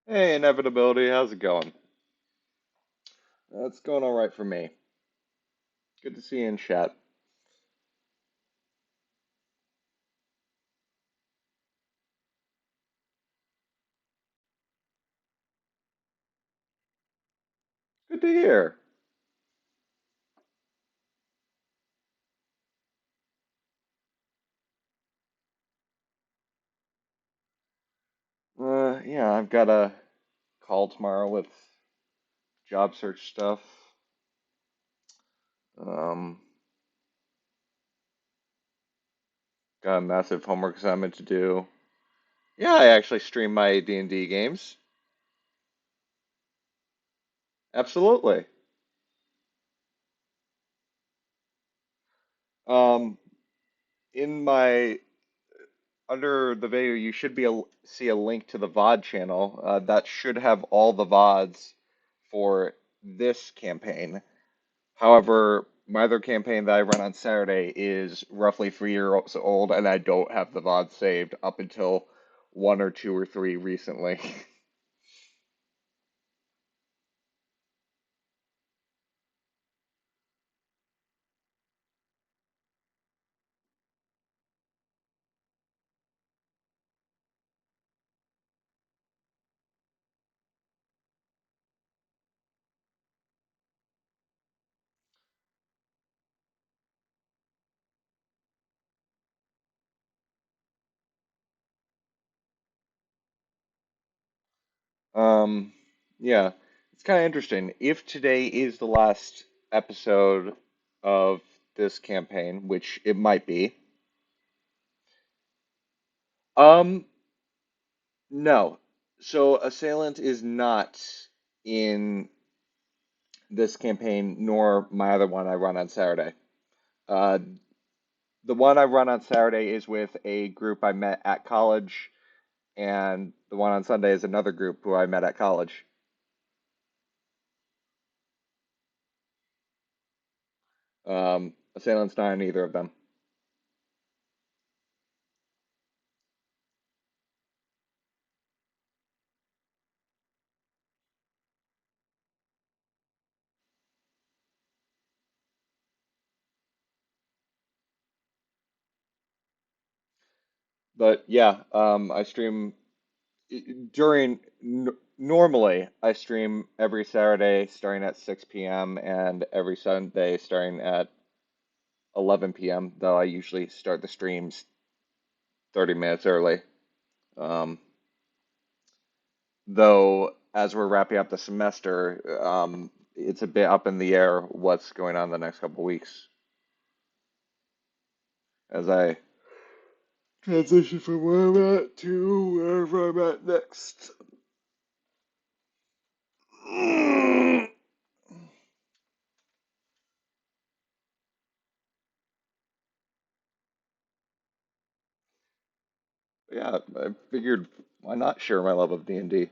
Hey, Inevitability, how's it going? It's going all right for me. Good to see you in chat. Good to hear. Yeah, I've got a call tomorrow with job search stuff. Um, got a massive homework assignment to do. Yeah, I actually stream my D&D games. Absolutely. Um, in my under the video, you should see a link to the VOD channel. That should have all the VODs for this campaign. However, my other campaign that I run on Saturday is roughly 3 years old, and I don't have the VOD saved up until one or two or three recently. Um, yeah, it's kind of interesting. If today is the last episode of this campaign, which it might be, um, no. So Assailant is not in this campaign, nor my other one I run on Saturday. Uh, the one I run on Saturday is with a group I met at college, and the one on Sunday is another group who I met at college. Assailant's not in either of them. But yeah, I stream during normally I stream every Saturday starting at 6 p.m. and every Sunday starting at 11 p.m. Though I usually start the streams 30 minutes early. Um, though as we're wrapping up the semester, it's a bit up in the air what's going on the next couple weeks as I transition from where I'm at to wherever I'm at next. Yeah, I figured why not share my love of D&D?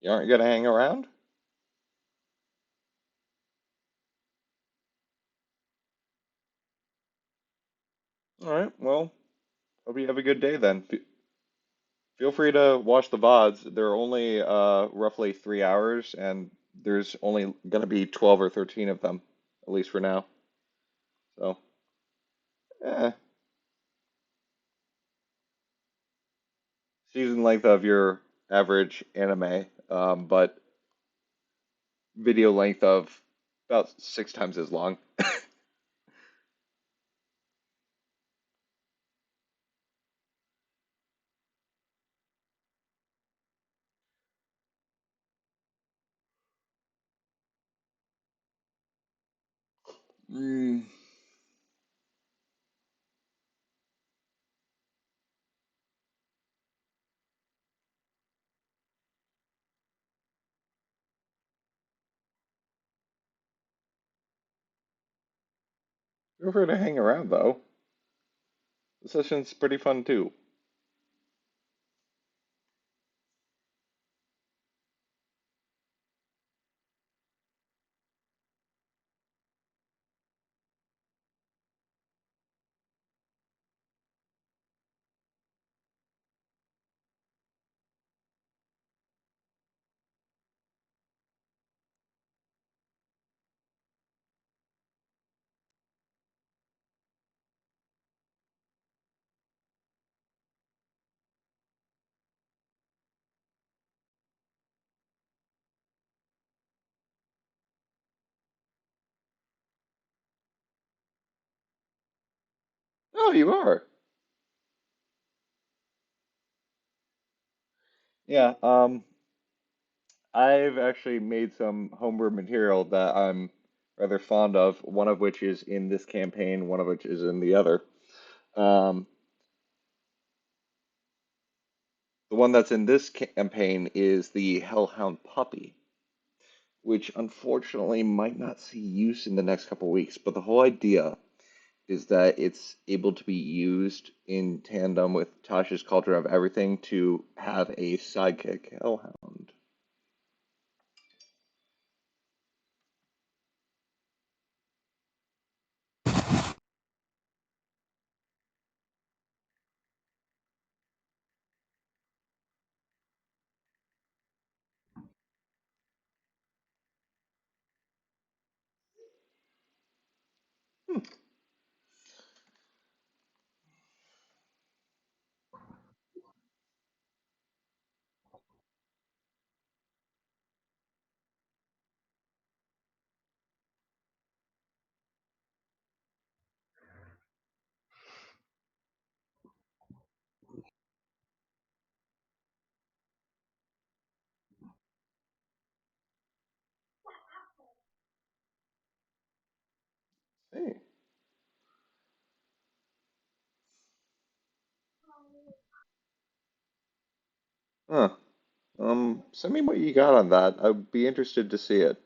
You aren't gonna hang around? All right, well, hope you have a good day then. Feel free to watch the VODs. They're only roughly 3 hours, and there's only gonna be 12 or 13 of them, at least for now. So, eh, season length of your average anime, but video length of about 6 times as long. Mm, feel free to hang around though. The session's pretty fun too. Oh, you are. Yeah, I've actually made some homebrew material that I'm rather fond of, one of which is in this campaign, one of which is in the other. Um, the one that's in this campaign is the Hellhound Puppy, which unfortunately might not see use in the next couple weeks, but the whole idea is that it's able to be used in tandem with Tasha's Cauldron of Everything to have a sidekick Hellhound. Hmm. Hey. Huh. Send me what you got on that. I'd be interested to see it.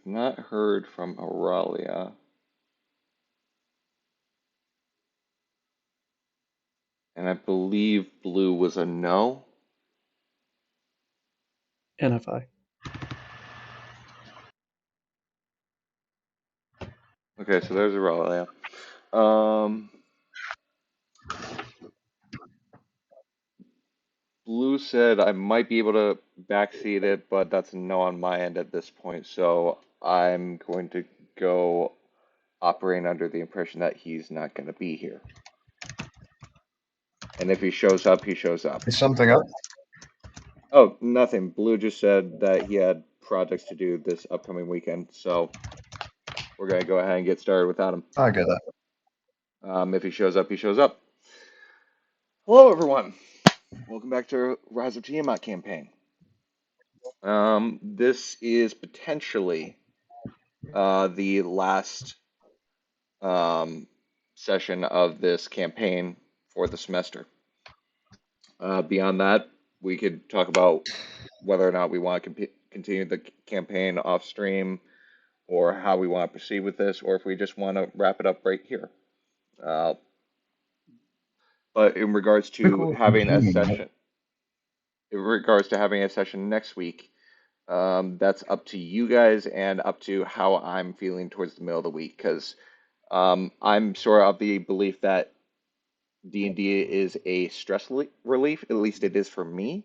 not heard from Aurelia, and I believe Blue was a no. NFI. Okay, so there's Aurelia. Um, Blue said I might be able to backseat it, but that's a no on my end at this point. So I'm going to go operating under the impression that he's not going to be here. And if he shows up, he shows up. Is something up? Oh, nothing. Blue just said that he had projects to do this upcoming weekend, so we're going to go ahead and get started without him. I get that. If he shows up, he shows up. Hello, everyone. Welcome back to Rise of Tiamat campaign. This is potentially the last session of this campaign for the semester. Beyond that, we could talk about whether or not we want to continue the campaign off stream, or how we want to proceed with this, or if we just want to wrap it up right here. Uh, but in regards Pretty to cool having a continuing that. session, in regards to having a session next week, that's up to you guys and up to how I'm feeling towards the middle of the week. Because I'm sort of the belief that D&D is a stress relief. At least it is for me.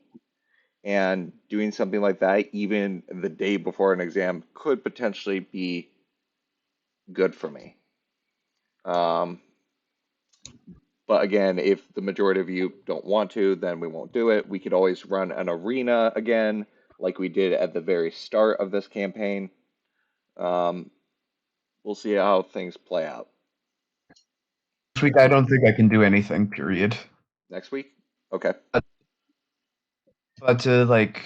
And doing something like that, even the day before an exam, could potentially be good for me. Um, but again, if the majority of you don't want to, then we won't do it. We could always run an arena again, like we did at the very start of this campaign. Um, we'll see how things play out. This week, I don't think I can do anything. Period. Next week? Okay. But like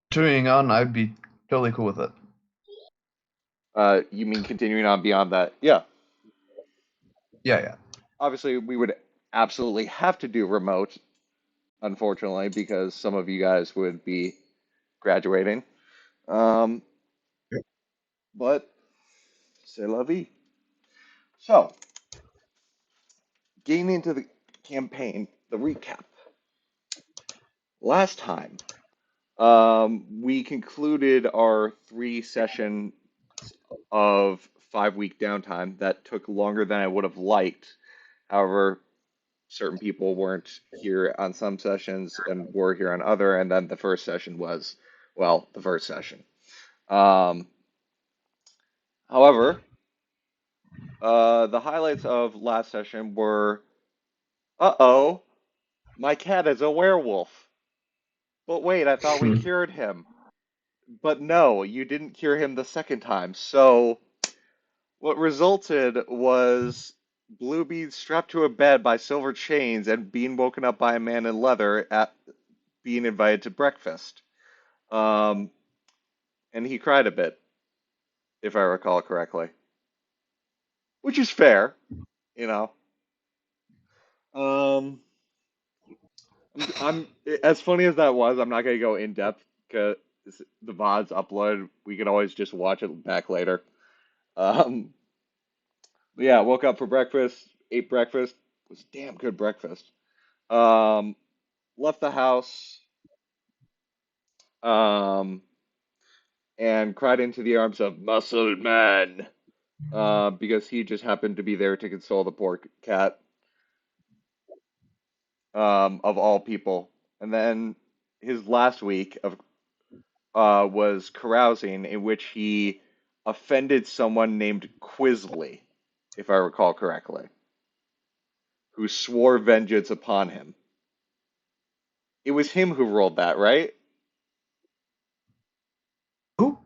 continuing on, I'd be totally cool with it. You mean continuing on beyond that? Yeah. Yeah, yeah. Obviously, we would absolutely have to do remote, unfortunately, because some of you guys would be graduating. Um, but c'est la vie. So, getting into the campaign, the recap. Last time, we concluded our 3 sessions of 5 week downtime that took longer than I would have liked. However, certain people weren't here on some sessions and were here on other, and then the first session was, well, the first session. Um, However, the highlights of last session were, uh-oh, my cat is a werewolf. But wait, I thought we cured him. But no, you didn't cure him the second time. So what resulted was Blue being strapped to a bed by silver chains and being woken up by a man in leather at being invited to breakfast. Um, and he cried a bit, if I recall correctly, which is fair, you know. Um, I'm as funny as that was. I'm not gonna go in depth because the VOD's uploaded. We can always just watch it back later. Um, yeah, woke up for breakfast, ate breakfast. It was damn good breakfast. Um, Left the house, um, and cried into the arms of Muscle Man, because he just happened to be there to console the poor cat, of all people. And then his last week of was carousing, in which he offended someone named Quisley, if I recall correctly, who swore vengeance upon him. It was him who rolled that, right? Who?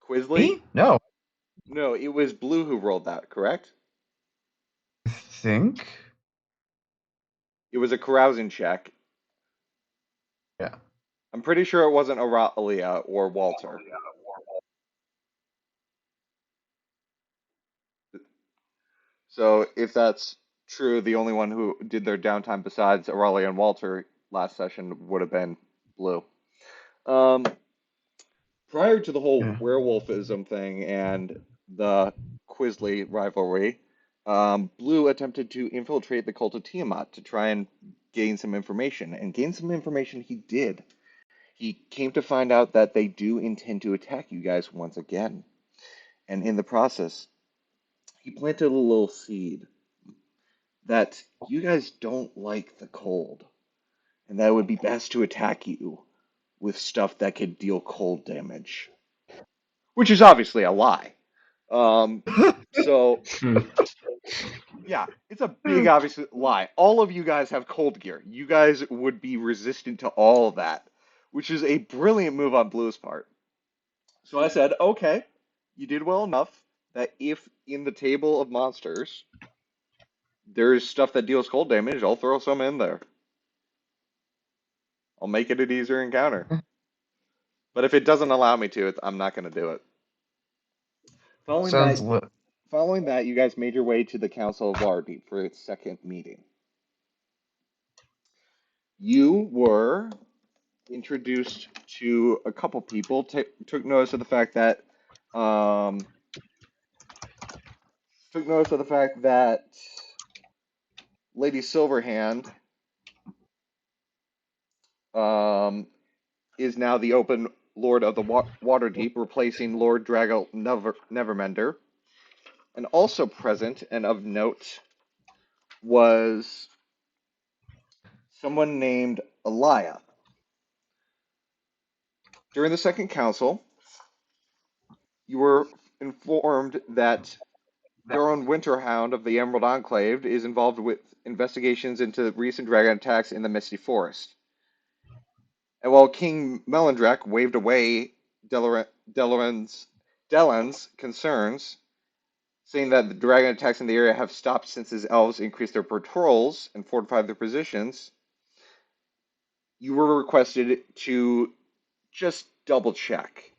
Quisley? Me? No. No, it was Blue who rolled that, correct? I think. It was a carousing check. Yeah. I'm pretty sure it wasn't Aurelia or Walter. So if that's true, the only one who did their downtime besides Aurelia and Walter last session would have been Blue. Um, Prior to the whole Yeah. werewolfism thing and the Quisley rivalry, Blue attempted to infiltrate the cult of Tiamat to try and gain some information, and gain some information he did. He came to find out that they do intend to attack you guys once again, and in the process, he planted a little seed that you guys don't like the cold, and that it would be best to attack you with stuff that could deal cold damage, which is obviously a lie. Um, so yeah, it's a big obvious lie. All of you guys have cold gear. You guys would be resistant to all of that, which is a brilliant move on Blue's part. So I said, okay, you did well enough that if in the table of monsters there's stuff that deals cold damage, I'll throw some in there. I'll make it an easier encounter. But if it doesn't allow me to, I'm not going to do it. Following Sounds that, lit. following that, you guys made your way to the Council of Waterdeep for its second meeting. You were introduced to a couple people. Took notice of the fact that um, took notice of the fact that Lady Silverhand um, is now the open Lord of the Waterdeep, replacing Lord Drago Nevermender. And also present and of note was someone named Elia. During the Second Council, you were informed that Duron Winterhound of the Emerald Enclave is involved with investigations into recent dragon attacks in the Misty Forest. And while King Melindrak waved away Delaran's concerns, saying that the dragon attacks in the area have stopped since his elves increased their patrols and fortified their positions, you were requested to just double check.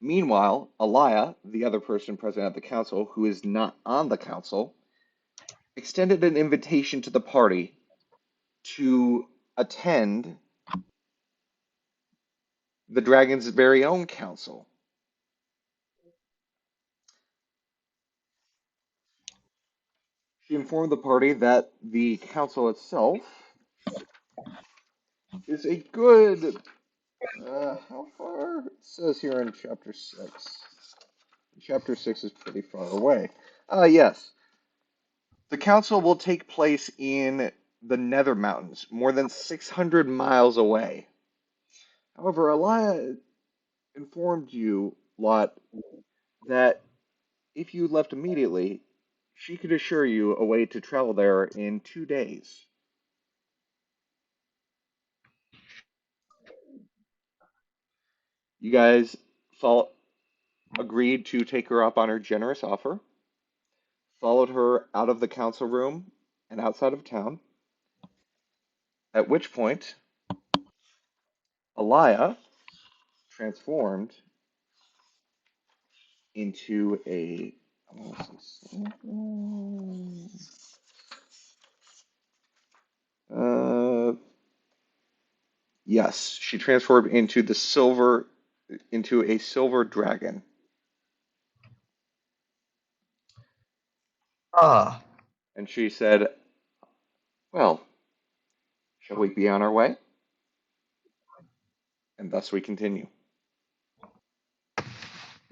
Meanwhile, Elia, the other person present at the council who is not on the council, extended an invitation to the party to attend the dragon's very own council. She informed the party that the council itself is a good. How far? It says here in chapter 6. Chapter 6 is pretty far away. Yes. The council will take place in the Nether Mountains, more than 600 miles away. However, Elia informed you, Lot, that if you left immediately, she could assure you a way to travel there in 2 days. You guys agreed to take her up on her generous offer, followed her out of the council room and outside of town, at which point Elia transformed into a. Uh, yes, she transformed into a silver dragon, Ah, and she said, "Well, shall we be on our way?" And thus we continue.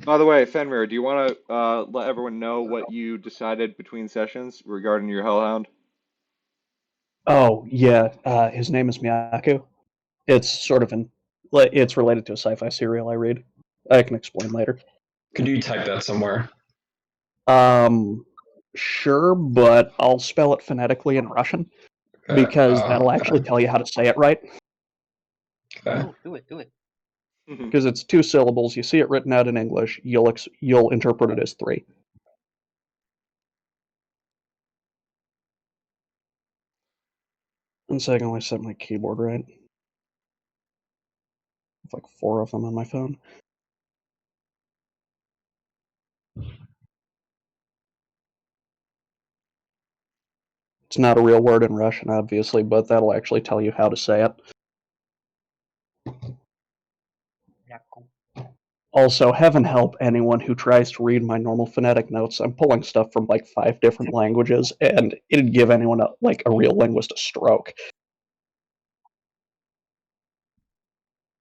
By the way, Fenrir, do you want to let everyone know what you decided between sessions regarding your Hellhound? Oh yeah, his name is Miyako. It's sort of it's related to a sci-fi serial I read. I can explain later. Could you type that somewhere? Um, sure, but I'll spell it phonetically in Russian Okay. because that'll actually Okay. tell you how to say it right. Okay. Oh, do it, do it. Because it's 2 syllables. You see it written out in English. You'll interpret it as 3. And so I can only set my keyboard right. I have like 4 of them on my phone. It's not a real word in Russian, obviously, but that'll actually tell you how to say it. Also, heaven help anyone who tries to read my normal phonetic notes. I'm pulling stuff from like 5 different languages, and it'd give anyone a real linguist a stroke.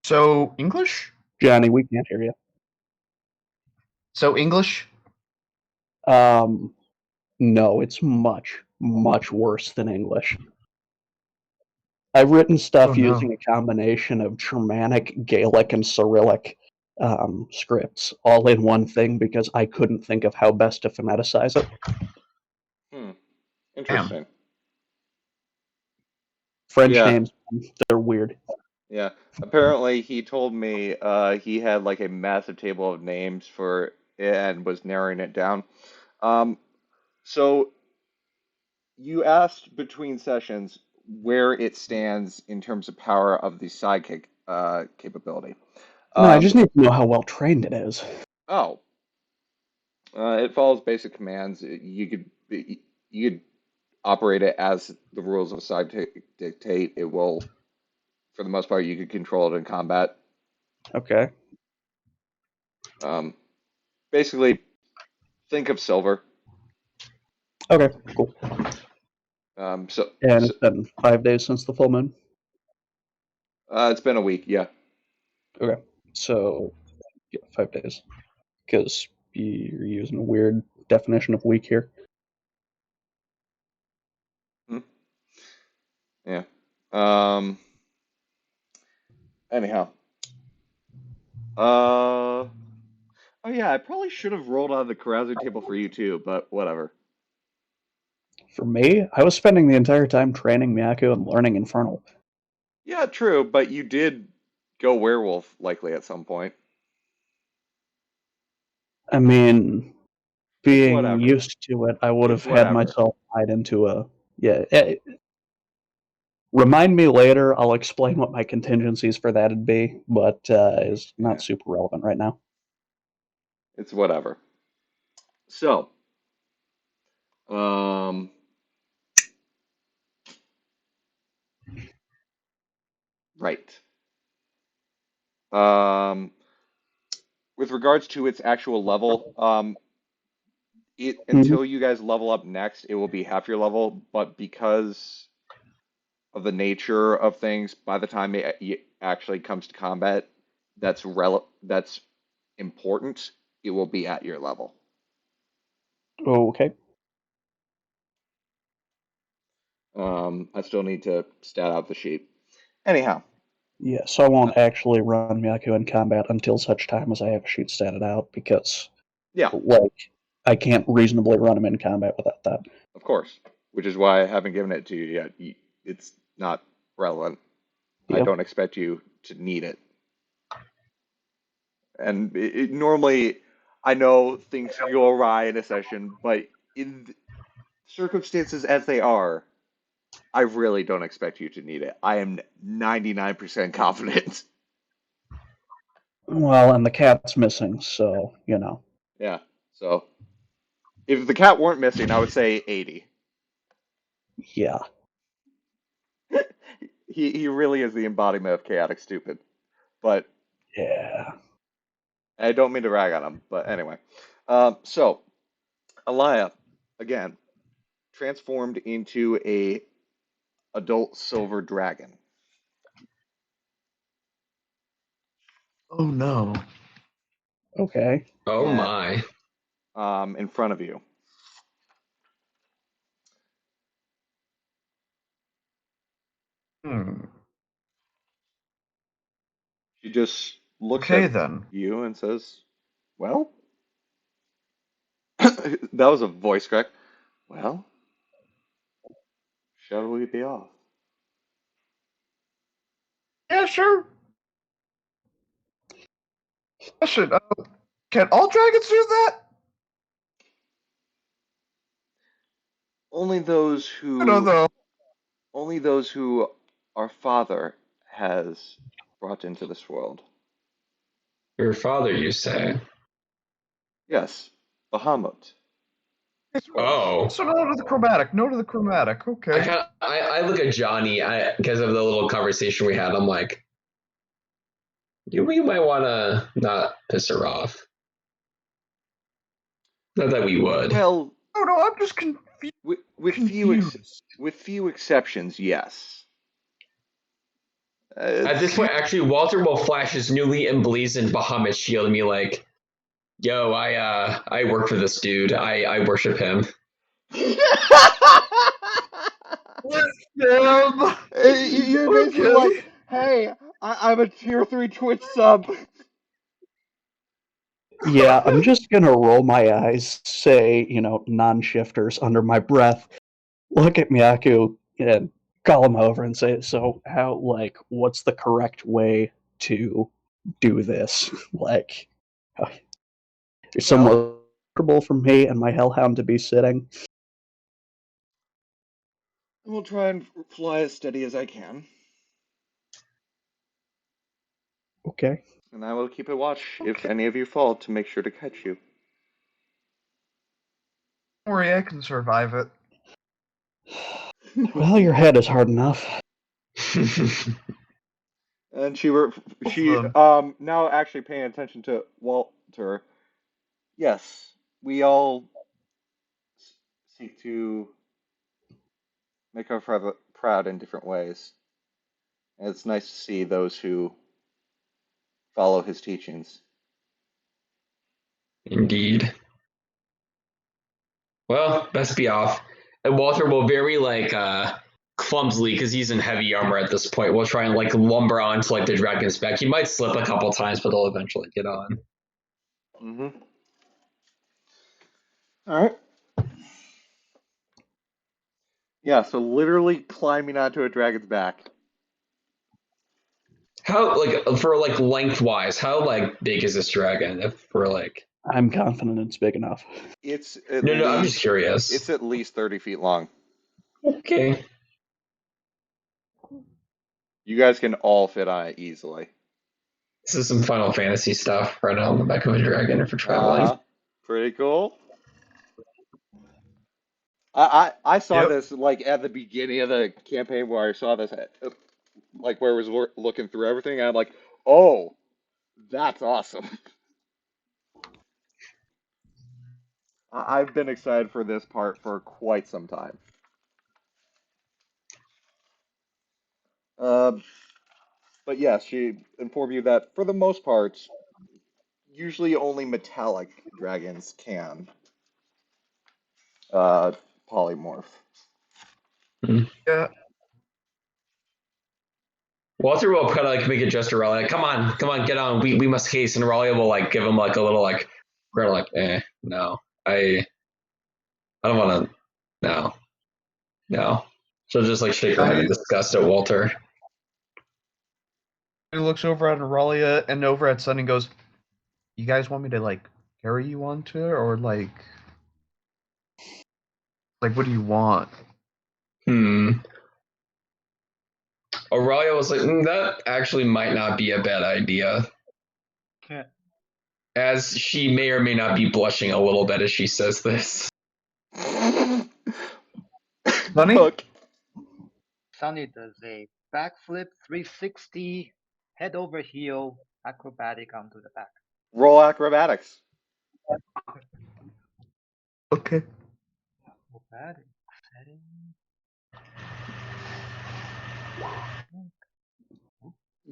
So English? Johnny, we can't hear you. So English? No, it's much, much worse than English. I've written stuff Oh, no. using a combination of Germanic, Gaelic, and Cyrillic scripts all in one thing because I couldn't think of how best to phoneticize it. Interesting. French Yeah. names, they're weird. Yeah. Apparently, he told me he had like a massive table of names for it and was narrowing it down. So you asked between sessions where it stands in terms of power of the sidekick capability. No, I just need to know how well trained it is. Oh, it follows basic commands. You could operate it as the rules of a sidekick dictate. It will, for the most part, you could control it in combat. Okay. Basically, think of silver. Okay, cool. So And it's been 5 days since the full moon? it's been a week, yeah. Okay, so yeah, 5 days. Because you're using a weird definition of week here. Yeah. Anyhow. Oh yeah, I probably should have rolled on the carousing table for you too, but whatever. For me, I was spending the entire time training Miyako and learning Infernal. Yeah, true, but you did go werewolf likely at some point. I mean, It's being whatever. used to it, I would It's have had whatever. myself tied into a... Yeah, remind me later, I'll explain what my contingencies for that'd be, but is Yeah, not super relevant right now. it's whatever. So, um, right. Um, with regards to its actual level, it Mhm. until you guys level up next, it will be half your level, but because of the nature of things, by the time it actually comes to combat, that's important, it will be at your level. Okay. I still need to stat out the sheet. Anyhow, Yeah, so I won't actually run Miyako in combat until such time as I have a sheet statted out, because, yeah, like, I can't reasonably run him in combat without that. of course, which is why I haven't given it to you yet. It's not relevant. I Yep. don't expect you to need it. And normally, I know things can go awry in a session, but in circumstances as they are, I really don't expect you to need it. I am 99% confident. Well, and the cat's missing, so, you know. Yeah. So if the cat weren't missing, I would say 80. Yeah. He really is the embodiment of chaotic stupid. But Yeah. I don't mean to rag on him. But anyway. So Alaya, again, transformed into a adult silver dragon. Oh, no. Okay. Oh And my. in front of you. She just looks Okay, at then. you and says, "Well," that was a voice crack. Well, shall we be off? Yeah, sure. Question, can all dragons do that? Only those No, who, though. only those who our father has brought into this world. Your father, you say? Yes, Bahamut. Oh. So no to the chromatic. No to the chromatic. Okay. I look at Johnny because of the little conversation we had. I'm like, You might want to not piss her off. Not that we would. Well, Oh no, I'm just with confused. few exceptions, yes. At this It's point, actually, Walter will flash his newly emblazoned Bahamut shield and be like, "Yo, I work for this dude. I worship him." Damn. You're basically Okay. like, hey, I'm a tier 3 Twitch sub. Yeah, I'm just gonna roll my eyes, say, non-shifters under my breath, look at Miyaku, and call him over and say, so what's the correct way to do this? Is Well, somewhere comfortable for me and my hellhound to be sitting? we'll try and fly as steady as I can, Okay. and I will keep a watch if Okay. any of you fall to make sure to catch you. Don't worry, I can survive it. Well, your head is hard enough. And Both of she them. now actually paying attention to Walter. Yes, we all seek to make our father proud in different ways. And it's nice to see those who follow his teachings. Indeed. Well, best be off. And Walter will very clumsily, because he's in heavy armor at this point, will try and lumber onto the dragon's back. He might slip a couple times, but he'll eventually get on. Mm-hmm. All right. Yeah, so literally climbing onto a dragon's back. How for lengthwise, how big is this dragon? If we're I'm confident it's big enough. It's no, I'm just curious. at least 30 feet long. Okay. You guys can all fit on it easily. This is some Final Fantasy stuff right on the back of a dragon for traveling. Uh-huh. Pretty cool. I saw Yep. this at the beginning of the campaign where I saw this where it was looking through everything, and I'm like, oh, that's awesome. I've been excited for this part for quite some time. Um, but yes, she informed you that for the most part, usually only metallic dragons can uh, polymorph. Yeah. Walter will kind of make a gesture, Raleigh, come on, get on. We must haste. And Raleigh will give him a little no, I don't want to, no. She'll just shake her head in disgust at Walter. He looks over at Aurelia and over at Sun and goes, "You guys want me to carry you onto it, or what do you want?" Aurelia was like, that actually might not be a bad idea. Okay. As she may or may not be blushing a little bit as she says this. Bunny? Hook. Sunny does a backflip 360, head over heel, acrobatic onto the back. Roll acrobatics. Okay. Acrobatic setting.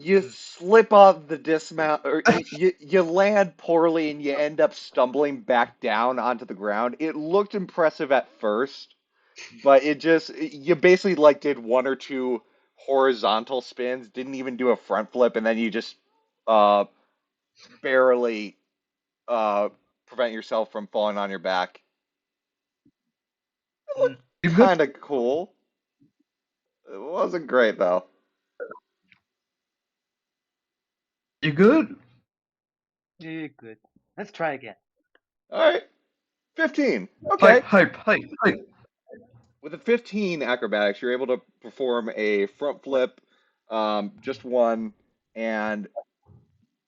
You slip off the dismount, or you land poorly, and you end up stumbling back down onto the ground. It looked impressive at first, but you basically did one or two horizontal spins, didn't even do a front flip, and then you just uh barely prevent yourself from falling on your back. It looked You good? kind of cool. It wasn't great though. You good? You're good. Let's try again. All right, 15. Okay. Hype. With a 15 acrobatics, you're able to perform a front flip, just one, and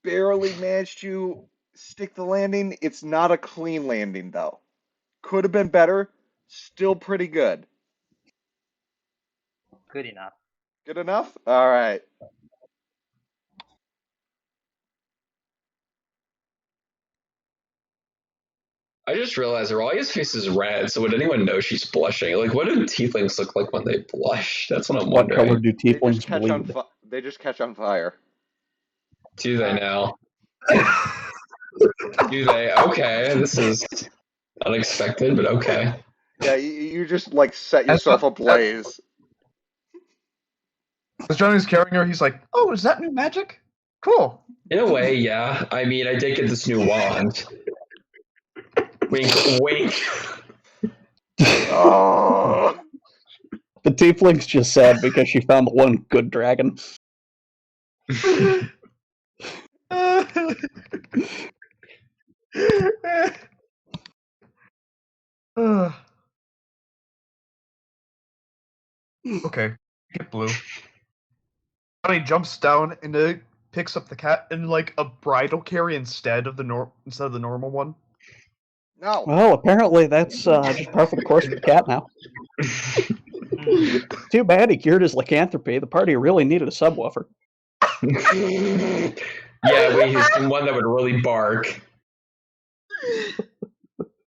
barely managed to stick the landing. It's not a clean landing, though. Could have been better. Still pretty good. Good enough. Good enough? All right. I just realized Aurelia's face is red, so would anyone know she's blushing? Like, what do tieflings look like when they blush? That's what I'm What color wondering. do They just tieflings catch on bleed? they just catch on fire. Do they now? Do they? Okay, this is unexpected, but okay. Yeah, you just like set As, yourself ablaze. as Johnny's carrying her, he's like, "Oh, is that new magic? Cool." In a way, yeah. I mean, I did get this new wand. Wink, wink. Oh, The tiefling's just sad because she found the one good dragon. Okay, get Blue. Johnny jumps down and picks up the cat in like a bridal carry instead of the normal one. no. Well, apparently that's just par for the course for the cat now. Too bad he cured his lycanthropy. The party really needed a subwoofer. Yeah, he's one that would really bark.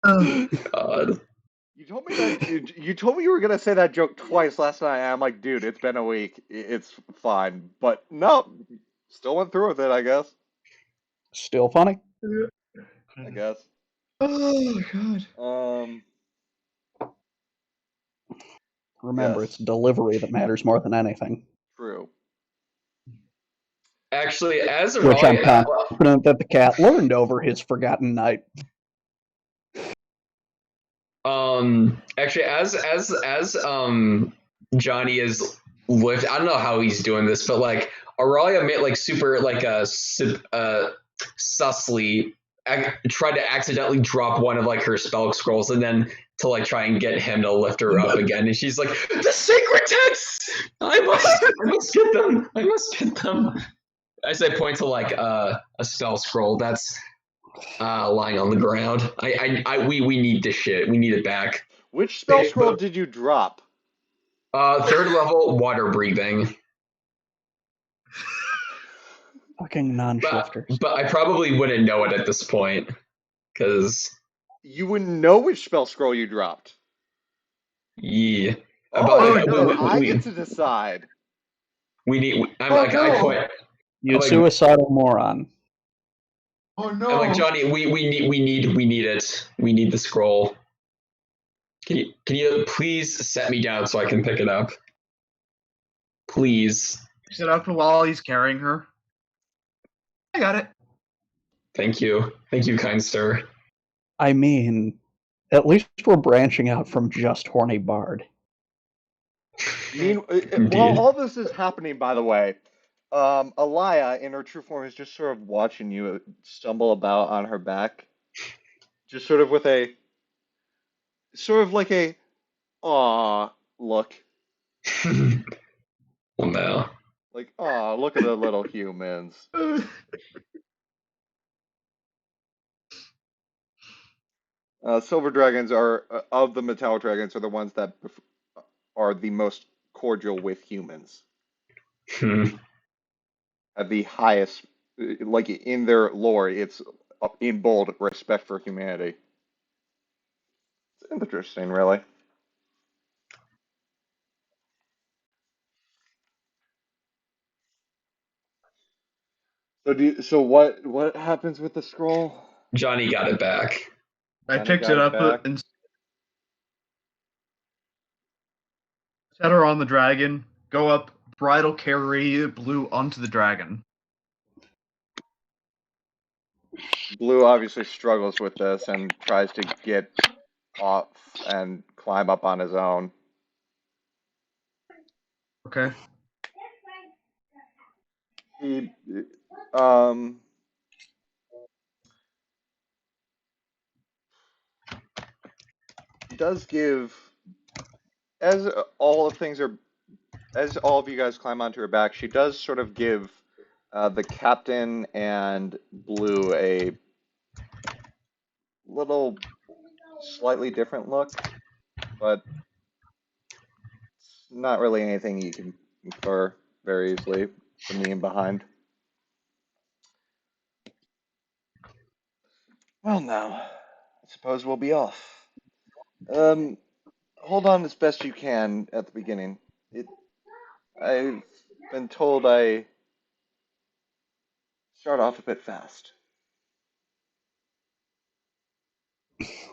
God. You told me that you told me you were gonna say that joke twice last night. And I'm like, dude, it's been a week. It's fine. But no, still went through with it. I guess. Still funny. I guess. Oh god. Remember, Yes. it's delivery that matters more than anything. True. Actually, as Which I'm Aurelia, confident that the cat learned over his forgotten night. actually, as Johnny is lift. I don't know how he's doing this, but like Aurelia made like super like sussly tried to accidentally drop one of like her spell scrolls, and then to like try and get him to lift her up again, and she's like, "The sacred texts! I must get them! I must get them!" As I point to like a spell scroll that's lying on the ground. We need this shit. We need it back. Which spell scroll did you drop? Third level water breathing. Fucking non-shifters. But I probably wouldn't know it at this point, because You wouldn't know which spell scroll you dropped. yeah. Oh, But no, I get to decide. we need. I'm Oh, like no. I point. You like- suicidal moron. Oh I'm like Johnny. We need it. We need the scroll. Can you please set me down so I can pick it up? Please. Sit up while he's carrying her. I got it. Thank you, kind sir. I mean, at least we're branching out from just horny bard. While all this is happening, by the way, Alaya in her true form is just sort of watching you stumble about on her back, just sort of with like a aw look, Oh no. like aw, look at the little humans. Silver dragons are of the metallic dragons are the ones that are the most cordial with humans. Have the highest, like in their lore, it's in bold respect for humanity. It's interesting, really. So what happens with the scroll? Johnny got it back. I Johnny picked got it it up back. and set her on the dragon. Go up, bridal carry Blue onto the dragon. Blue obviously struggles with this and tries to get off and climb up on his own. Okay. He does give, as all of things are, as all of you guys climb onto her back, she does sort of give the captain and Blue a little slightly different look, but it's not really anything you can infer very easily from the in behind. Well, now, I suppose we'll be off. Um, hold on as best you can at the beginning. I've been told I start off a bit fast.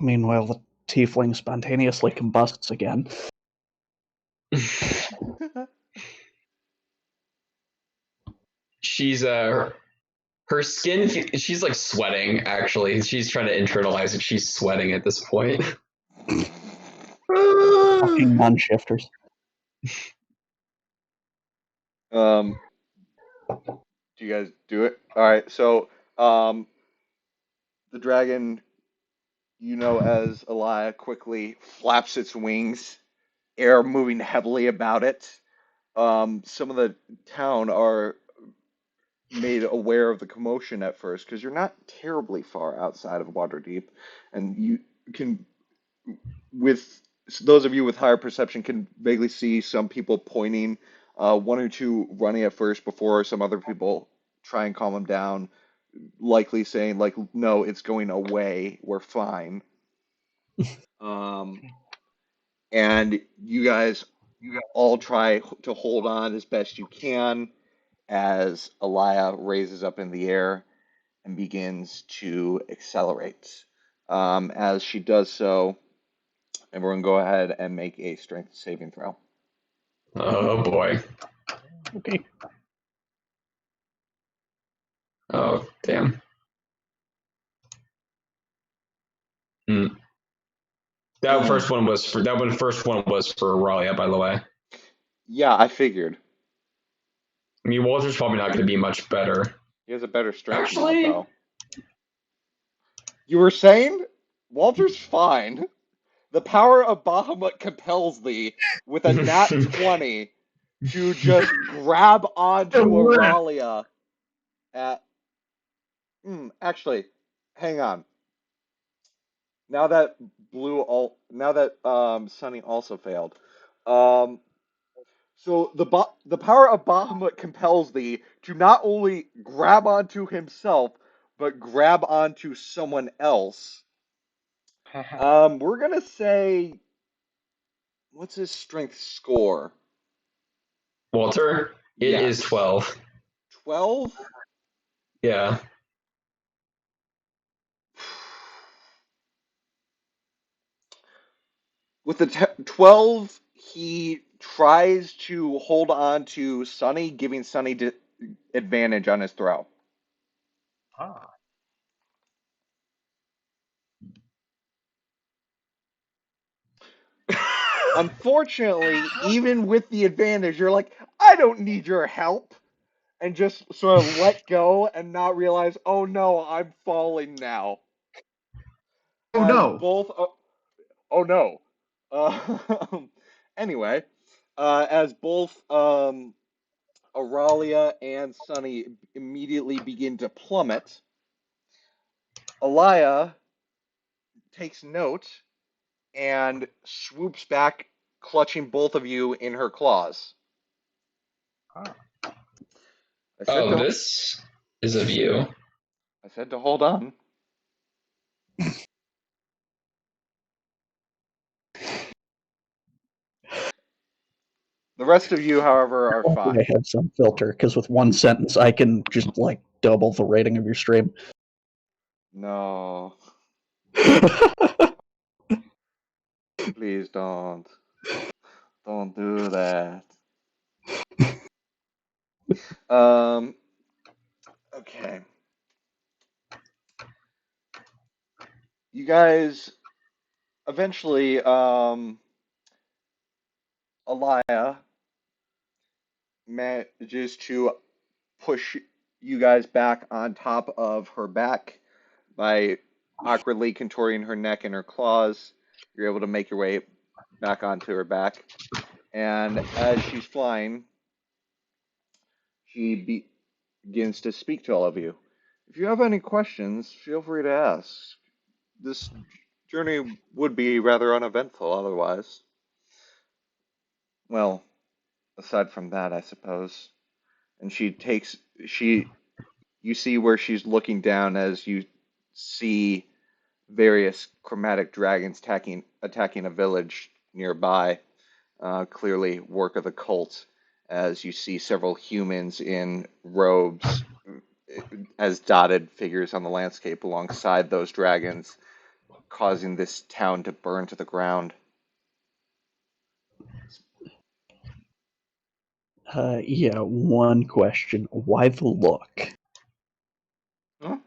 Meanwhile, the tiefling spontaneously combusts again. She's her skin. She's like sweating. Actually, she's trying to internalize it. She's sweating at this point. Fucking non-shifters. Do you guys do it? All right. So, the dragon, as Elia quickly flaps its wings, air moving heavily about it. Some of the town are made aware of the commotion at first because you're not terribly far outside of Waterdeep, and you can, with those of you with higher perception, can vaguely see some people pointing, one or two running at first before some other people try and calm them down, likely saying like, "No, it's going away. We're fine." Um, and you guys all try to hold on as best you can as Elia raises up in the air and begins to accelerate. As she does so, everyone go ahead and make a strength saving throw. Oh boy. Okay. Oh damn. Mm. That Mm. first one was for that one. First one was for Ralia, by the way. Yeah, I figured. I mean, Walter's probably not going to be much better. He has a better strength mod, Actually, though. You were saying? Walter's fine. The power of Bahamut compels thee with a nat 20 to just grab onto Auralia at. Actually, hang on. Now that Sunny also failed. Um, so the power of Bahamut compels thee to not only grab onto himself, but grab onto someone else. We're gonna say, what's his strength score? Walter, it is Yes, 12. 12. Yeah. With the 12, he tries to hold on to Sunny, giving Sunny advantage on his throw. Ah. Unfortunately, even with the advantage, you're like, I don't need your help. And just sort of let go and not realize, oh no, I'm falling now. Oh As no. both, oh no. Uh, anyway, as both Auralia and Sunny immediately begin to plummet, Elia takes note and swoops back, clutching both of you in her claws. Ah. I said Oh, to this is a view. I said to hold on. The rest of you, however, are fine. I have some filter because with one sentence I can just like double the rating of your stream. No, please don't. Don't do that. Um, okay. You guys eventually, Elia manages to push you guys back on top of her back by awkwardly contorting her neck and her claws. You're able to make your way back onto her back. And as she's flying, she begins to speak to all of you. If you have any questions, feel free to ask. This journey would be rather uneventful otherwise. Well, aside from that, I suppose. And she, you see where she's looking down as you see various chromatic dragons attacking a village nearby, clearly work of the cult, as you see several humans in robes as dotted figures on the landscape alongside those dragons, causing this town to burn to the ground. Yeah, one question. Why the look? Huh?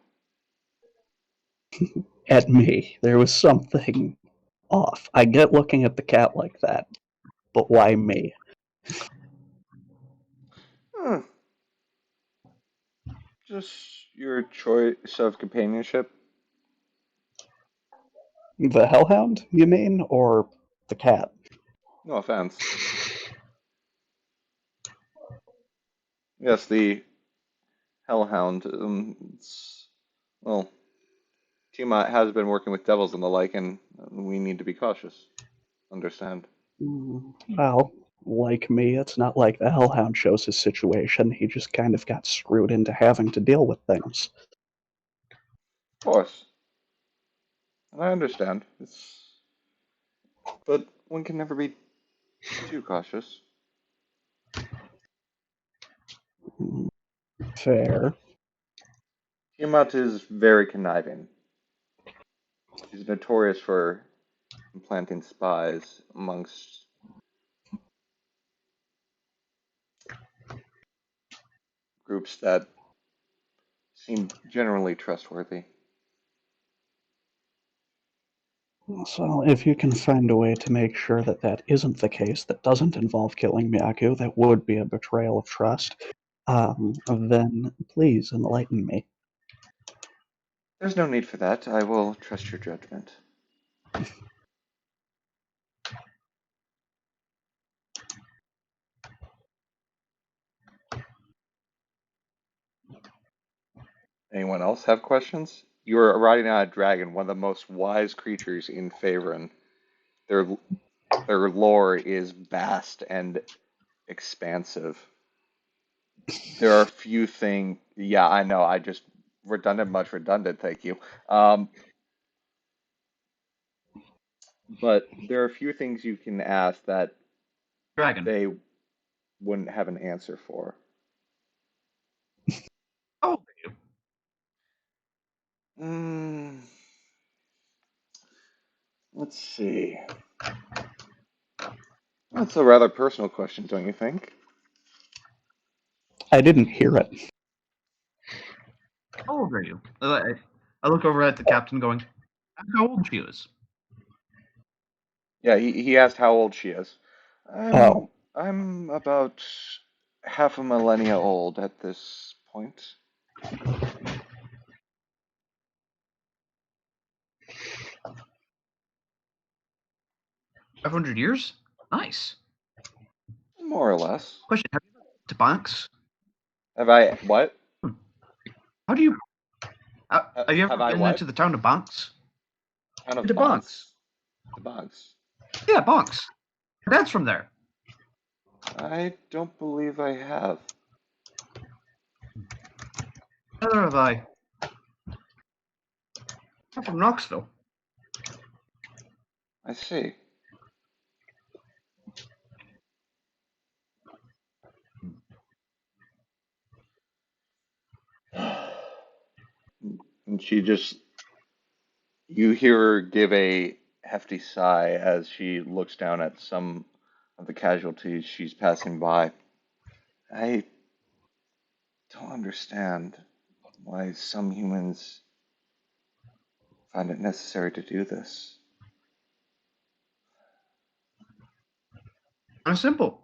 At me. There was something off. I get looking at the cat like that, but why me? Huh. Just your choice of companionship. The hellhound, you mean? Or the cat? No offense. Yes, the hellhound. Well, Tiamat has been working with devils and the like, and we need to be cautious. Understand? Well, like me, it's not like the hellhound shows his situation. He just kind of got screwed into having to deal with things. Of course. And I understand. But one can never be too cautious. Fair. Tiamat is very conniving. She's notorious for implanting spies amongst groups that seem generally trustworthy. So, if you can find a way to make sure that that isn't the case, that doesn't involve killing Myaku, that would be a betrayal of trust, then please enlighten me. There's no need for that. I will trust your judgment. Anyone else have questions? You're riding on a dragon, one of the most wise creatures in Faerun. Their their lore is vast and expansive. There are few things. Yeah, I know. I just much redundant. Thank you. But there are a few things you can ask that Dragon. they wouldn't have an answer for. How old are you? Let's see. That's a rather personal question, don't you think? I didn't hear it. How old are you? I look over at the captain going, how old she is. Yeah, he asked how old she is. Oh, I'm about half a millennia old at this point. 500 years? Nice. More or less. Question, have you ever been to Banks? Have I what? How do you... have you ever Have I been what? into the town of Banks? Town of Into Banks. The Bonks. Yeah, Banks. Your dad's from there. I don't believe I have. Neither have I. I'm from Knoxville. I see. And you hear her give a hefty sigh as she looks down at some of the casualties she's passing by. I don't understand why some humans find it necessary to do this. Kind of simple.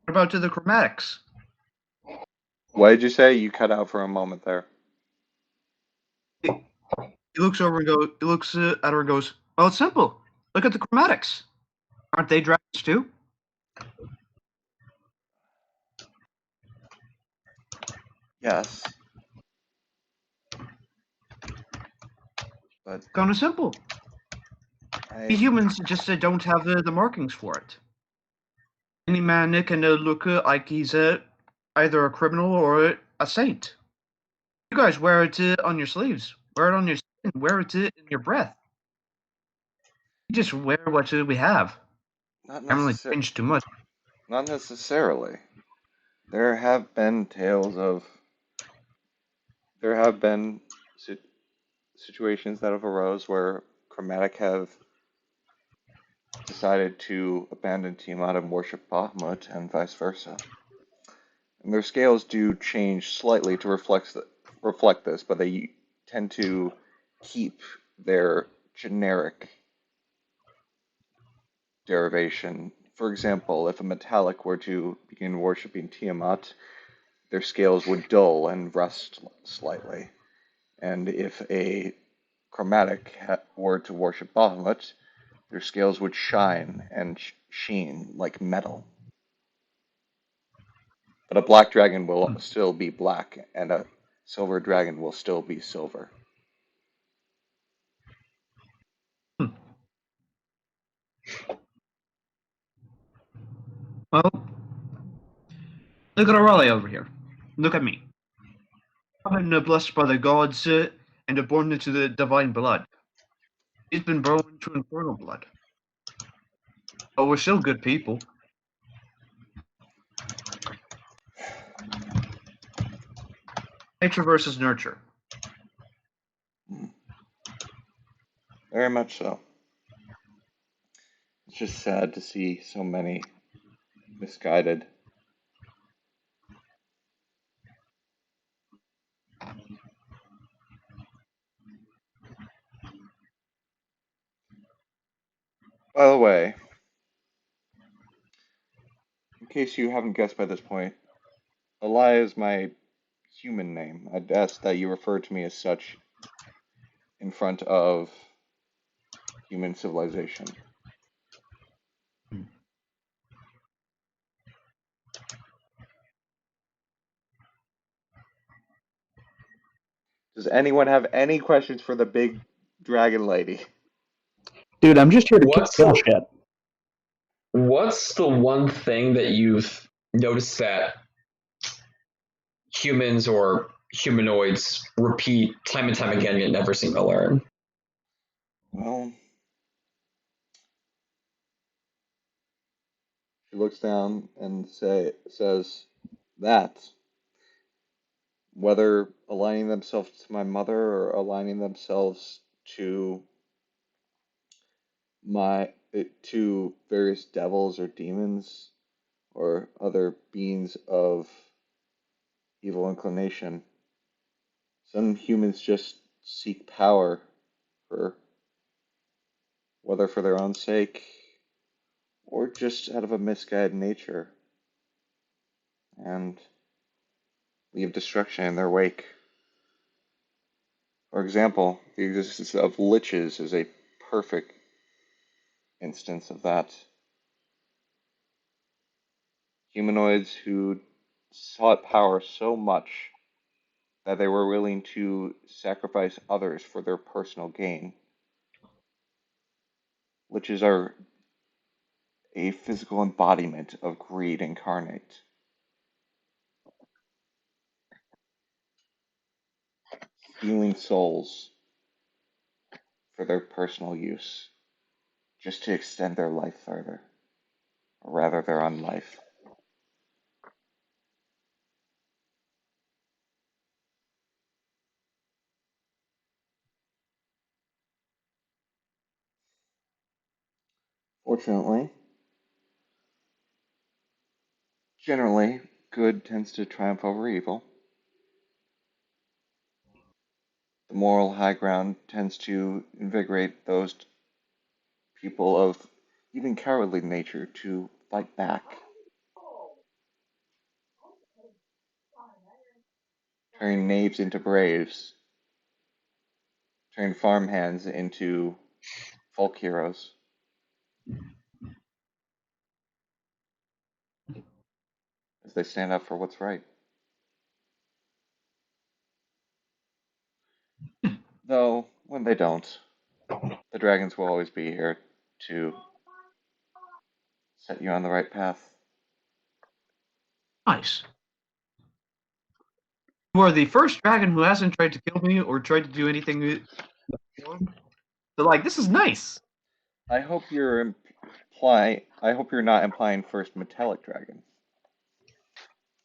What about to the chromatics? What did you say? You cut out for a moment there. He looks over and goes. He looks at her and goes, "Well, it's simple. Look at the chromatics. Aren't they dragons too?" Yes, but Kind of simple. The I humans just don't have the markings for it. Any man can look like he's either a criminal or a saint. You guys wear it on your sleeves. Wear it on your skin. Wear it in your breath. We just wear what we have. Not Haven't really necessarily. changed too much. Not necessarily. There have been tales of. There have been situations that have arose where Chromatic have decided to abandon Tiamat and worship Bahamut, and vice versa. And their scales do change slightly to reflect this, but they tend to keep their generic derivation. For example, if a metallic were to begin worshipping Tiamat, their scales would dull and rust slightly. And if a chromatic were to worship Bahamut, their scales would shine and sheen like metal. But a black dragon will still be black, and a silver dragon will still be silver. Well, look at Aurelia over here. Look at me. I've been blessed by the gods and born into the divine blood. He's been born into infernal blood. But we're still good people. Nature versus nurture. Very much so. It's just sad to see so many misguided. By the way, in case you haven't guessed by this point, Elia is my human name. I'd ask that you refer to me as such in front of human civilization. Does anyone have any questions for the big dragon lady? Dude, I'm just here to What's kill the, shit. what's the one thing that you've noticed that humans or humanoids repeat time and time again yet never seem to learn? Well, she looks down and says that whether aligning themselves to my mother or aligning themselves to my to various devils or demons or other beings of evil inclination, some humans just seek power for whether for their own sake or just out of a misguided nature and leave destruction in their wake. For example, the existence of liches is a perfect instance of that. Humanoids who sought power so much that they were willing to sacrifice others for their personal gain. Liches are a physical embodiment of greed incarnate. Stealing souls for their personal use, just to extend their life further, or rather their own life. Fortunately, generally, good tends to triumph over evil. The moral high ground tends to invigorate those people of even cowardly nature to fight back, turning knaves into braves, turning farmhands into folk heroes, as they stand up for what's right. Though, when they don't, the dragons will always be here to set you on the right path. Nice. You are the first dragon who hasn't tried to kill me or tried to do anything wrong. So, like, this is nice. I hope you're not implying first metallic dragon.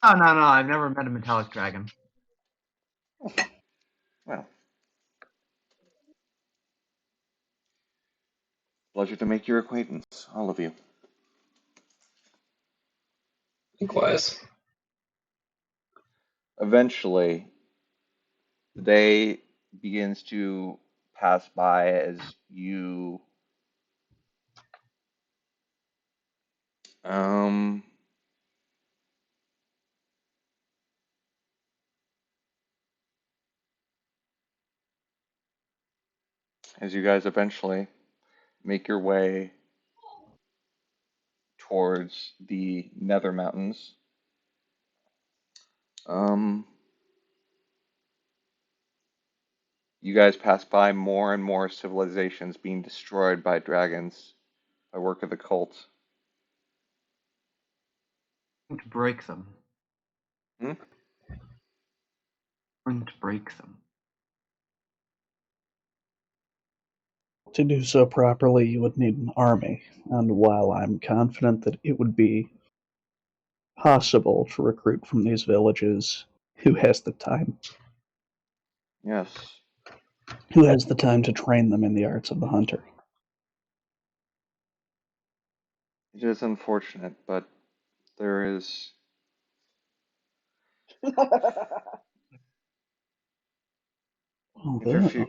Oh, no, I've never met a metallic dragon. Well, pleasure to make your acquaintance, all of you. Likewise. Eventually, the day begins to pass by um, as you guys eventually make your way towards the Nether Mountains. You guys pass by more and more civilizations being destroyed by dragons by work of the cult. I'm going to break them. Hmm? I'm going to break them. To do so properly, you would need an army, and while I'm confident that it would be possible to recruit from these villages, who has the time? Yes. Who has the time to train them in the arts of the hunter? It is unfortunate, but there is Although,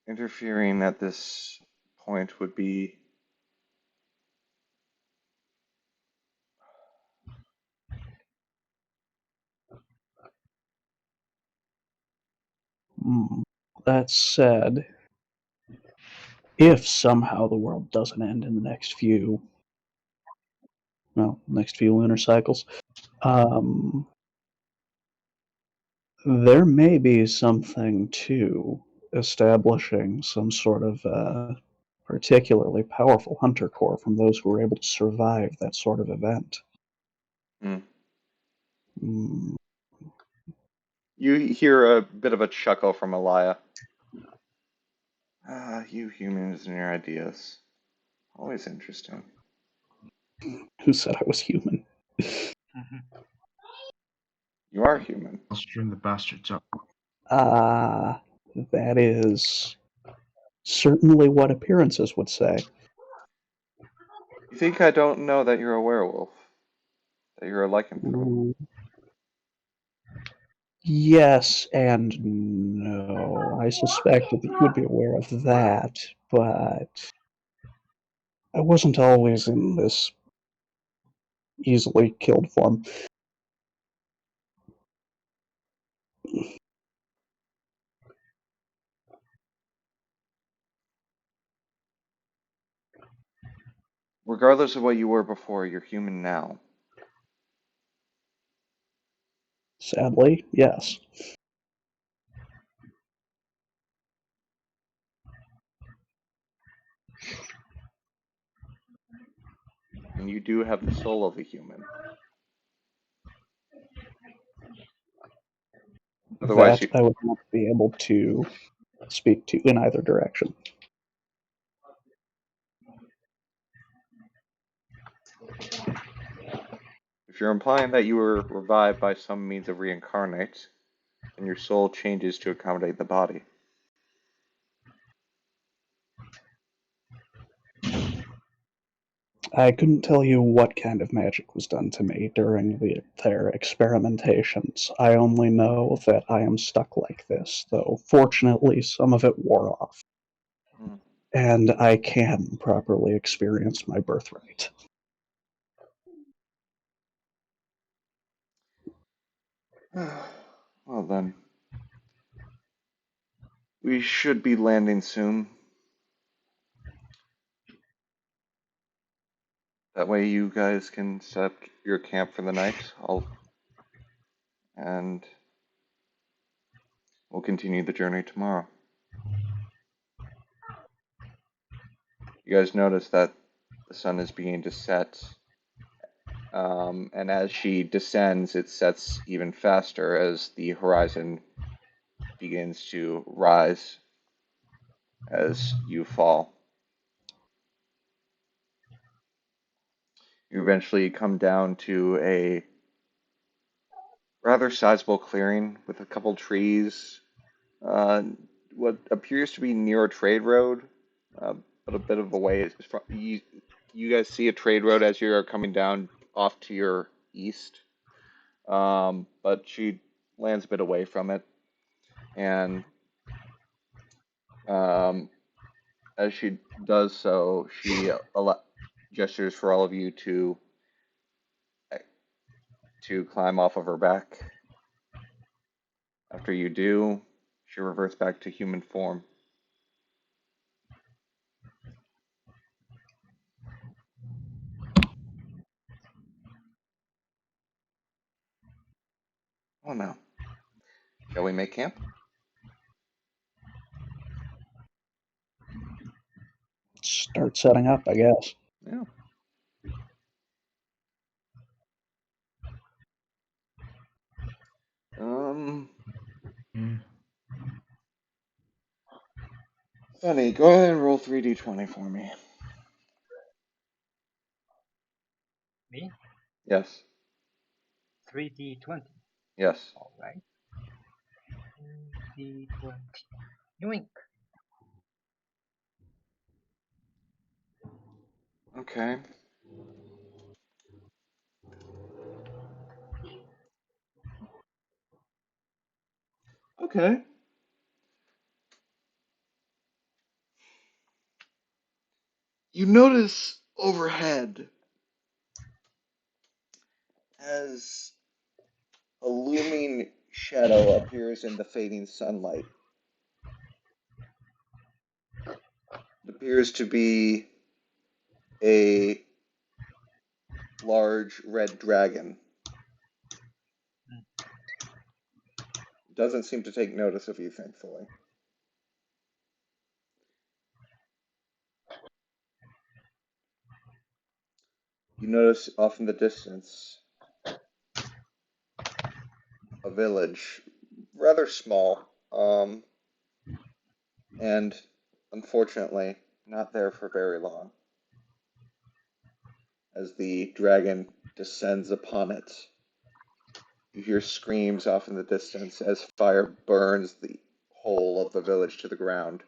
interfering at this point would be that said, if somehow the world doesn't end in the next few lunar cycles, there may be something to establishing some sort of particularly powerful hunter corps from those who were able to survive that sort of event. mm. Mm, You hear a bit of a chuckle from Elia. Ah, you humans and your ideas. Always interesting. who said I was human? You are human. I'll string the bastards up. That is certainly what appearances would say. You think I don't know that you're a werewolf? That you're a lycanthrope? Mm, yes and no. I suspected that you would be aware of that, but I wasn't always in this easily killed form. Regardless of what you were before, you're human now. Sadly, yes. And you do have the soul of a human. Otherwise, That I would not be able to speak to in either direction. if you're implying that you were revived by some means of reincarnate, then your soul changes to accommodate the body. I couldn't tell you what kind of magic was done to me during their experimentations. I only know that I am stuck like this, though fortunately some of it wore off, Hmm. and I can properly experience my birthright. Well then, we should be landing soon. That way you guys can set up your camp for the night. And we'll continue the journey tomorrow. You guys notice that the sun is beginning to set, and as she descends, it sets even faster as the horizon begins to rise as you fall. You eventually come down to a rather sizable clearing with a couple trees, what appears to be near a trade road, but a bit of a ways. You guys see a trade road as you are coming down off to your east, but she lands a bit away from it, and um, as she does so, she gestures for all of you to climb off of her back. After you do, she reverts back to human form. Oh no. Shall we make camp? Start setting up, I guess. Yeah. Funny, go ahead and roll 3d20 for me. Me? Yes. 3d20. Yes. All right. 3d20. Yoink. Okay. Okay. You notice overhead as a looming shadow appears in the fading sunlight. It appears to be a large red dragon. It doesn't seem to take notice of you, thankfully. You notice off in the distance a village, rather small, and unfortunately not there for very long, as the dragon descends upon it. You hear screams off in the distance as fire burns the whole of the village to the ground,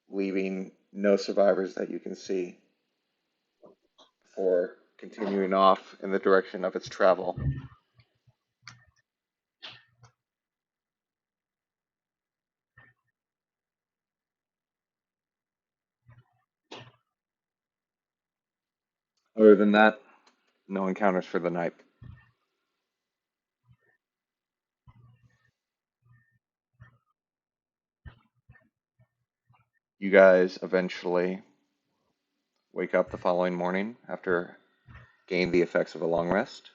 leaving no survivors that you can see before continuing off in the direction of its travel. Other than that, no encounters for the night. You guys eventually wake up the following morning after gaining the effects of a long rest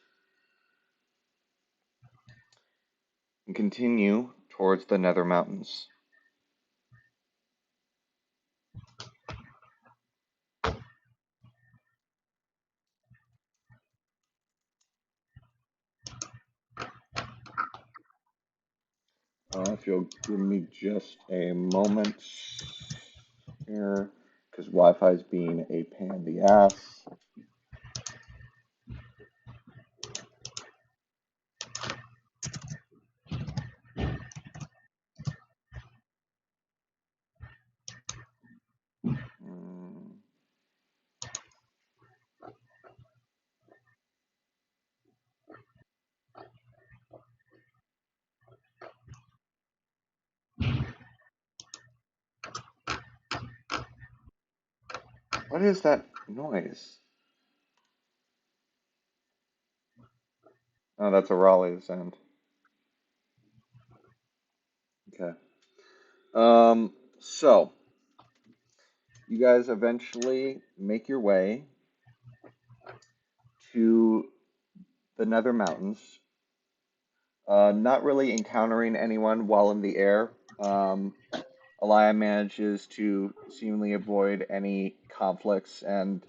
and continue towards the Nether Mountains. If you'll give me just a moment here, because Wi-Fi's being a pain in the ass. Hmm. What is that noise? Oh, that's a Raleigh sound. Okay. So you guys eventually make your way to the Nether Mountains, not really encountering anyone while in the air. Elia manages to seemingly avoid any conflicts and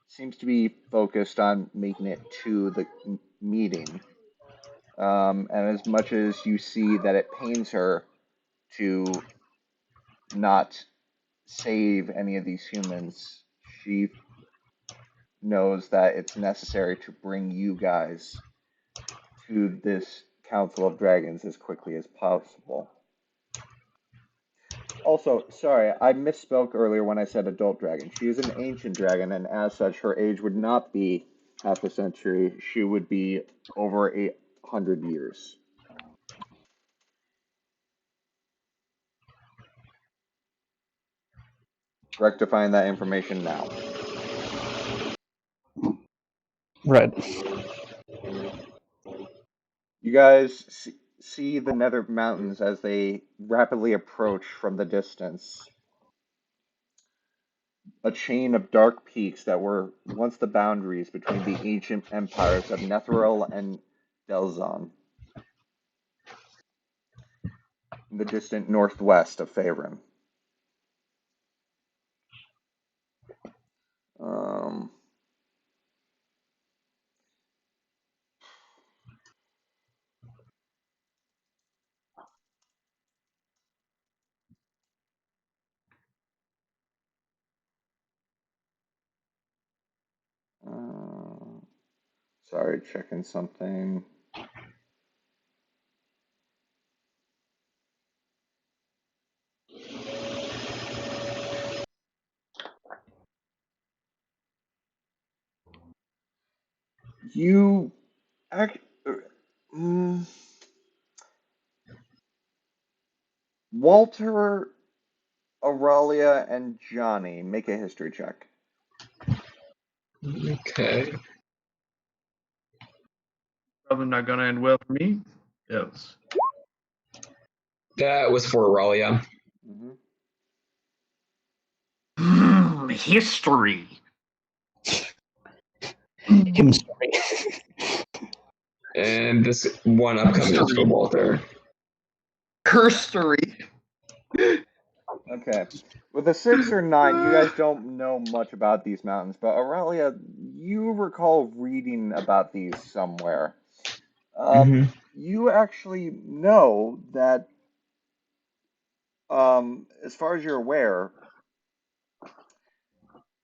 seems to be focused on making it to the meeting. And as much as you see that it pains her to not save any of these humans, she knows that it's necessary to bring you guys to this Council of Dragons as quickly as possible. Also, sorry, I misspoke earlier when I said adult dragon. She is an ancient dragon, and as such, her age would not be half a century. She would be over 800 years. Rectifying that information now. Right. You guys see the Nether Mountains as they rapidly approach from the distance. A chain of dark peaks that were once the boundaries between the ancient empires of Netheril and Delzon, in the distant northwest of Faerun. Um, sorry, checking something. You act. Walter, Aurelia, and Johnny, make a history check. Okay. Probably not gonna end well for me. Yes. That was for Aurelia. History. Him story. And this one upcoming is for Walter. Herstory. Okay. With a 6 or 9, you guys don't know much about these mountains, but Aurelia, you recall reading about these somewhere. You actually know that, as far as you're aware,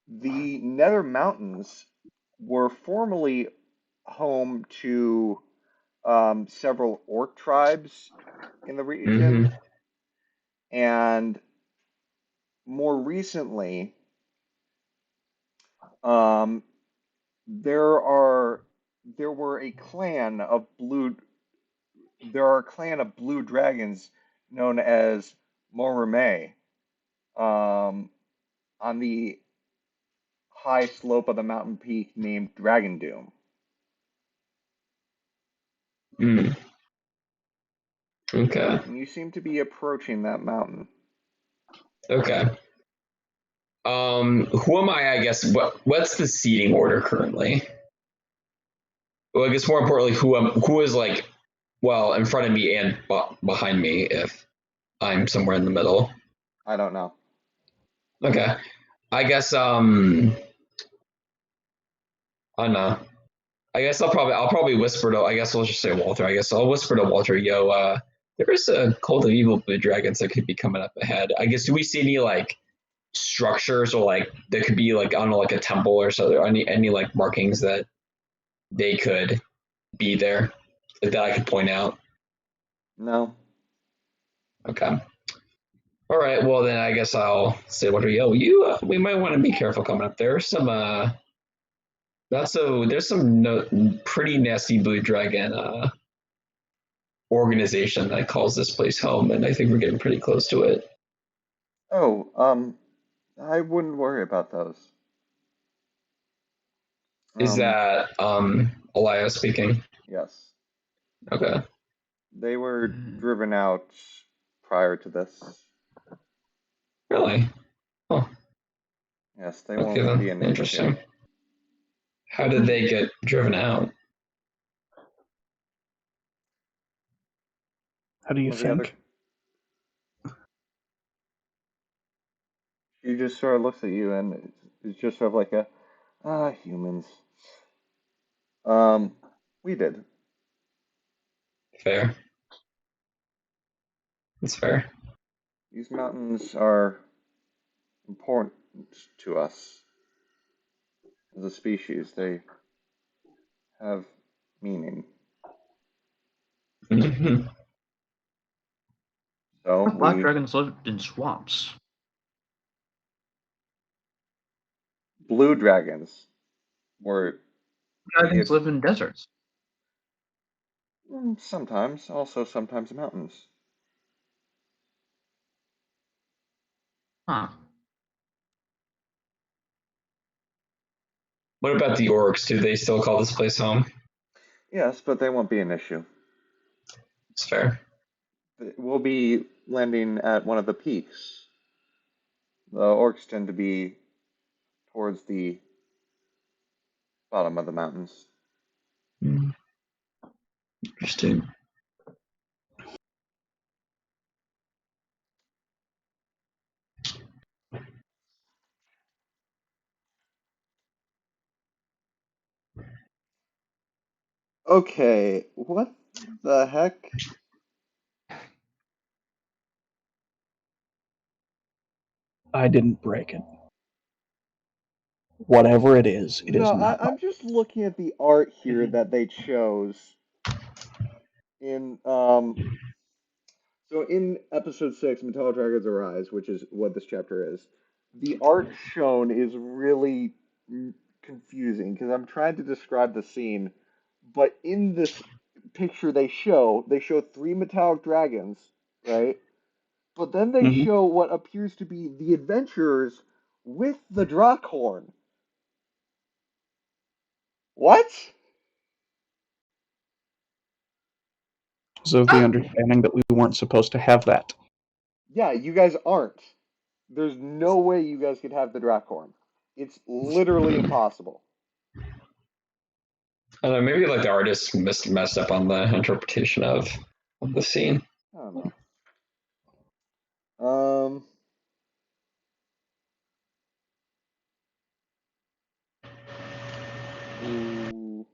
the Nether Mountains were formerly home to several orc tribes in the region, and more recently, there were a clan of blue dragons known as Morume, on the high slope of the mountain peak named Dragon Doom. Okay. And you seem to be approaching that mountain. Okay. Who am I guess what's the seating order currently? Well, I guess more importantly, who is like, well, in front of me and behind me if I'm somewhere in the middle. I don't know. Okay. I guess I don't know. I guess I'll probably whisper to, I guess I'll just say Walter. I guess I'll whisper to Walter, yo, there is a cult of evil blue dragons that could be coming up ahead. I guess, do we see any like structures or like there could be like, I don't know, like a temple or so, any like markings that they could be there that I could point out? No. Okay. All right. Well, then I guess I'll say, Walter, yo, we might want to be careful coming up. There's some there's some pretty nasty blue dragon organization that calls this place home, and I think we're getting pretty close to it. Oh, I wouldn't worry about those. Is that Elias speaking? Yes. Okay. They were driven out prior to this. Really? Oh. Yes, they Okay, won't then. be an Interesting. issue. How did they get driven out? How do you think? She just sort of looks at you and it's just sort of like humans. We did. Fair. That's fair. These mountains are important to us. as a species. They have meaning. So Black dragons live in swamps. blue dragons were Dragons live in deserts. sometimes, also sometimes mountains. Huh. What about the orcs? Do they still call this place home? Yes, but they won't be an issue. It's fair. We'll be landing at one of the peaks. The orcs tend to be towards the bottom of the mountains. Interesting. Okay, what the heck? I didn't break it. Whatever it is No, not. I'm just looking at the art here that they chose in so in episode 6, Metallic Dragons Arise, which is what this chapter is, the art shown is really confusing because I'm trying to describe the scene, but in this picture they show three metallic dragons, right? But then they Mhm. show what appears to be the adventurers with the Drackhorn. What? So the understanding that we weren't supposed to have that. Yeah, you guys aren't. There's no way you guys could have the Drackhorn. It's literally impossible. I don't know, maybe like the artist messed up on the interpretation of the scene. I don't know. Um. Ooh.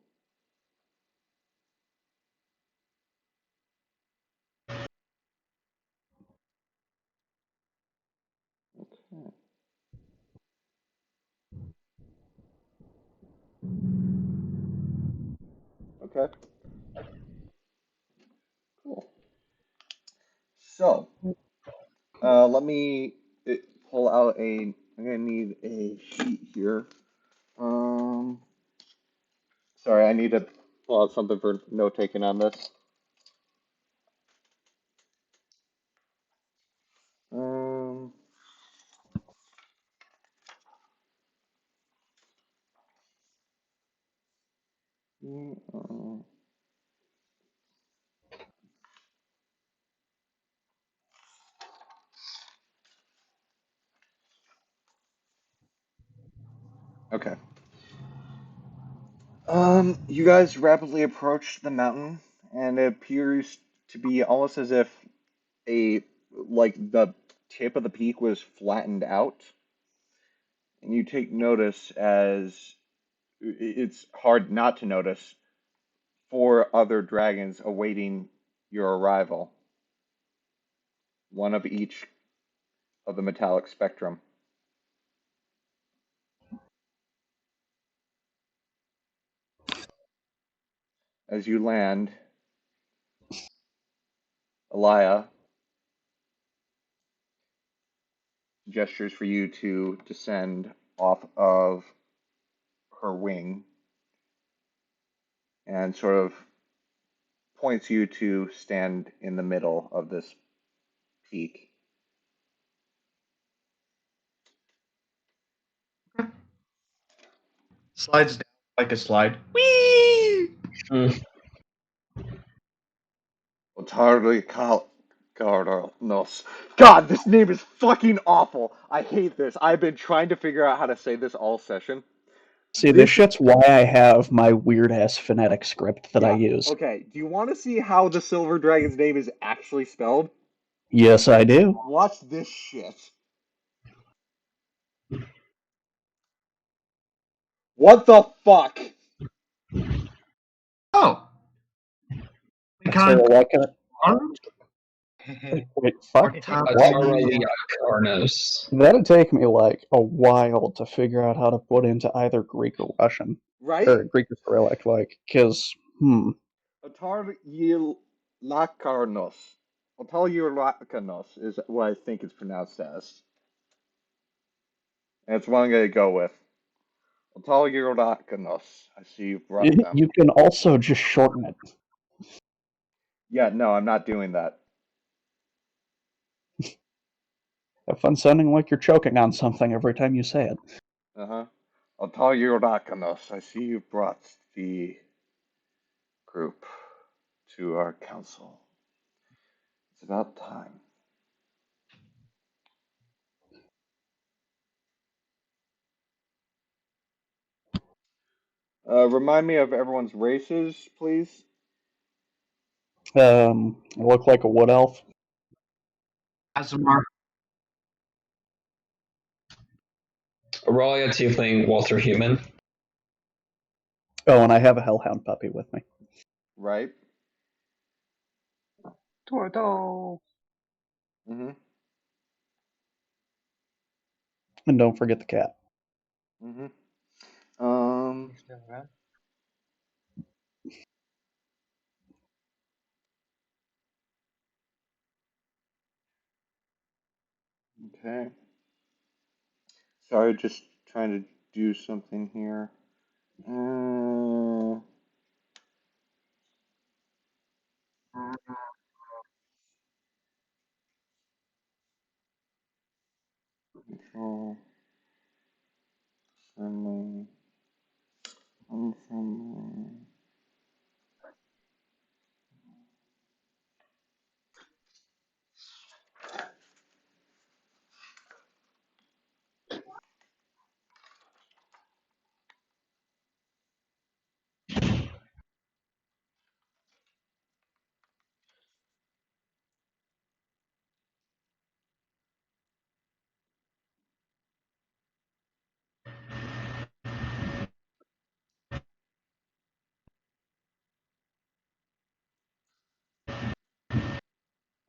Okay. Okay. Cool. So, let me pull out a. I'm gonna need a sheet here. Um. Sorry, I need to pull out something for note taking on this. Um. uh, Okay. You guys rapidly approach the mountain, and it appears to be almost as if a like the tip of the peak was flattened out, and you take notice as it's hard not to notice four other dragons awaiting your arrival, one of each of the metallic spectrum. As you land, Elia gestures for you to descend off of her wing and sort of points you to stand in the middle of this peak. Slides down like a slide. Whee! Otarly Carlos. God, this name is fucking awful. I hate this. I've been trying to figure out how to say this all session. See, this This, shit's why I have my weird ass phonetic script that I yeah. use. Okay, do you want to see how the Silver Dragon's name is actually spelled? Yes, I do. Watch this shit. What the fuck? Oh, we So can't like a, armed? Wait, fuck. What? Ataralia Karnos. That'd take me like a while to figure out how to put into either Greek or Russian. Right? Or Greek or Cyrillic, like, because, Atar Yilakanos. Atar Yilakanos is what I think it's pronounced as. And it's what I'm going to go with. Atar Yilakanos. I see you've brought them. you can also just shorten it. Yeah, no, I'm not doing that. Have fun sounding like you're choking on something every time you say it. Uh-huh. Atar Yilakanos. I see you've brought the group to our council. It's about time. Remind me of everyone's races, please. I look like a wood elf. Azamar. Auralia Tiefling, Walter Human. Oh, and I have a hellhound puppy with me. Right? Torto. Mm-hmm. And don't forget the cat. Mm-hmm. He's still around. Okay. Sorry, just trying to do something here. Control. Friendly. Unfriendly.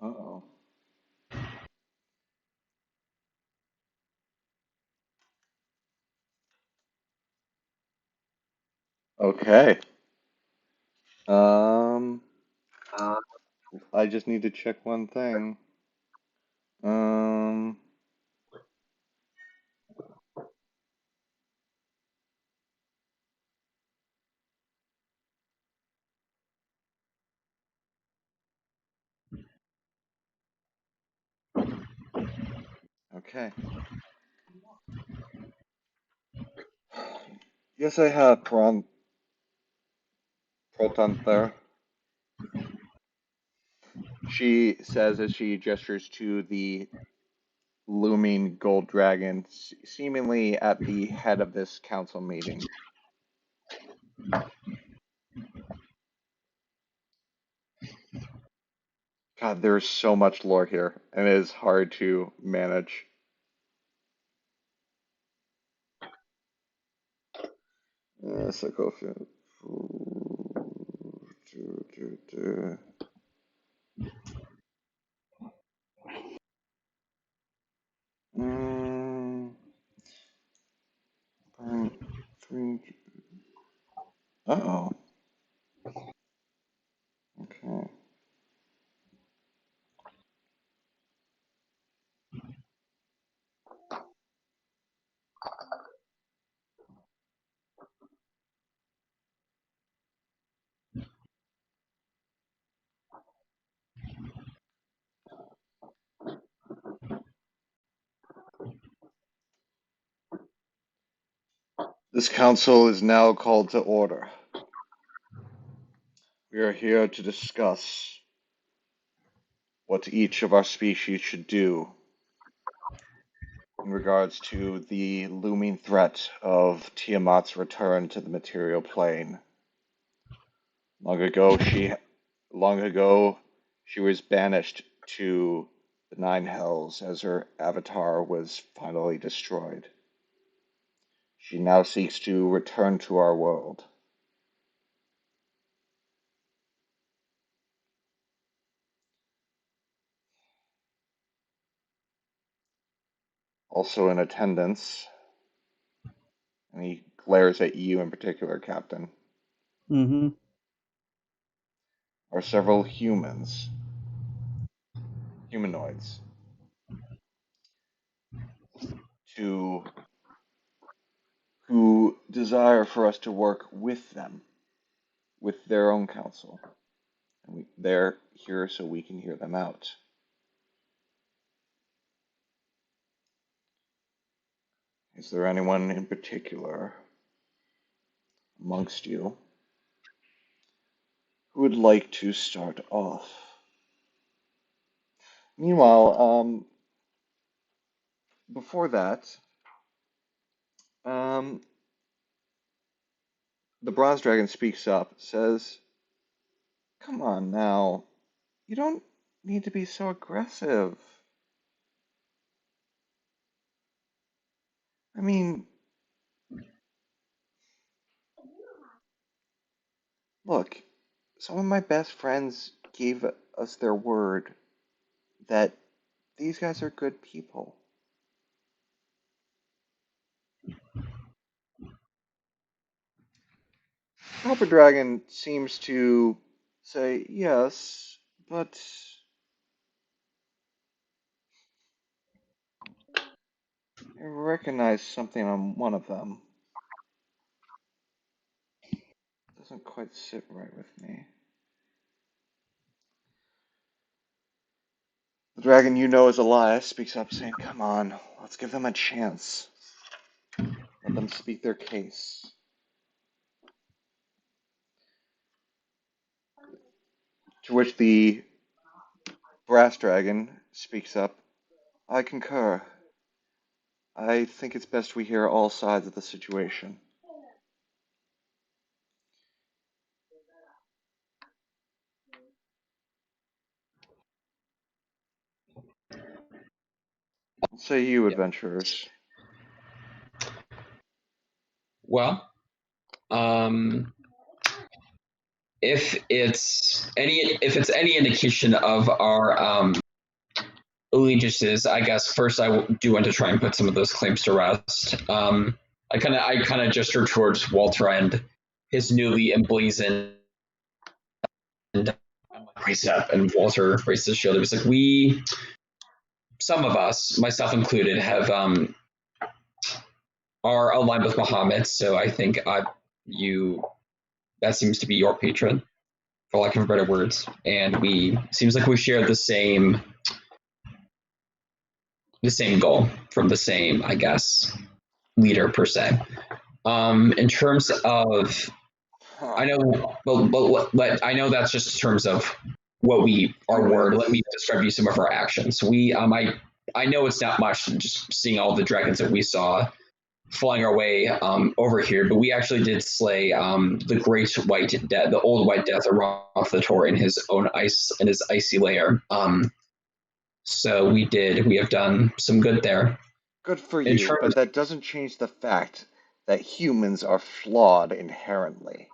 Uh-oh. Okay. Um, I just need to check one thing. Um, okay. Yes, I have Proton there. She says as she gestures to the looming gold dragon, seemingly at the head of this council meeting. God, there's so much lore here, and it is hard to manage. Sarcophagus. Mm, uh-oh. Okay. This council is now called to order. We are here to discuss what each of our species should do in regards to the looming threat of Tiamat's return to the material plane. Long ago, she was banished to the Nine Hells as her avatar was finally destroyed. She now seeks to return to our world. Also in attendance, and he glares at you in particular, Captain, Mm-hmm. are several humanoids, to who desire for us to work with them, with their own counsel. And they're here so we can hear them out. Is there anyone in particular amongst you who would like to start off? Meanwhile, before that, um, the bronze dragon speaks up, says, "Come on now, you don't need to be so aggressive. I mean, look, some of my best friends gave us their word that these guys are good people." Copper Dragon seems to say, "Yes, but I recognize something on one of them. Doesn't quite sit right with me." The dragon you know is Elias speaks up, saying, "Come on, let's give them a chance. Let them speak their case." To which the brass dragon speaks up, "I concur. I think it's best we hear all sides of the situation." What say you, Yeah. adventurers? Well, if it's any indication of our allegiances, I guess first do want to try and put some of those claims to rest. I kind of gesture towards Walter and his newly emblazoned precept, and Walter raises his shield. He was like, some of us, myself included, have are aligned with Muhammad, so I think you that seems to be your patron, for lack of better words, and we seems like we share the same goal from the same, I guess, leader per se. In terms of, Huh. I know, but I know that's just in terms of what our word. Let me Humans. describe you some of our actions. I know it's not much just seeing all the dragons that we saw flying our way over here, but we actually did slay the great white death, the old white death, off the Tor in his own icy lair. So we have done some good there. Good for In you, terms, but that doesn't change the fact that humans are flawed inherently.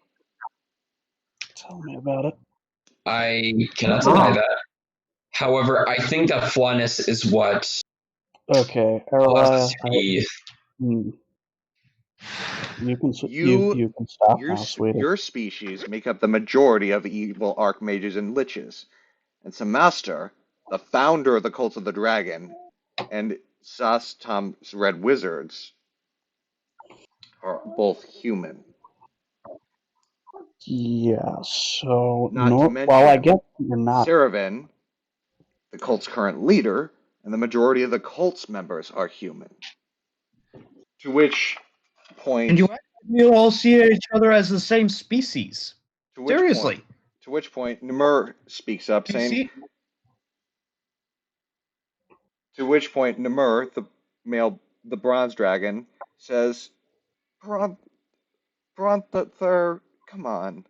Tell me about it. I cannot Not deny wrong. that. However, I think that flawness is what Okay, allows us Araya, to be. hmm, you can You, you can stop now, sweetie. your species make up the majority of evil archmages and liches, and Samaster, the founder of the Cult of the Dragon, and Sastam's Red Wizards are both human. Yeah. So, Not to while I mention get you're not. Saravan, the cult's current leader, and the majority of the cult's members are human. To which And point, you all see each other as the same species. to which point, Seriously. to which point, Nimur speaks up, You saying, see? to which point, Nimur, the bronze dragon, says, "Bron, Bronthather, come on.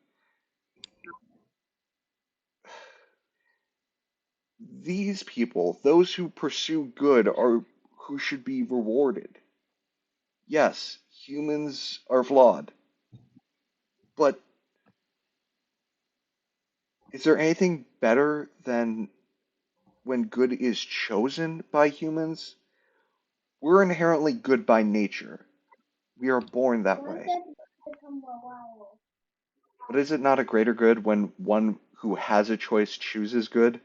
These people, those who pursue good, are who should be rewarded. Yes, humans are flawed, but is there anything better than when good is chosen by humans? We're inherently good by nature. We are born that way. But is it not a greater good when one who has a choice chooses good?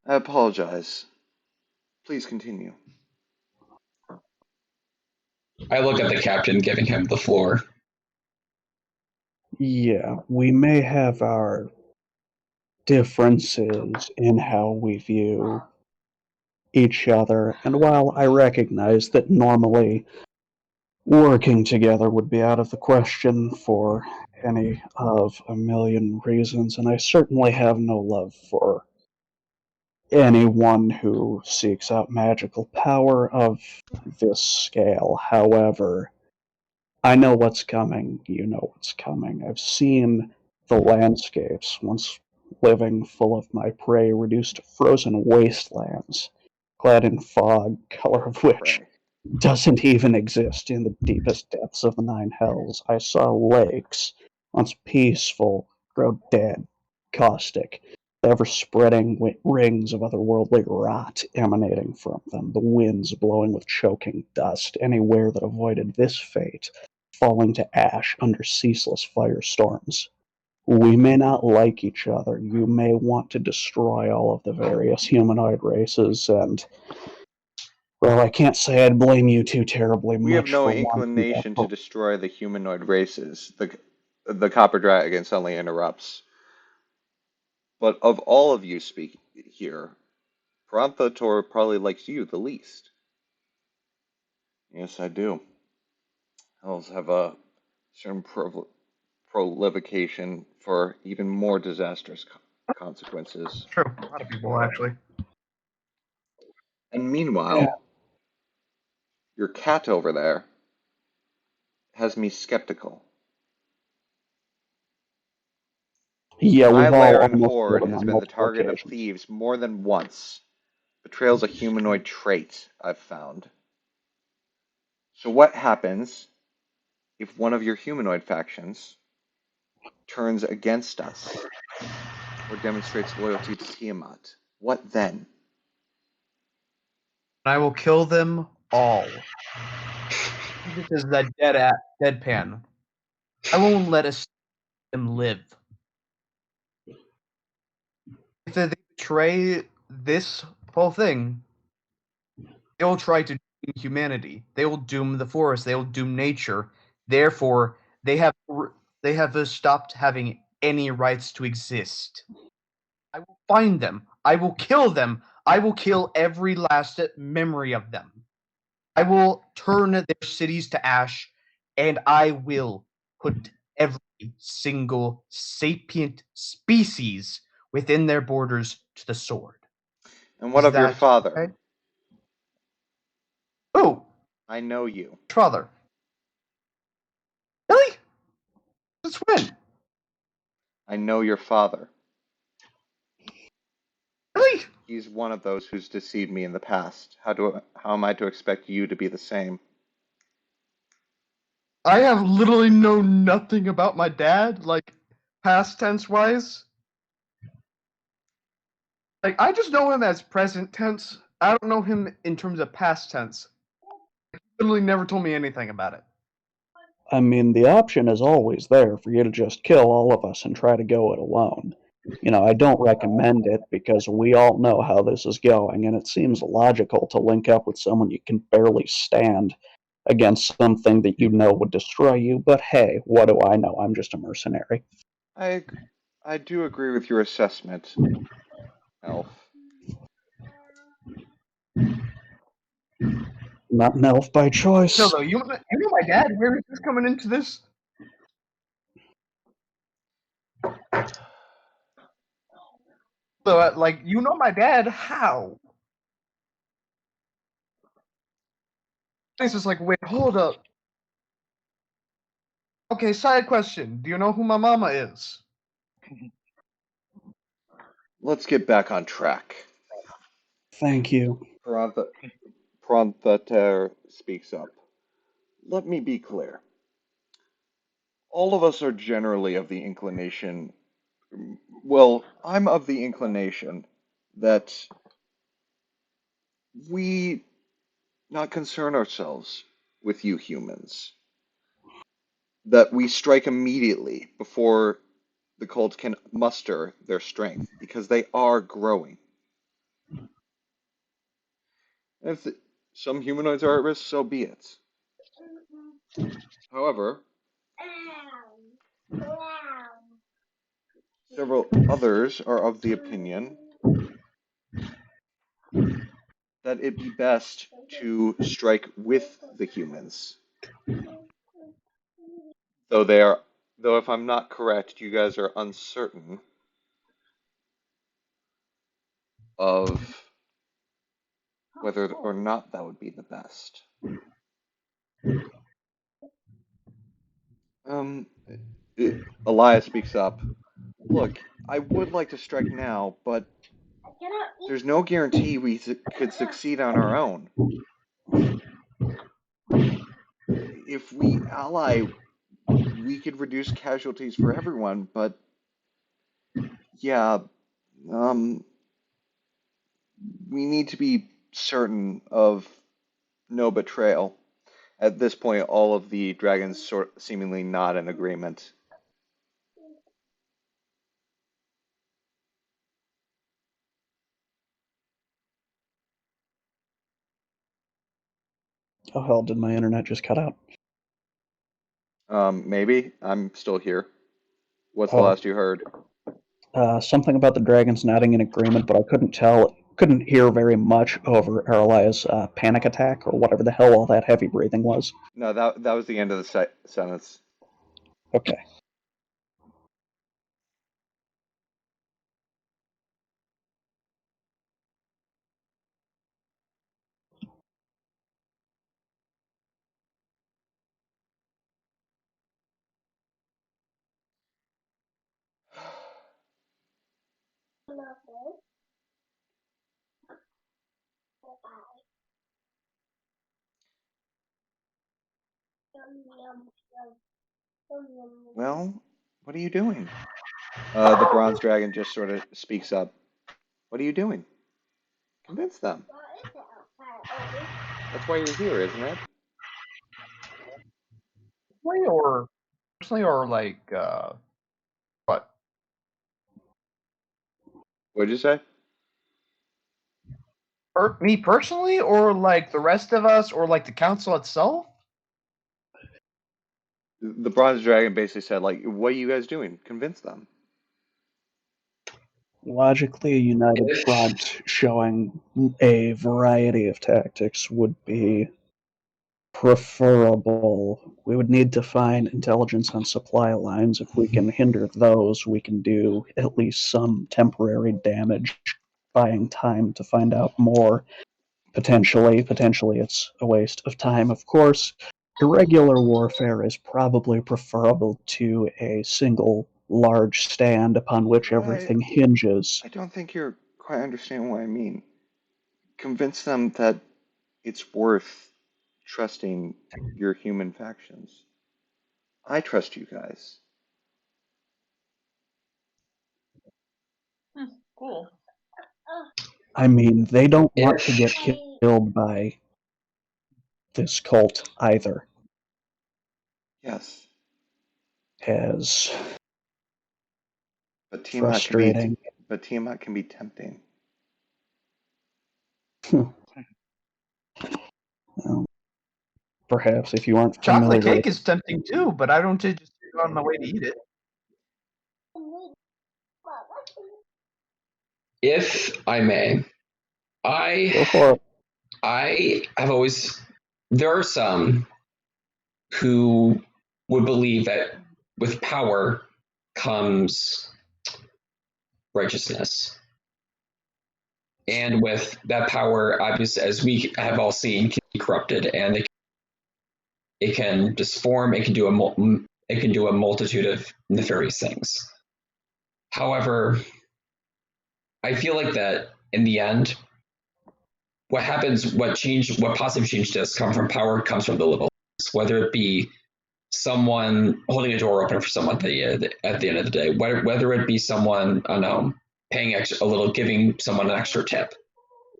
I apologize. Please continue. I look at the captain, giving him the floor. Yeah, we may have our differences in how we view each other, and while I recognize that normally working together would be out of the question for any of a million reasons, and I certainly have no love for anyone who seeks out magical power of this scale. However, I know what's coming. You know what's coming. I've seen the landscapes, once living full of my prey, reduced to frozen wastelands, clad in fog, color of which Pray. doesn't even exist in the deepest depths of the nine hells. I saw lakes, once peaceful, grow dead, caustic, the ever-spreading rings of otherworldly rot emanating from them, the winds blowing with choking dust, anywhere that avoided this fate, falling to ash under ceaseless firestorms. We may not like each other. You may want to destroy all of the various humanoid races, and well, I can't say I'd blame you too terribly We have much no for wanting that. inclination to destroy the humanoid races. The copper dragon suddenly interrupts. But of all of you speak here, Paranthrator probably likes you the least. Yes, I do. Elves have a certain prolification for even more disastrous consequences. True. A lot of people actually. And Yeah, meanwhile, your cat over there has me skeptical. yeah, My we've all Laren almost horde been has on been the multiple target of occasions. thieves more than once. Betrayal's a humanoid trait, I've found. So what happens if one of your humanoid factions turns against us or demonstrates loyalty to Tiamat? What then? I will kill them all. This is that deadpan. I won't let them live. If they betray this whole thing, they will try to doom humanity. They will doom the forest. They will doom nature. Therefore, they have stopped having any rights to exist. I will find them. I will kill them. I will kill every last memory of them. I will turn their cities to ash, and I will put every single sapient species within their borders to the sword. And what Is of your that father? okay? Oh, I know you. father. Really? Since when? I know your father. Really? He's one of those who's deceived me in the past. How am I to expect you to be the same? I have literally known nothing about my dad, like past tense wise. Like I just know him as present tense. I don't know him in terms of past tense. He literally never told me anything about it. I mean, the option is always there for you to just kill all of us and try to go it alone. I don't recommend it because we all know how this is going, and it seems logical to link up with someone you can barely stand against something that you know would destroy you, but hey, what do I know? I'm just a mercenary. I I do agree with your assessment, Elf. Not an elf by No, choice. though, you know my dad. Where is this coming into this? So, like, you know my dad? How? It's just like, wait, hold up. Okay, side question. Do you know who my mama is? Let's get back on track. Thank you. Pranthater speaks up. Let me be clear. All of us are generally of the inclination Well, I'm of the inclination that we not concern ourselves with you humans, that we strike immediately before the cult can muster their strength, because they are growing. And if some humanoids are at risk, so be it. However, several others are of the opinion that it be best to strike with the humans. Though if I'm not correct, you guys are uncertain of whether or not that would be the best. Um, Elias speaks up. Look, I would like to strike now, but there's no guarantee we could succeed on our own. If we ally, we could reduce casualties for everyone, but yeah, um, we need to be certain of no betrayal. At this point, all of the dragons seemingly not in agreement. Oh hell, did my internet just cut out? Maybe I'm still here. What's the Oh, last you heard? something about the dragons nodding in agreement, but I couldn't hear very much over Aralia's panic attack or whatever the hell all that heavy breathing was. No, that was the end of the sentence. Okay. Well, what are you doing? The bronze dragon just sort of speaks up. What are you doing? Convince them. That's why you're here, isn't it? Or personally, or like what? What'd you say? Me personally, or like the rest of us, or like the council itself? The bronze dragon basically said, like, what are you guys doing? Convince them. Logically, a united If front showing a variety of tactics would be preferable. We would need to find intelligence on supply lines. If we can hinder those, we can do at least some temporary damage, buying time to find out more. Potentially, it's a waste of time, of course. Irregular warfare is probably preferable to a single large stand upon which But I, everything hinges. I don't think you're quite understanding what I mean. Convince them that it's worth trusting your human factions. I trust you guys. Cool. I mean, they don't want to if get killed by this cult either, Yes, as but frustrating. Tiamat can be tempting. Well, perhaps if you aren't Chocolate familiar cake with. is tempting too, but I don't just go on my way to eat it. if I may, Go I for it. I have always there are some who would believe that with power comes righteousness. And with that power, obviously, as we have all seen, can be corrupted, and it can disform. It can do a multitude of nefarious things. However, I feel like that in the end, what happens, what positive change does come from power comes from the little, whether it be someone holding a door open for someone at the end of the day, whether it be someone, I don't know, paying a little, giving someone an extra tip.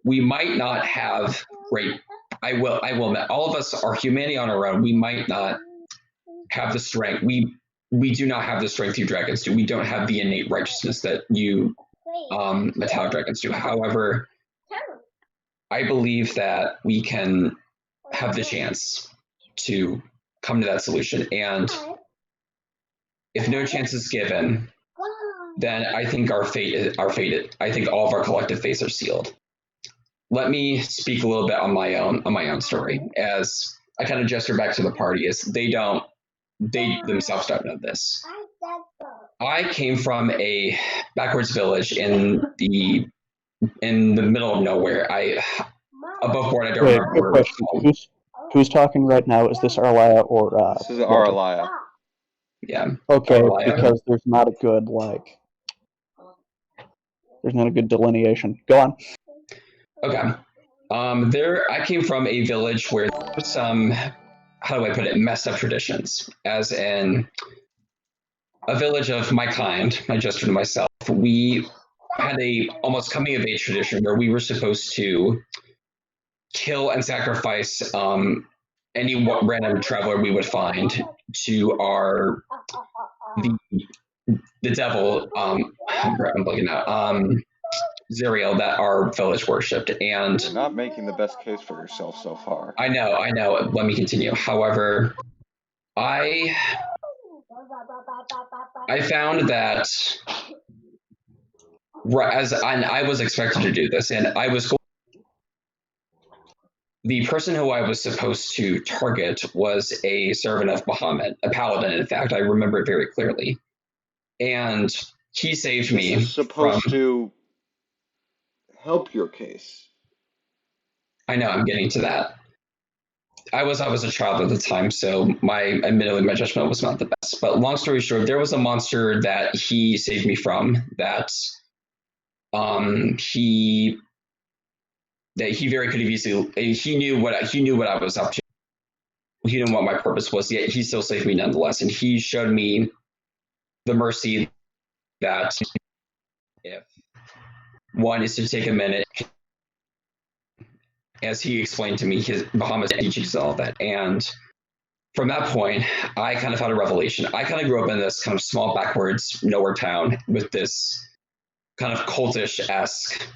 We might not have great. I will admit, all of us are humanity on our own. We might not have the strength. We do not have the strength you dragons do. We don't have the innate righteousness that you metallic dragons do. However, I believe that we can have the chance to come to that solution. And if no chance is given, then I think our fate I think all of our collective fates are sealed. Let me speak a little bit on my own story, as I kind of gesture back to the party, as they themselves don't know this. I came from a backwards village in the middle of nowhere. Above board, I don't Wait, remember good where it was question. Who's talking right now? Is this Arlaya or This is Walter? Aralaya. Yeah. Okay, Arlaya. because there's not a good there's not a good delineation. Go on. Okay. I came from a village where there was some, how do I put it, messed up traditions. As in a village of my kind, I gestured to myself, we had a almost coming of age tradition where we were supposed to kill and sacrifice any random traveler we would find to the devil. I'm blanking out. Zeriel, that our village worshipped, and You're not making the best case for yourself so far. I know. Let me continue. However, I found that I was expected to do this, and the person who I was supposed to target was a servant of Bahamut, a paladin. In fact, I remember it very clearly, and he saved This me is from. supposed to help your case. I know. I'm getting to that. I was a child at the time, so admittedly my judgment was not the best. But long story short, there was a monster that he saved me from that he very could have easily he knew what I was up to. He knew what my purpose was, yet he still saved me nonetheless. And he showed me the mercy that if one is to take a minute, as he explained to me, his Bahamut teachings and all that. And from that point, I kind of had a revelation. I kind of grew up in this kind of small, backwards, nowhere town with this kind of cultish-esque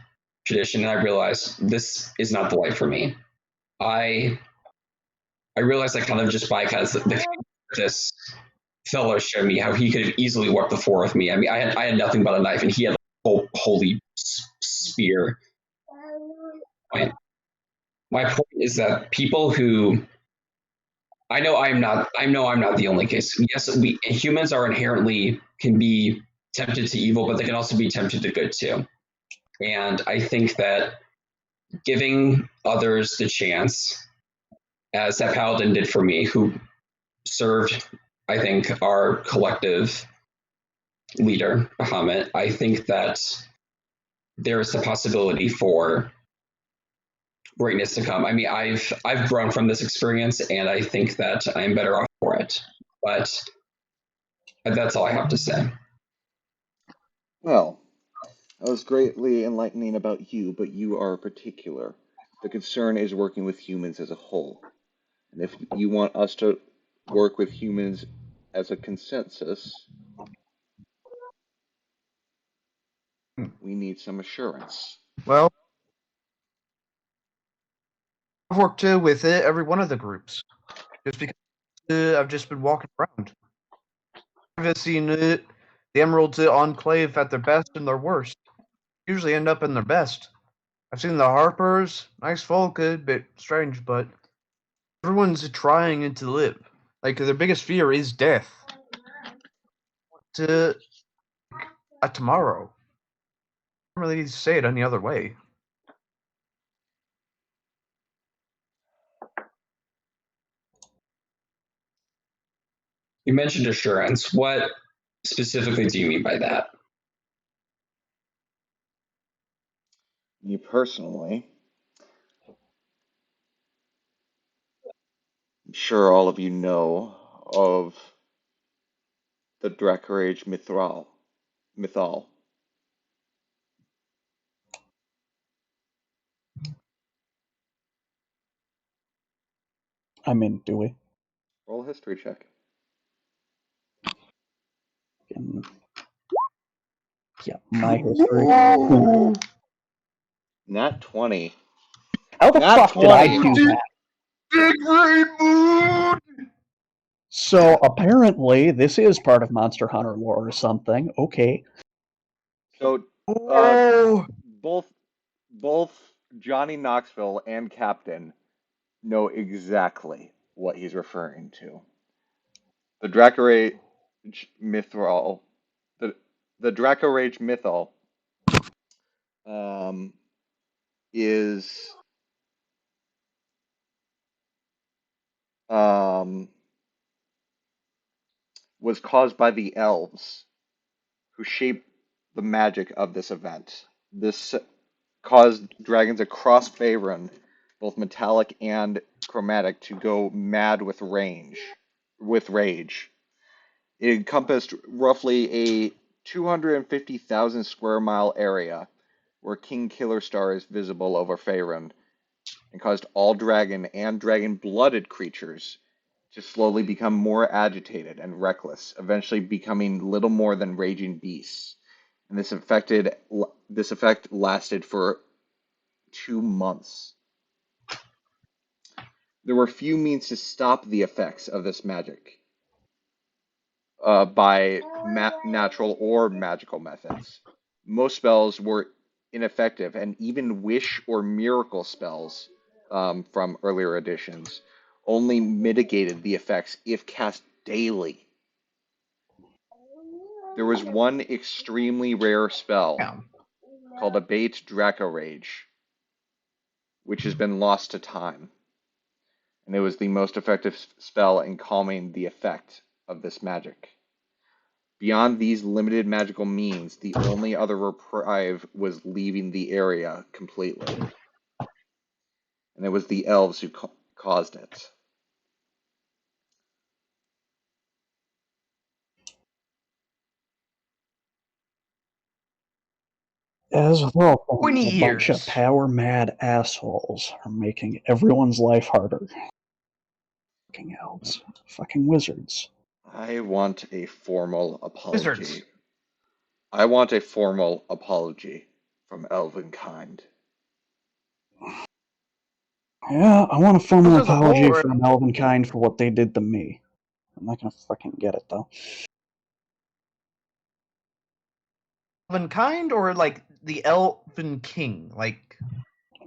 tradition, and I realized this is not the life for me. I realized I kind of just by kind of this fellow showed me how he could have easily walked the floor with me. I mean, I had nothing but a knife, and he had a whole holy spear. My point is that people who I know I'm not the only case. Yes, humans are inherently can be tempted to evil, but they can also be tempted to good too. And I think that giving others the chance, as that paladin did for me, who served, I think, our collective leader, Bahamut, I think that there is the possibility for greatness to come. I mean, I've grown from this experience, and I think that I'm better off for it. But that's all I have to say. Well, that was greatly enlightening about you, but you are particular. The concern is working with humans as a whole. And if you want us to work with humans as a consensus, we need some assurance. Well, I've worked with every one of the groups, just because I've just been walking around. I've seen the Emerald Enclave at their best and their worst. Usually end up in their best. I've seen the Harpers, nice folk, a bit strange, but everyone's trying to live. Like, their biggest fear is death. To a tomorrow. I don't really say it any other way. You mentioned assurance. What specifically do you mean by that? Me personally, I'm sure all of you know of the Dracarage mythal. I mean, do we? Roll a history check. Yeah, my history. Nat 20. How the Nat fuck did I 20. do that? Big Rain Moon! So apparently, this is part of Monster Hunter lore or something. Okay. So Oh! both Johnny Knoxville and Captain know exactly what he's referring to. The Dracarage mythal, the Dracarage mythal, is was caused by the elves who shaped the magic of this event. This caused dragons across Faerun, both metallic and chromatic, to go mad with rage. It encompassed roughly a 250,000 square mile area where King Killer Star is visible over Faerun, and caused all dragon and dragon-blooded creatures to slowly become more agitated and reckless, eventually becoming little more than raging beasts. And this effect lasted for 2 months. There were few means to stop the effects of this magic by natural or magical methods. Most spells were ineffective, and even wish or miracle spells from earlier editions only mitigated the effects if cast daily. There was one extremely rare spell Damn. called Abate Dracarage, which has been lost to time, and it was the most effective spell in calming the effect of this magic. Beyond these limited magical means, the only other reprieve was leaving the area completely. And it was the elves who caused it. As well, 20 a bunch of years. power-mad assholes are making everyone's life harder. Fucking elves. Fucking wizards. I want a formal apology. Wizards. I want a formal apology from elvenkind. Yeah, I want a formal As a whole, apology or from Elvenkind for what they did to me. I'm not gonna fucking get it, though. Elvenkind, or like the Elven King? Like,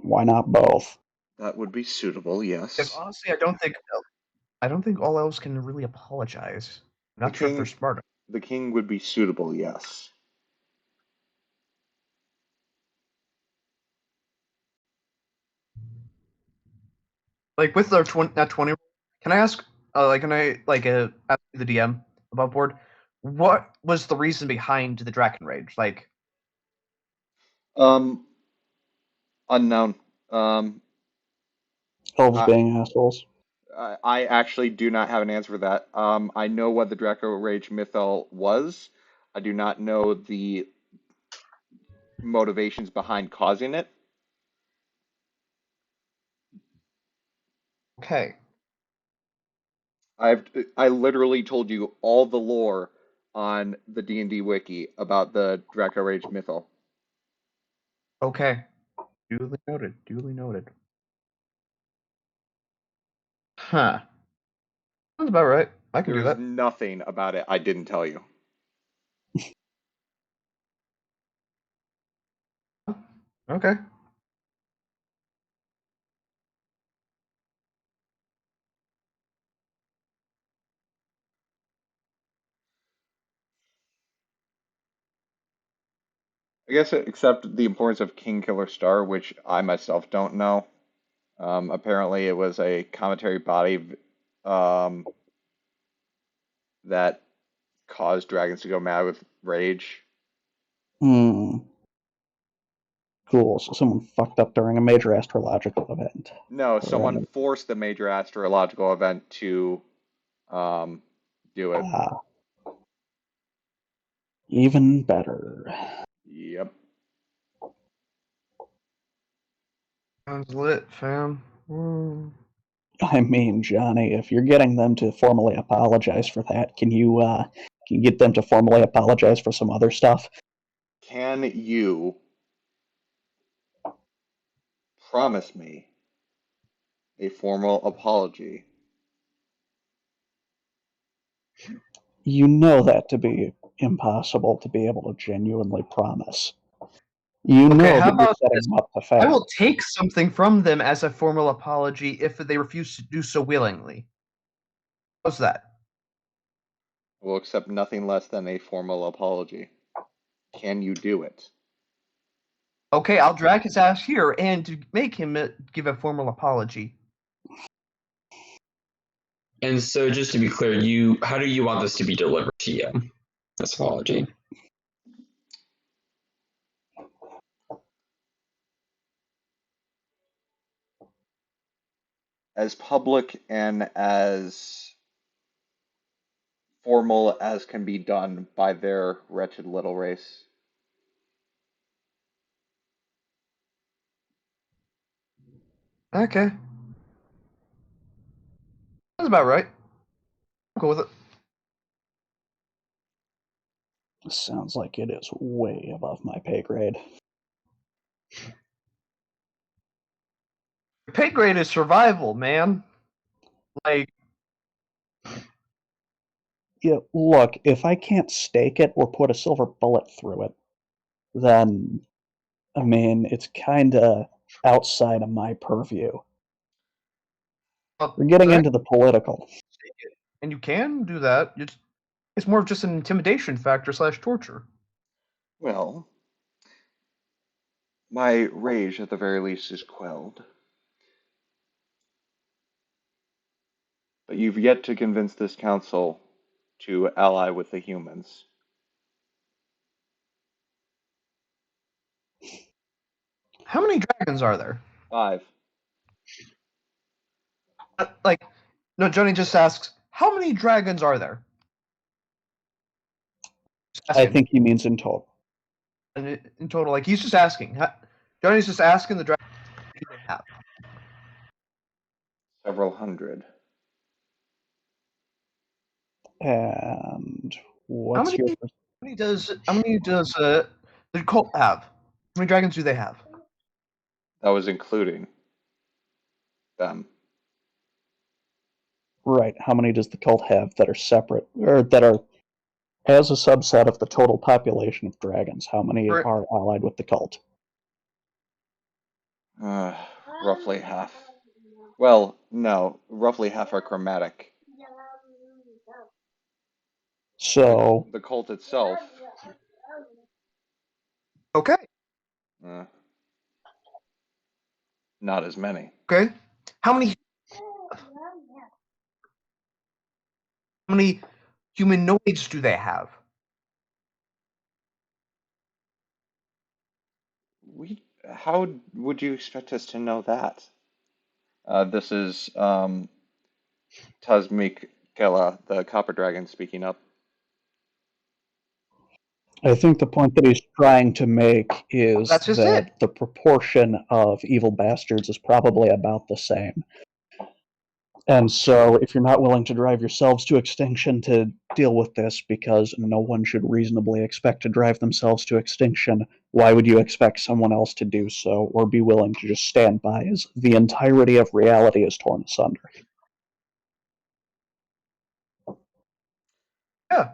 Why not both? That would be suitable, because yes. honestly, I don't think all elves can really apologize. I'm not sure if they're smart. The king would be suitable, yes. Like with their 20, can I ask? Can I ask the DM above board? What was the reason behind the Dragon Rage? Like, Unknown. Elves I, being assholes. I actually do not have an answer for that. I know what the Dracarage mythal was. I do not know the motivations behind causing it. okay, I literally told you all the lore on the D&D wiki about the Dracarage mythal. okay, duly noted. Duly noted. Huh. Sounds about right. I can do There's that. nothing about it I didn't tell you. Okay. I guess except the importance of King Killer Star, which I myself don't know. Apparently, it was a cometary body um, that caused dragons to go mad with rage. Hmm. Cool. So someone fucked up during a major astrological event. No, someone Right. forced the major astrological event to Do it. Even better. Yep. Sounds lit, fam. I mean, Johnny, if you're getting them to formally apologize for that, can you get them to formally apologize for some other stuff? Can you promise me a formal apology? You know that to be impossible to be able to genuinely promise. You Okay, know how that you're about setting this? them up to I fail. will take something from them as a formal apology if they refuse to do so willingly. How's that? Will accept nothing less than a formal apology. Can you do it? Okay, I'll drag his ass here and to make him give a formal apology. And so, just to be clear, how do you want this to be delivered to you? This apology. As public and as formal as can be done by their wretched little race. Okay. That's about right. I'm cool with it. Sounds like it is way above my pay grade. Pay grade is survival, man. Like, Yeah, look, if I can't stake it or put a silver bullet through it, then, I mean, it's kind of outside of my purview. We're getting into the political. and you can do that. It's more of just an intimidation factor / torture. Well, my rage at the very least is quelled. But you've yet to convince this council to ally with the humans. How many dragons are there? 5. Like, no, Johnny just asks, how many dragons are there? Just I asking. think he means in total. And in total, like, he's just asking. Johnny's just asking the dragons do they have. Several hundred. And How what's many, your how many does the cult have? How many dragons do they have? That was including them. right? How many does the cult have that are separate or that are as a subset of the total population of dragons? How many Right. are allied with the cult? Roughly half. Well, no, roughly half are chromatic. So The cult itself, Okay. uh, not as many. Okay. How many humanoids do they have? How would you expect us to know that? This is Tasmikela, the copper dragon, speaking up. I think the point that he's trying to make is That's just that it. the proportion of evil bastards is probably about the same. And so, if you're not willing to drive yourselves to extinction to deal with this, because no one should reasonably expect to drive themselves to extinction, why would you expect someone else to do so, or be willing to just stand by as the entirety of reality is torn asunder? Yeah.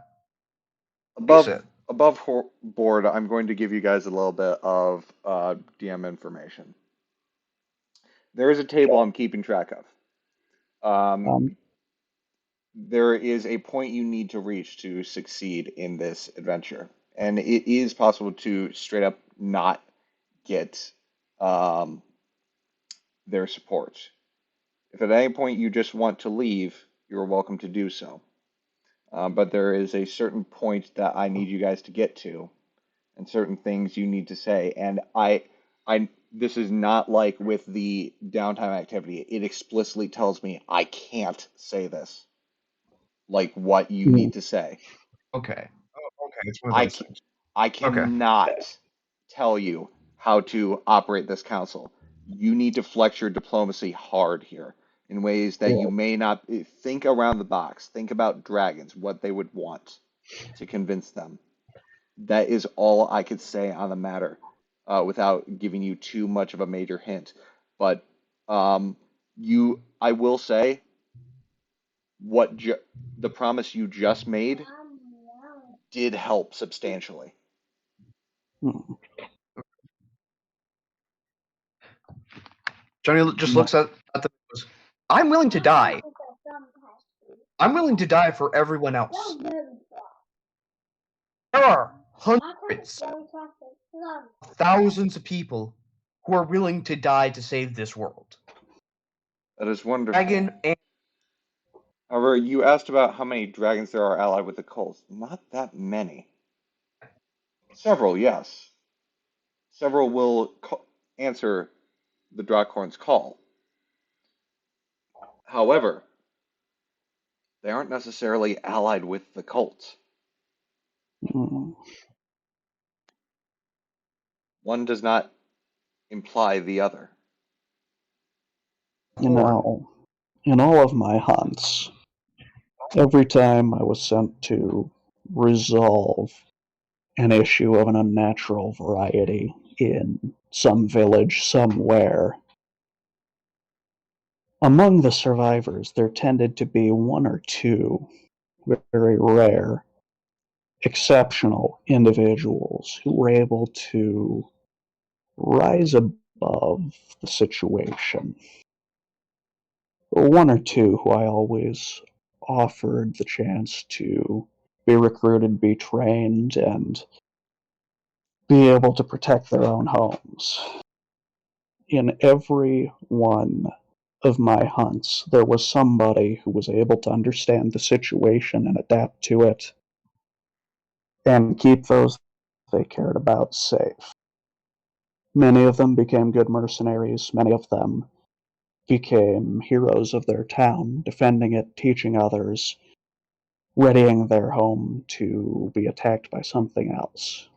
Above above board, I'm going to give you guys a little bit of DM information. There is a table I'm keeping track of. There is a point you need to reach to succeed in this adventure, and it is possible to straight up not get their support. If at any point you just want to leave, you're welcome to do so. But there is a certain point that I need you guys to get to, and certain things you need to say. And this is not like with the downtime activity. It explicitly tells me I can't say this. like what you need to say. Okay. Oh, okay, it's one of I those ca- things. I Okay. cannot tell you how to operate this council. You need to flex your diplomacy hard here in ways that you may not think around the box. Think about dragons, what they would want to convince them. That is all I could say on the matter, without giving you too much of a major hint. But I will say the promise you just made did help substantially. Hmm. Johnny just looks at the. I'm willing to die. I'm willing to die for everyone else. There are hundreds, thousands of people who are willing to die to save this world. That is wonderful. Dragon and However, you asked about how many dragons there are allied with the cults. Not that many. Several, yes. Several will answer the Drakhorn's call. However, they aren't necessarily allied with the cults. Hmm. One does not imply the other. You know, in all of my hunts, every time I was sent to resolve an issue of an unnatural variety in some village somewhere, among the survivors there tended to be one or two very rare, exceptional individuals who were able to rise above the situation. One or two who I always offered the chance to be recruited, be trained, and be able to protect their own homes. In every one of my hunts, there was somebody who was able to understand the situation and adapt to it and keep those they cared about safe. Many of them became good mercenaries, many of them became heroes of their town, defending it, teaching others, readying their home to be attacked by something else.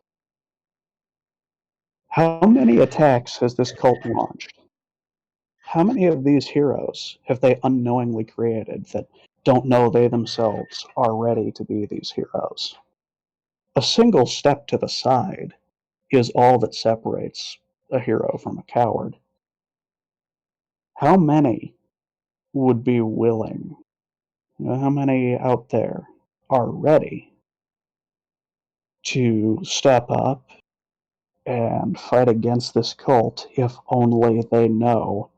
How many attacks has this cult launched? How many of these heroes have they unknowingly created that don't know they themselves are ready to be these heroes? A single step to the side is all that separates a hero from a coward. How many would be willing? How many out there are ready to step up and fight against this cult if only they know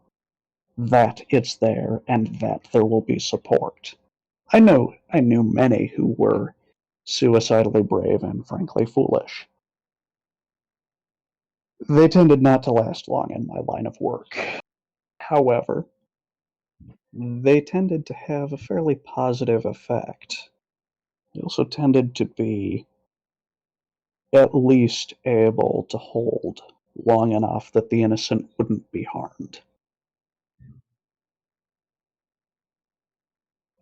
that it's there and that there will be support? I knew many who were suicidally brave and frankly foolish. They tended not to last long in my line of work. However, they tended to have a fairly positive effect. They also tended to be at least able to hold long enough that the innocent wouldn't be harmed.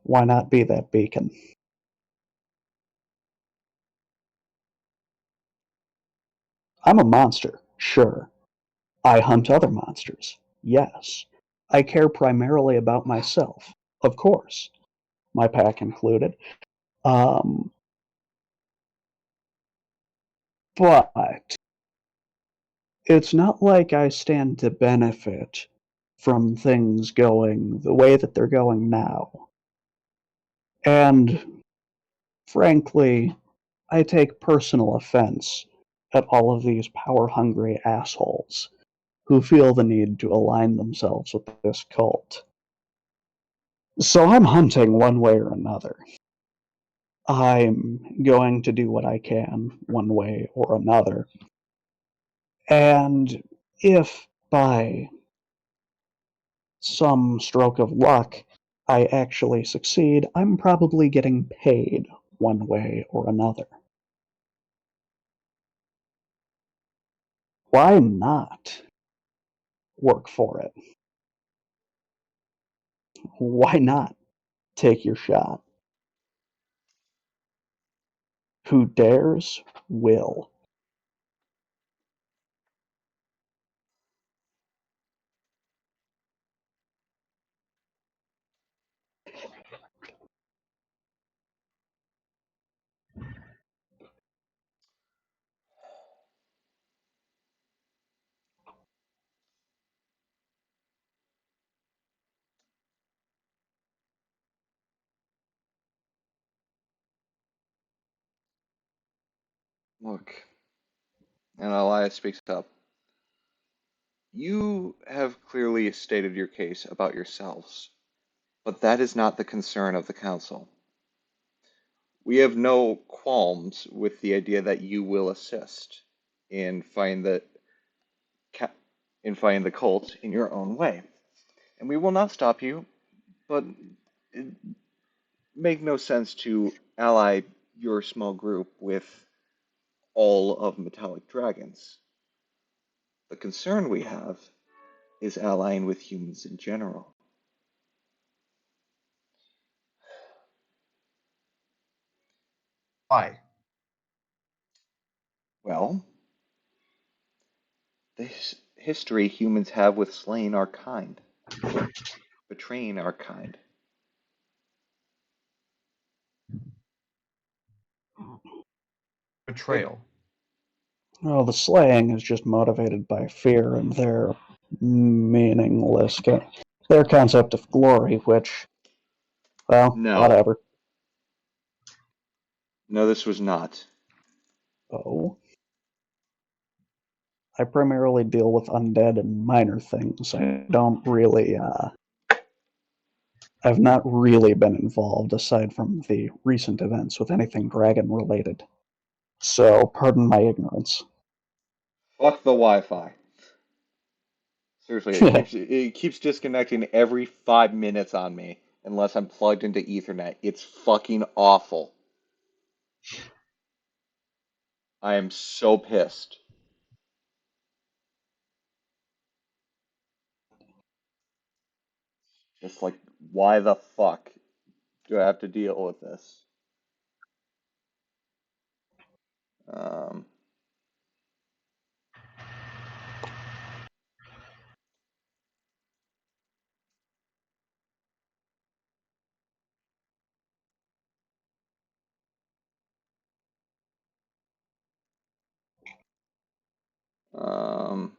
Why not be that beacon? I'm a monster, sure. I hunt other monsters, yes. I care primarily about myself, of course, my pack included. Um, but it's not like I stand to benefit from things going the way that they're going now. And frankly, I take personal offense at all of these power-hungry assholes who feel the need to align themselves with this cult. So I'm hunting one way or another. I'm going to do what I can one way or another. And if by some stroke of luck I actually succeed, I'm probably getting paid one way or another. Why not work for it? Why not take your shot? Who dares, will. Look, and Elias speaks up. You have clearly stated your case about yourselves, but that is not the concern of the council. We have no qualms with the idea that you will assist in finding the cult in your own way, and we will not stop you. But it make no sense to ally your small group with all of Metallic Dragons. The concern we have is allying with humans in general. Why? Well, the history humans have with slaying our kind, betraying our kind. It, Betrayal. Well, the slaying is just motivated by fear and their meaningless, their concept of glory, which, well, no, whatever. no, this was not. Oh. I primarily deal with undead and minor things. I don't really, I've not really been involved, aside from the recent events, with anything dragon related. So, pardon my ignorance. Fuck the Wi-Fi. Seriously, it keeps disconnecting every 5 minutes on me unless I'm plugged into Ethernet. It's fucking awful. I am so pissed. Just like, why the fuck do I have to deal with this? Um, um,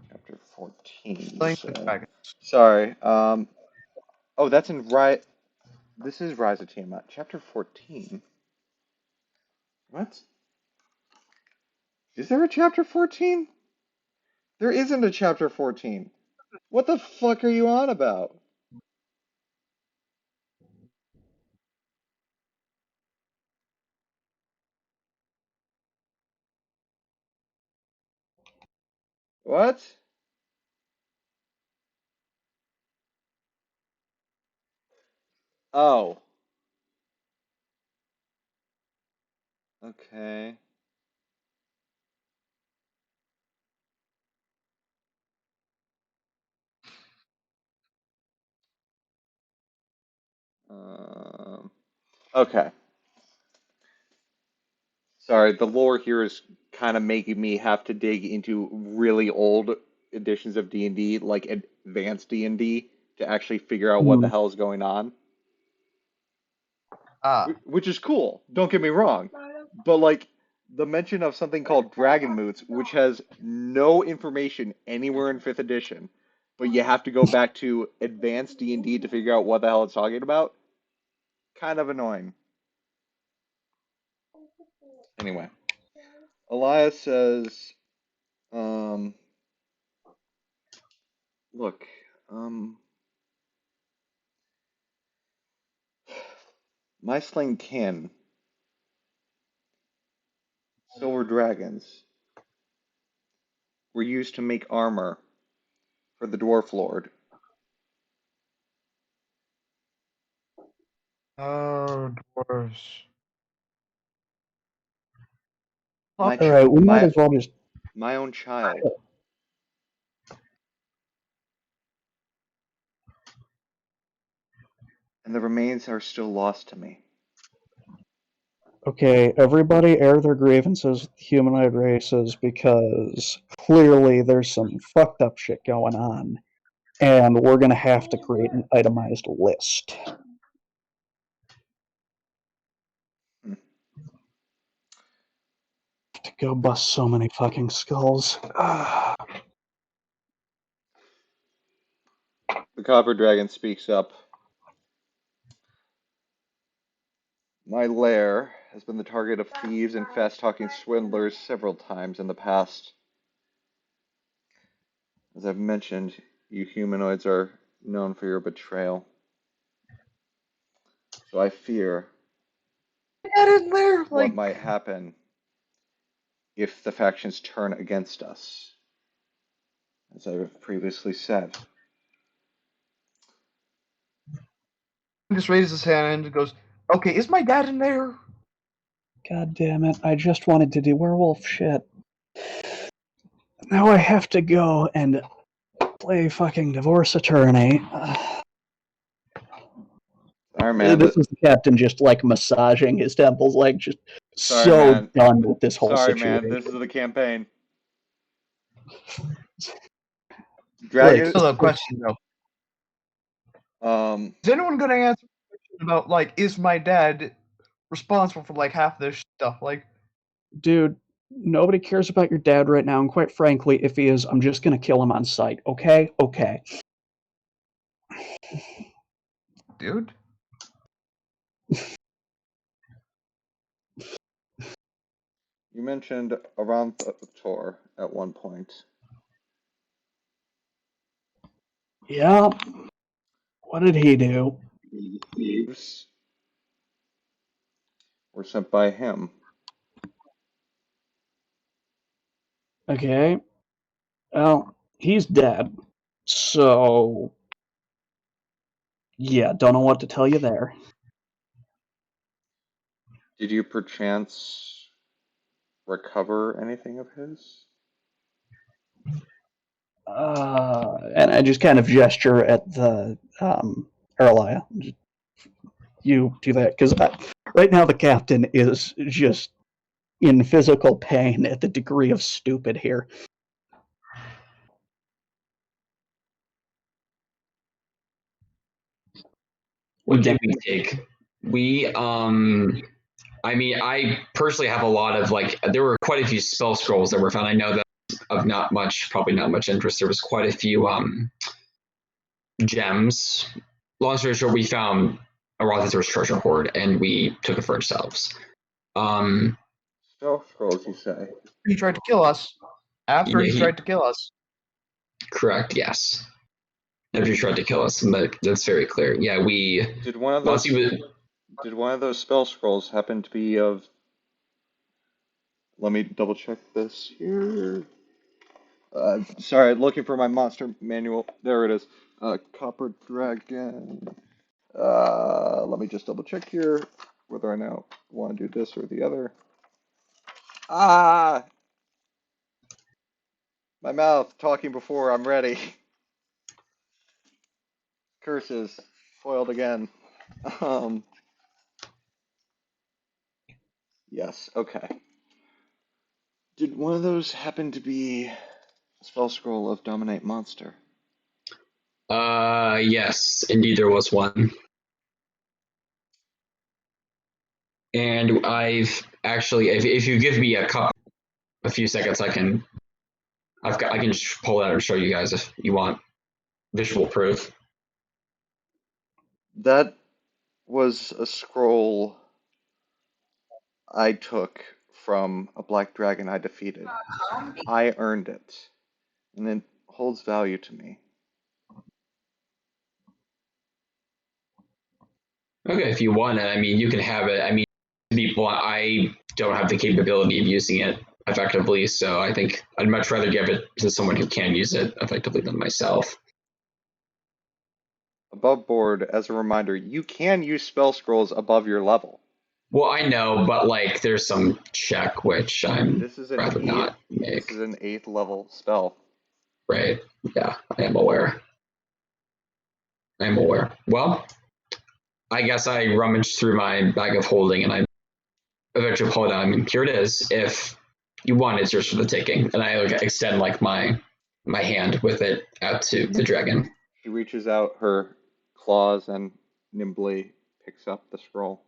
chapter 14, you Slaying the say? dragon. Sorry. Oh, that's in right. This is Rise of Tiamat, chapter 14. What? Is there a chapter 14? There isn't a chapter 14. What the fuck are you on about? What? Oh, okay. Um, okay. Sorry, the lore here is kind of making me have to dig into really old editions of D&D, like advanced D&D, to actually figure out what the Hmm. hell is going on. Ah. Which is cool, don't get me wrong. But like the mention of something called Dragon Moots, which has no information anywhere in 5th edition, but you have to go back to advanced D&D to figure out what the hell it's talking about, kind of annoying. Anyway, Elias says, um, look, um, my slaying kin, silver dragons, were used to make armor for the Dwarf Lord. Oh, dwarves. My ch Alright, we might my as well just. my own child. and the remains are still lost to me. Okay, everybody air their grievances with the humanoid races because clearly there's some fucked up shit going on, and we're gonna have to create an itemized list. To go bust so many fucking skulls. The Copper Dragon speaks up. My lair has been the target of thieves and fast-talking swindlers several times in the past. As I've mentioned, you humanoids are known for your betrayal. So I fear what might happen if the factions turn against us, as I've previously said. He just raises his hand and goes, "Okay, is my dad in there?" God damn it, I just wanted to do werewolf shit. Now I have to go and play fucking divorce attorney. Sorry, man. This is the captain just like massaging his temples, like just Sorry, so man. done with this whole Sorry, situation. man. This is the campaign. Like, Dragon. Still a question though. Is anyone gonna answer the question about like, is my dad responsible for like half this stuff? Like, dude, nobody cares about your dad right now, and quite frankly, if he is, I'm just gonna kill him on sight. Okay? Okay. dude. You mentioned Aranthor at one point. Yeah. What did he do? The thieves were sent by him. Okay. Well, he's dead. So, yeah, don't know what to tell you there. Did you perchance recover anything of his? And I just kind of gesture at the Erlia. You do that, because right now the captain is just in physical pain at the degree of stupid here. What did we take? I mean, I personally have a lot of there were quite a few spell scrolls that were found. I know that of probably not much interest. There was quite a few gems. Long story short, we found Aranthor's treasure hoard and we took it for ourselves. Spell scrolls, you say? He tried to kill us. After Yeah, he tried to kill us. Correct, yes. After he tried to kill us, and that's very clear. Yeah, we. Did one of those spell scrolls happen to be of? Let me double check this here. Sorry, looking for my monster manual. There it is. Copper Dragon. Let me just double check here whether I now want to do this or the other. Ah! My mouth talking before I'm ready. Curses. Foiled again. Yes, okay. Did one of those happen to be a spell scroll of Dominate Monster? Yes, indeed there was one. And I've actually, if you give me a few seconds, I can just pull it out and show you guys if you want visual proof. That was a scroll I took from a black dragon I defeated. I earned it, and it holds value to me. Okay, if you want it, I mean, you can have it. I mean, to be blunt, I don't have the capability of using it effectively, so I think I'd much rather give it to someone who can use it effectively than myself. Above board, as a reminder, you can use spell scrolls above your level. Well, I know, but there's some check which I'm This is rather not make. This is an 8th level spell. Right. Yeah, I am aware. Well, I guess I rummage through my bag of holding and I eventually pull it out. I mean, here it is. If you want it, it's yours for the taking. And I like, extend like my hand with it out to the dragon. She reaches out her claws and nimbly picks up the scroll.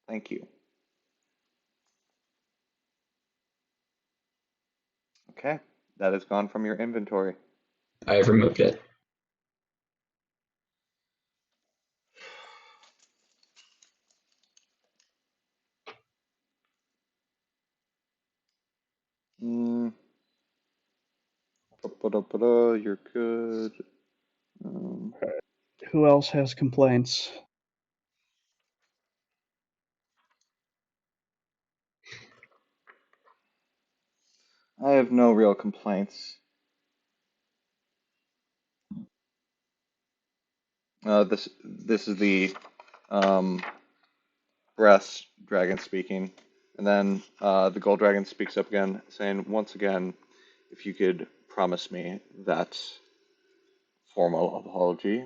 Thank you. Okay, that is gone from your inventory. I have removed it. You're good. Who else has complaints? I have no real complaints. This is the brass dragon speaking, and then the gold dragon speaks up again, saying, "Once again, if you could promise me that formal apology,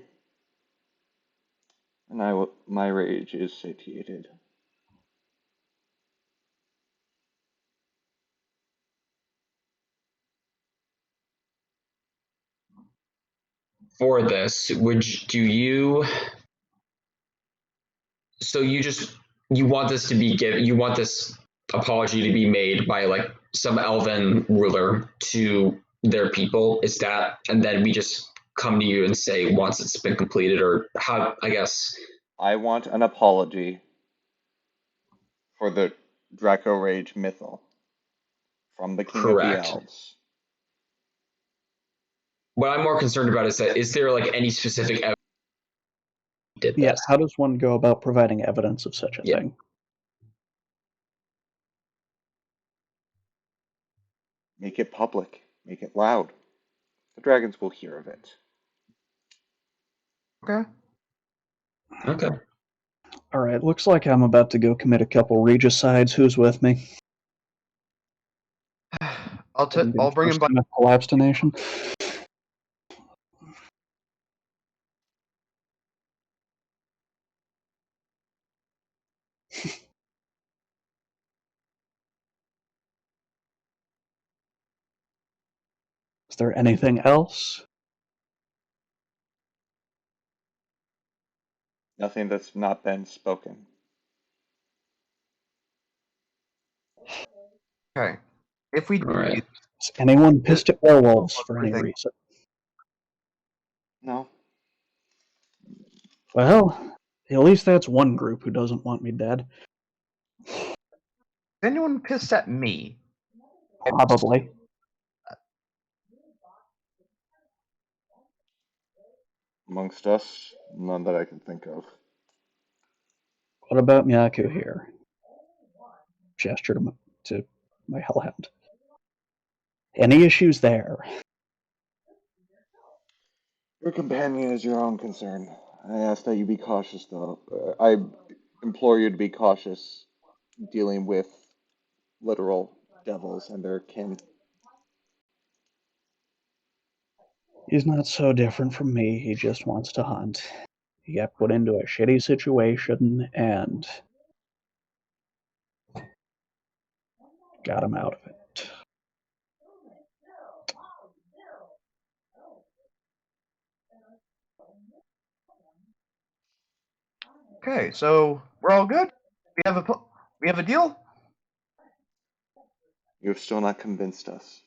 and my rage is satiated." For this, do you? So you want this to be given? You want this apology to be made by like some elven ruler to their people? Is that, and then we just come to you and say once it's been completed, or how? I guess. I want an apology for the Draco Rage Mythal from the King of the Correct. Elves. What I'm more concerned about is that is there like any specific evidence did this? Yeah, how does one go about providing evidence of such a thing? Make it public. Make it loud. The dragons will hear of it. Okay. Okay. All right, looks like I'm about to go commit a couple regicides. Who's with me? I'll bring him by. Collapstination. Is there anything else? Nothing that's not been spoken. Okay. If we All right. Is anyone pissed at werewolves for any reason? No. Well, at least that's one group who doesn't want me dead. Is anyone pissed at me? Probably. Amongst us, none that I can think of. What about Myaku here? Gesture to my hellhound. Any issues there? Your companion is your own concern. I ask that you be cautious, though. I implore you to be cautious dealing with literal devils and their kin. He's not so different from me. He just wants to hunt. He got put into a shitty situation and got him out of it. Okay, so we're all good. We have a deal. You have still not convinced us.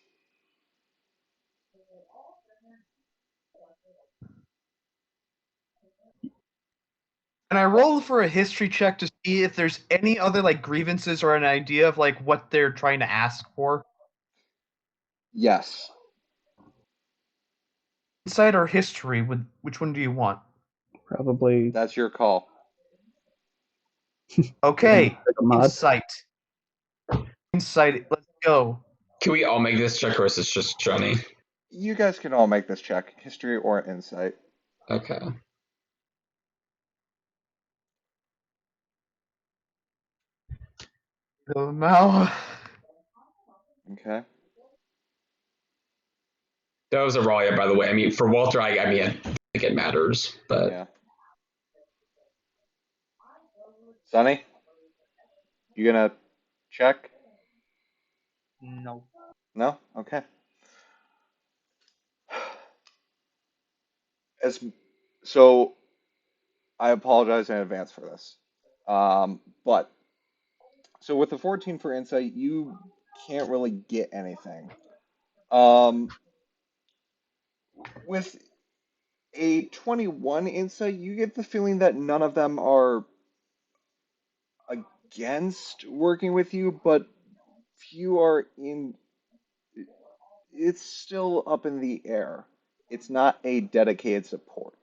And I roll for a history check to see if there's any other like grievances or an idea of like what they're trying to ask for. Yes. Insight or history? Which one do you want? Probably. That's your call. Okay, Mod. insight. Insight. Let's go. Can we all make this check, or is it just Johnny? You guys can all make this check. History or insight. Okay. Go now. Okay. That was a Ralia, by the way. I mean, for Walter, I mean, think it matters, but Yeah. Sonny, you gonna check? No. No? Okay. As so, I apologize in advance for this. But so with the 14 for insight, you can't really get anything. Um, with a 21 insight, you get the feeling that none of them are against working with you, but few are in. It's still up in the air. It's not a dedicated support.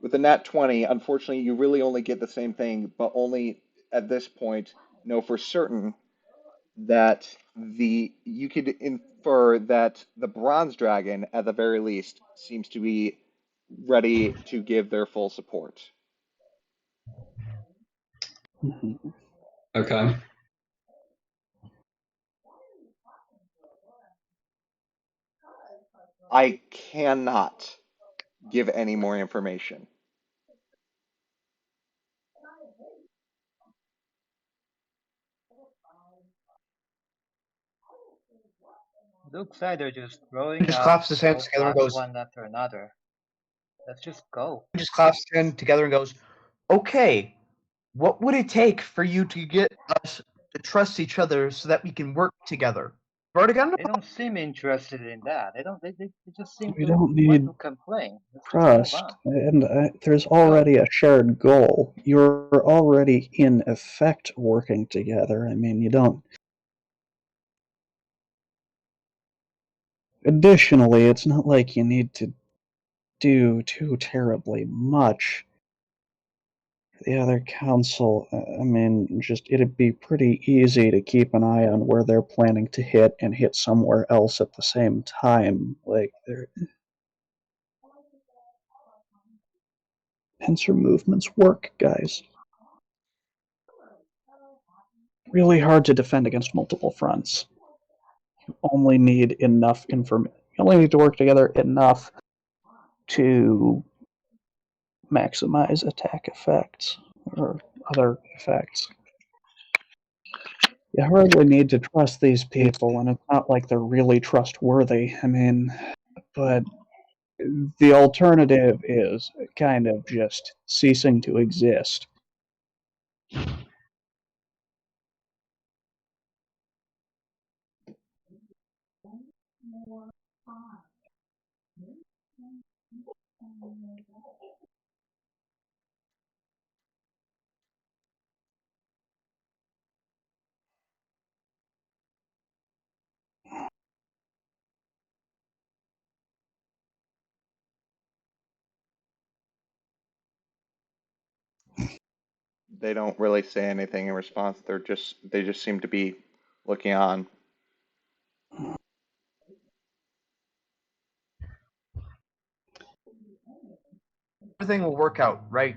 With a nat 20, unfortunately, you really only get the same thing, but only at this point know for certain that you could infer that the bronze dragon, at the very least, seems to be ready to give their full support. Mhm. okay. I cannot give any more information. Looks like they're just He throwing just out claps his hands together and roadblocks goes. one after another. Let's just go. He just claps his hands together and goes, "Okay, what would it take for you to get us to trust each other so that we can work together?" Vertigan? They don't seem interested in that. They just seem We to don't want need to complain. Let's just move trust, on. and there's already a shared goal. You're already, in effect, working together. I mean, you don't. Additionally, it's not like you need to do too terribly much. The other council, I mean, it'd be pretty easy to keep an eye on where they're planning to hit and hit somewhere else at the same time. Like, pincer movements work, guys. Really hard to defend against multiple fronts. You only need enough information. You only need to work together enough to maximize attack effects or other effects. You hardly need to trust these people, and it's not like they're really trustworthy. I mean, but the alternative is kind of just ceasing to exist. They don't really say anything in response. They just seem to be looking on. Everything will work out, right?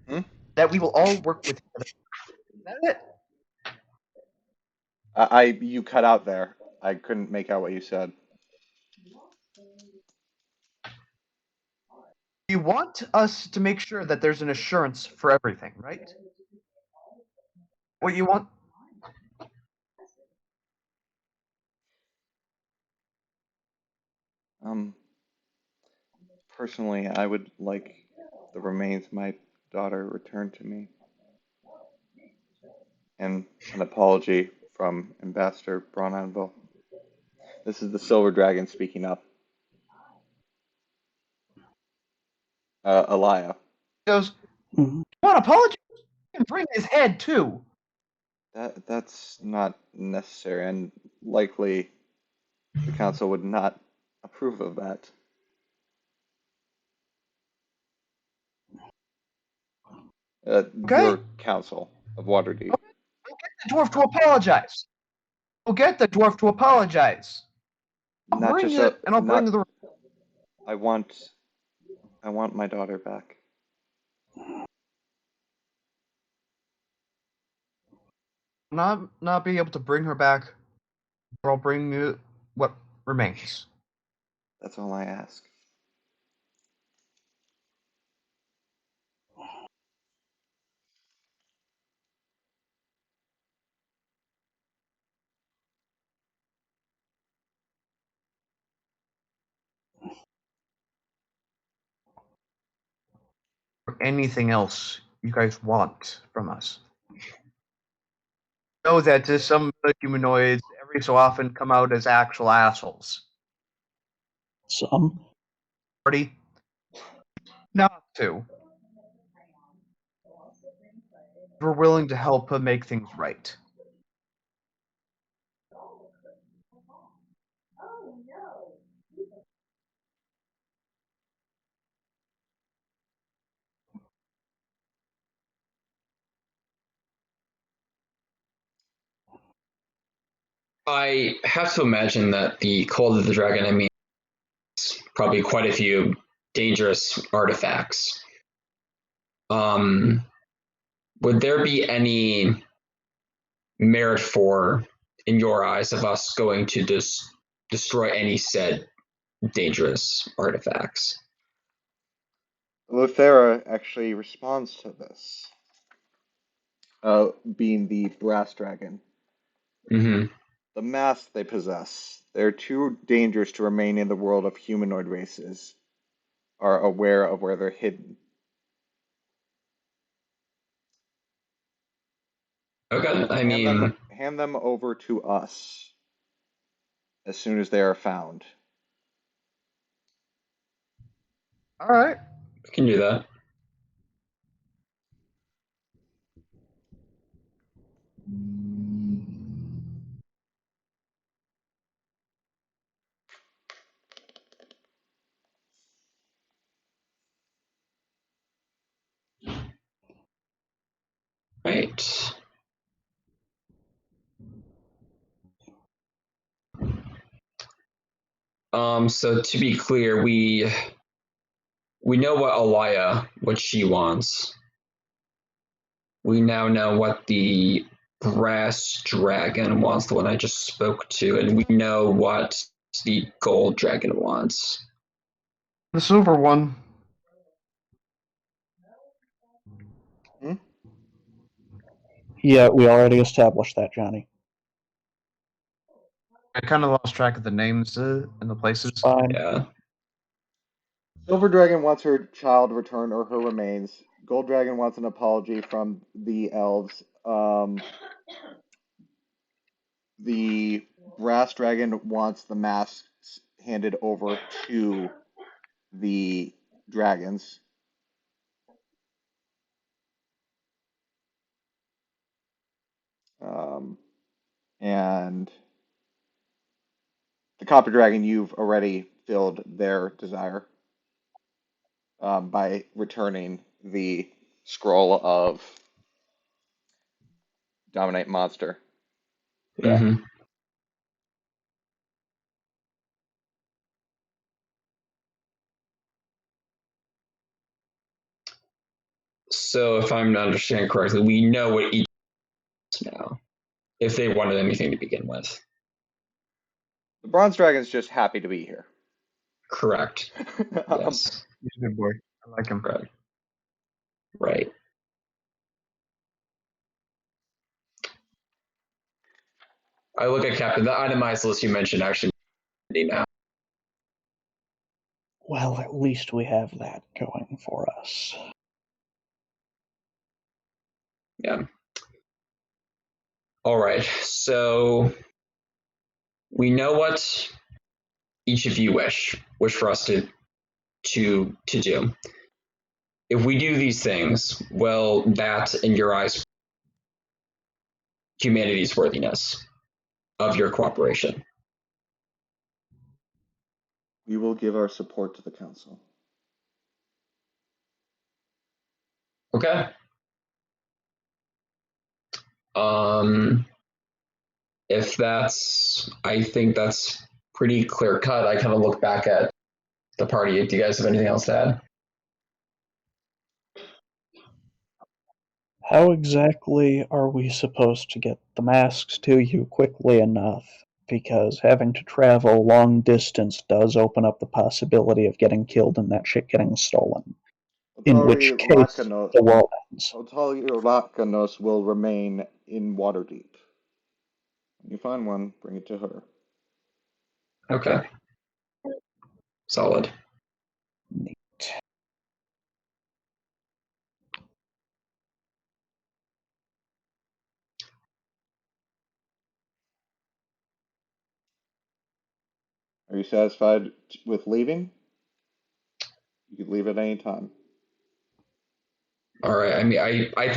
Hmm? That we will all work with each other. Is that it? You cut out there. I couldn't make out what you said. You want us to make sure that there's an assurance for everything, right? What you want? Um, Personally, I would like the remains of my daughter returned to me, and an apology from Ambassador Braunanville. This is the Silver Dragon speaking up. Elia. He goes, Mhm. "You want to apologize? You can bring his head too." That's not necessary, and likely the council would not approve of that. Okay? Your council of Waterdeep. The dwarf to apologize. We'll get the dwarf to apologize. I'll Not bring just it, and I'll bring not. the. I want I want my daughter back. Not be able to bring her back, or I'll bring you what remains. That's all I ask. Or anything else you guys want from us? Know that some humanoids every so often come out as actual assholes. Some. Party? Not to. We're willing to help make things right. I have to imagine that the Cult of the Dragon, I mean, probably quite a few dangerous artifacts. Would there be any merit for, in your eyes, of us going to destroy any said dangerous artifacts? Luthera actually responds to this, being the brass dragon. Mm-hmm. The masks they possess, they're too dangerous to remain in the world of humanoid races, are aware of where they're hidden. Okay, I mean, Hand them over to us as soon as they are found. All right. we can do that. Right. So to be clear, we know what she wants. We now know what the brass dragon wants, the one I just spoke to, and we know what the gold dragon wants. The silver one. Hmm? Yeah, we already established that, Johnny. I kind of lost track of the names and the places. Fine. Yeah. Silver Dragon wants her child returned or her remains. Gold Dragon wants an apology from the elves. The Brass Dragon wants the masks handed over to the dragons. And the Copper Dragon, you've already filled their desire by returning the scroll of Dominate Monster. Yeah. Mm-hmm. So if I'm understanding correctly, we know what each is now, if they wanted anything to begin with. The Bronze Dragon's just happy to be here. Correct. Yes. He's a good boy. I like him. Right. Right. I look at Captain. The itemized list you mentioned actually now. Well, at least we have that going for us. Yeah. All right. So we know what each of you wish for us to do. If we do these things, well, that in your eyes, humanity's worthiness of your cooperation. We will give our support to the council. Okay. If that's, I think that's pretty clear cut. I kind of look back at the party. Do you guys have anything else to add? How exactly are we supposed to get the masks to you quickly enough because having to travel long distance does open up the possibility of getting killed and that shit getting stolen. In which case, the world ends. Otali Lakanos will remain in Waterdeep. When you find one, bring it to her. Okay. Solid. Neat. Are you satisfied with leaving? You could leave at any time. All right. I mean, I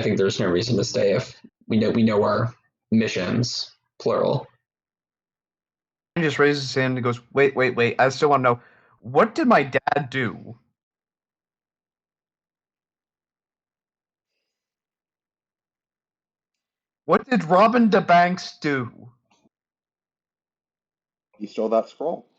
think there's no reason to stay if we know our missions, plural. He just raises his hand and goes, wait. I still want to know, what did my dad do? What did Robin DeBanks do? He stole that scroll.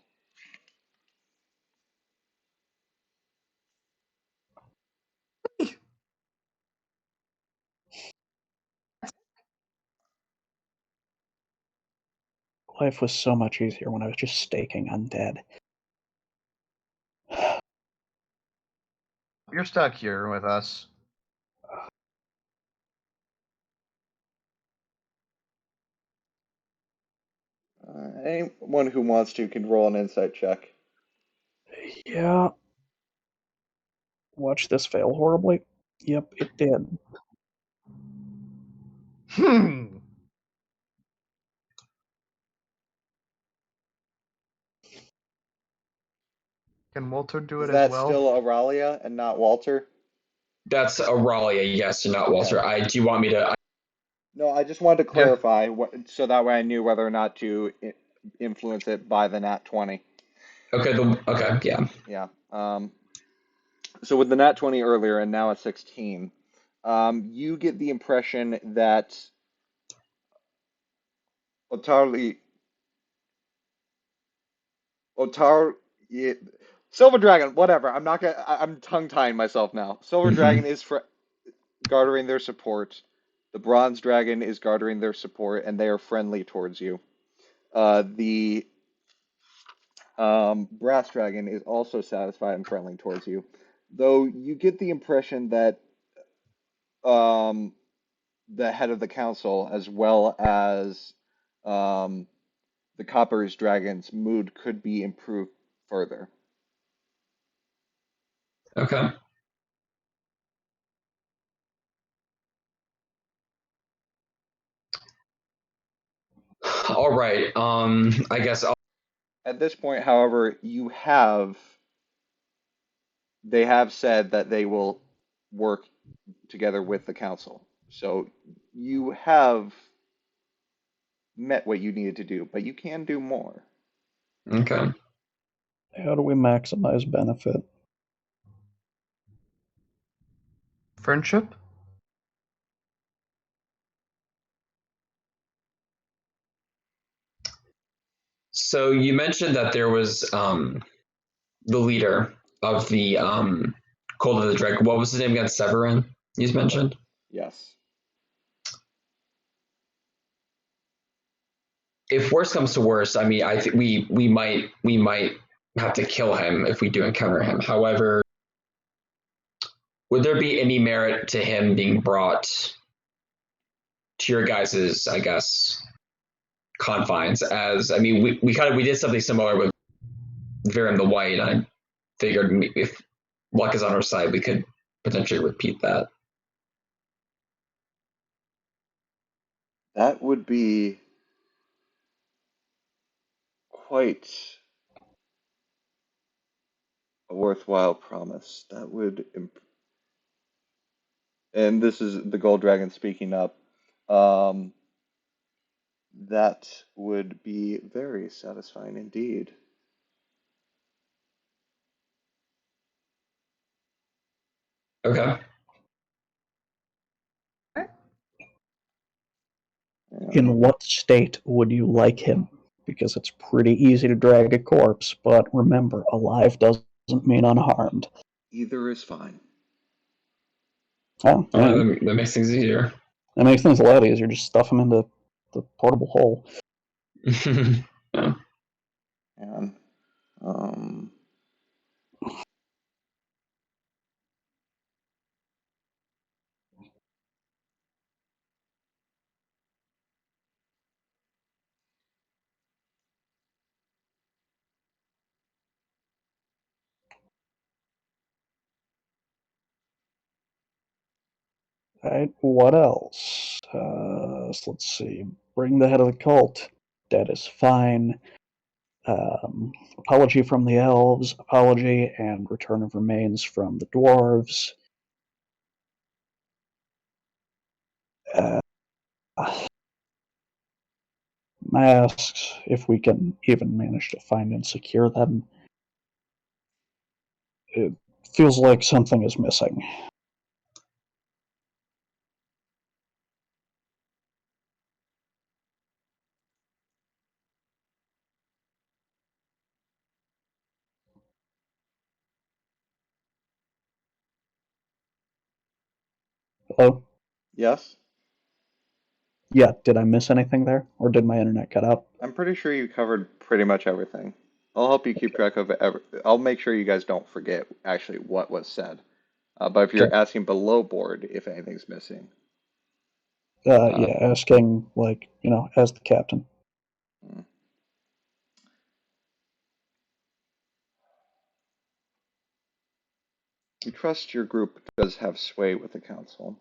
Life was so much easier when I was just staking undead. You're stuck here with us. Anyone who wants to can roll an insight check. Yeah. Watch this fail horribly. Yep, it did. Can Walter do it Is as that well? still Auralia and not Walter? That's Auralia, yes, and not Walter. Okay. Do you want me to? No, I just wanted to clarify so that way I knew whether or not to influence it by the nat 20. Okay, yeah. Yeah. So with the nat 20 earlier and now a 16, you get the impression that Otar, Silver Dragon, whatever. I'm tongue tying myself now. Silver Dragon is garnering their support. The Bronze Dragon is garnering their support, and they are friendly towards you. The Brass Dragon is also satisfied and friendly towards you, though you get the impression that the head of the council, as well as the Copper's Dragon's mood, could be improved further. Okay. All right. I guess At this point, however, they have said that they will work together with the council. So you have met what you needed to do, but you can do more. Okay. How do we maximize benefit? Friendship? So you mentioned that there was the leader of the Cold of the Dragon. What was his name again? Severin. You mentioned. Yes. If worse comes to worse, I mean, I think we might have to kill him if we do encounter him. However, would there be any merit to him being brought to your guys's, I guess, confines? As I mean, we did something similar with Viren the White. I figured if luck is on our side, we could potentially repeat that. That would be quite a worthwhile promise. That would, and this is the Gold Dragon speaking up. That would be very satisfying indeed. Okay. In what state would you like him? Because it's pretty easy to drag a corpse, but remember, alive doesn't mean unharmed. Either is fine. Oh, All right, that makes things easier. That makes things a lot easier. Just stuff them into the portable hole. Yeah. And um, Alright, what else? Let's see. Bring the head of the cult. That is fine. Apology from the elves, apology, and return of remains from the dwarves. Masks, if we can even manage to find and secure them. It feels like something is missing. Hello? yes, Yeah, did I miss anything there? Or did my internet cut out? I'm pretty sure you covered pretty much everything. I'll help you keep track of I'll make sure you guys don't forget actually what was said. But if Okay. you're asking below board if anything's missing, Yeah, asking, like, as the captain. hmm. You trust your group does have sway with the council.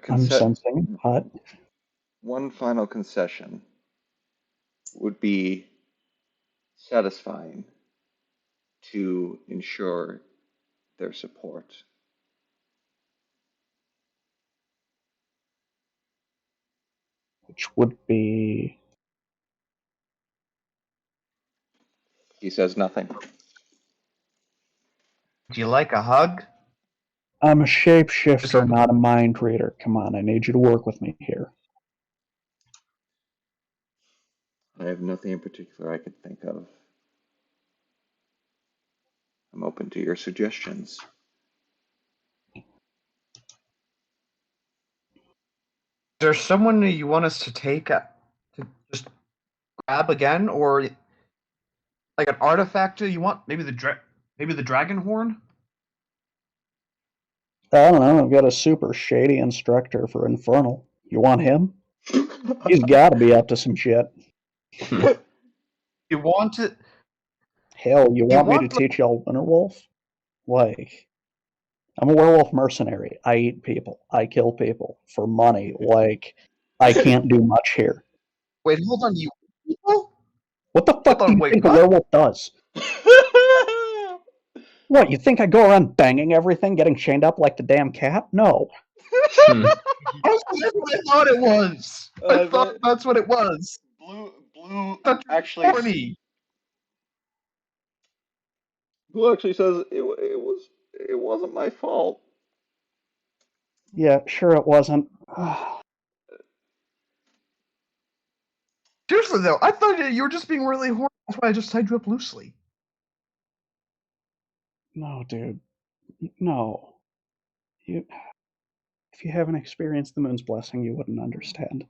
I'm sensing hot. One final concession would be satisfying to ensure their support. Which would be... He says nothing. Do you like a hug? I'm a Just shapeshifter, open not a mind reader. Come on, I need you to work with me here. I have nothing in particular I could think of. I'm open to your suggestions. Is there someone that you want us to take to just grab again, or like an artifact you want? Maybe the dragon horn. I don't know, I've got a super shady instructor for Infernal. You want him? He's gotta be up to some shit. You want it? Hell, you You want me to want like, teach y'all Winterwolf? Like, I'm a werewolf mercenary. I eat people. I kill people for money. Like, I can't do much here. wait, hold on, you people? What the Hold fuck do on, you wait, think a what? werewolf does? What, you think I go around banging everything, getting chained up like the damn cat? No. That's what I thought it was. I thought that's what it was. Blue I thought you actually were horny. Blue actually says it wasn't my fault. Yeah, sure it wasn't. Seriously though, I thought you were just being really horny. That's why I just tied you up loosely. No, dude. No. You, if you haven't experienced the moon's blessing, you wouldn't understand.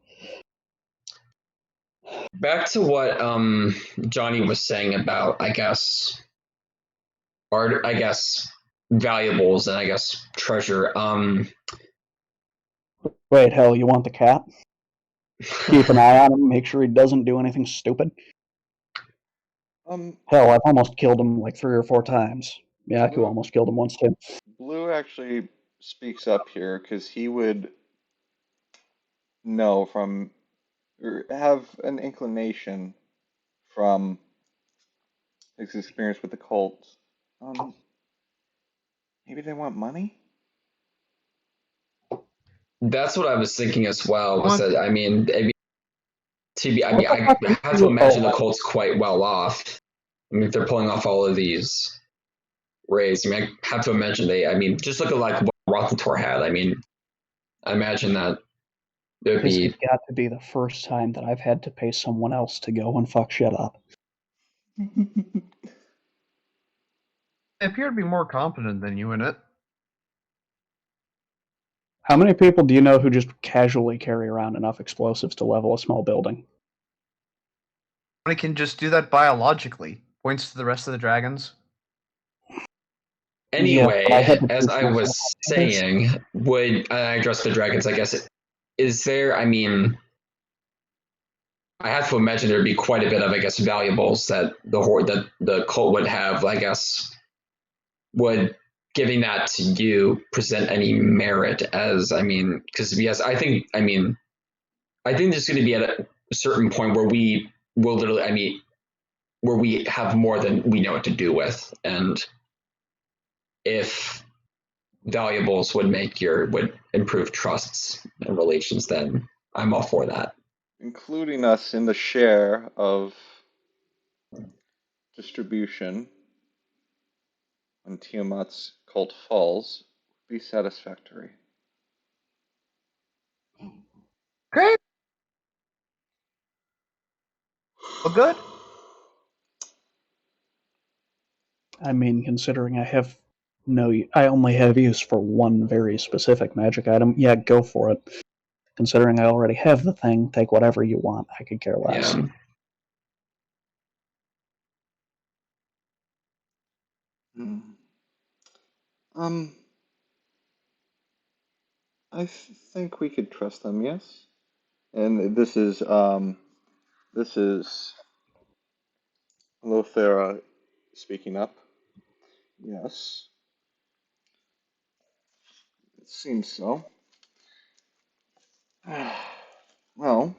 Back to what Johnny was saying about, I guess, art, I guess, valuables and I guess treasure. Wait, hell, you want the cat? Keep an eye on him, make sure he doesn't do anything stupid. Hell, I've almost killed him like 3 or 4 times. Miyaku Blue almost killed him once too. Blue actually speaks up here because he would know from or have an inclination from his experience with the cult. Maybe they want money? That's what I was thinking as well. Was Want that I mean, What the I fuck are have to you? imagine the Colts quite well off. I mean, if they're pulling off all of these raids, I mean, I have to imagine they. I mean, just look at like what Rothator had. I mean, I imagine that it would This has be. got to be the first time that I've had to pay someone else to go and fuck shit up. They appear to be more competent than you in it. How many people do you know who just casually carry around enough explosives to level a small building? I can just do that biologically. Points to the rest of the dragons. Yeah, but I had Anyway, to as prove I myself was on this. saying, would I address the dragons? I guess is there? I mean, I have to imagine there'd be quite a bit of, I guess, valuables that the cult would have. I guess would giving that to you present any merit? As I mean, because yes, I think there's going to be at a certain point where we will literally, I mean, where we have more than we know what to do with, and if valuables would improve trusts and relations, then I'm all for that. Including us in the share of distribution when Tiamat's cult falls would be satisfactory. Great. Well, good. I mean, considering I only have use for one very specific magic item. Yeah, go for it. Considering I already have the thing, take whatever you want. I could care less. Yeah. Hmm. Um, I think we could trust them, yes. And this is Lothera speaking up. Yes, it seems so. Well,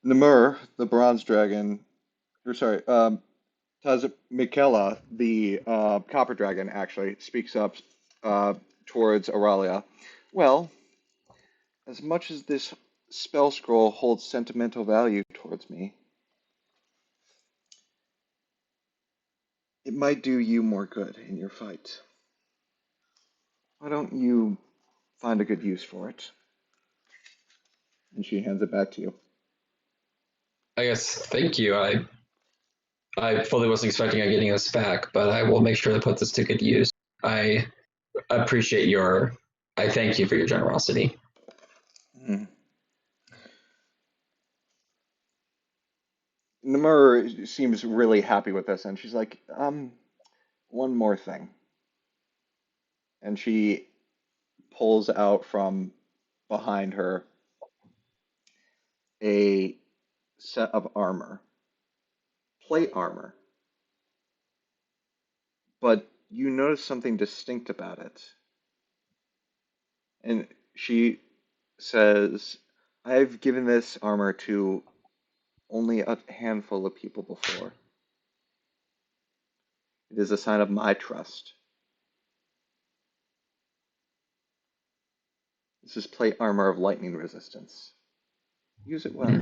Namur, the bronze dragon, or sorry, Taz Mikela, the copper dragon, actually speaks up uh, towards Auralia. Well, as much as this spell scroll holds sentimental value towards me, it might do you more good in your fight. Why don't you find a good use for it? And she hands it back to you. I guess thank you. I fully wasn't expecting on getting this back, but I will make sure to put this to good use. I appreciate your. I thank you for your generosity. Hmm. Namur seems really happy with this, and she's like, one more thing. And she pulls out from behind her a set of armor, plate armor. But you notice something distinct about it. And she says, I've given this armor to only a handful of people before. It is a sign of my trust. This is plate armor of lightning resistance. Use it well.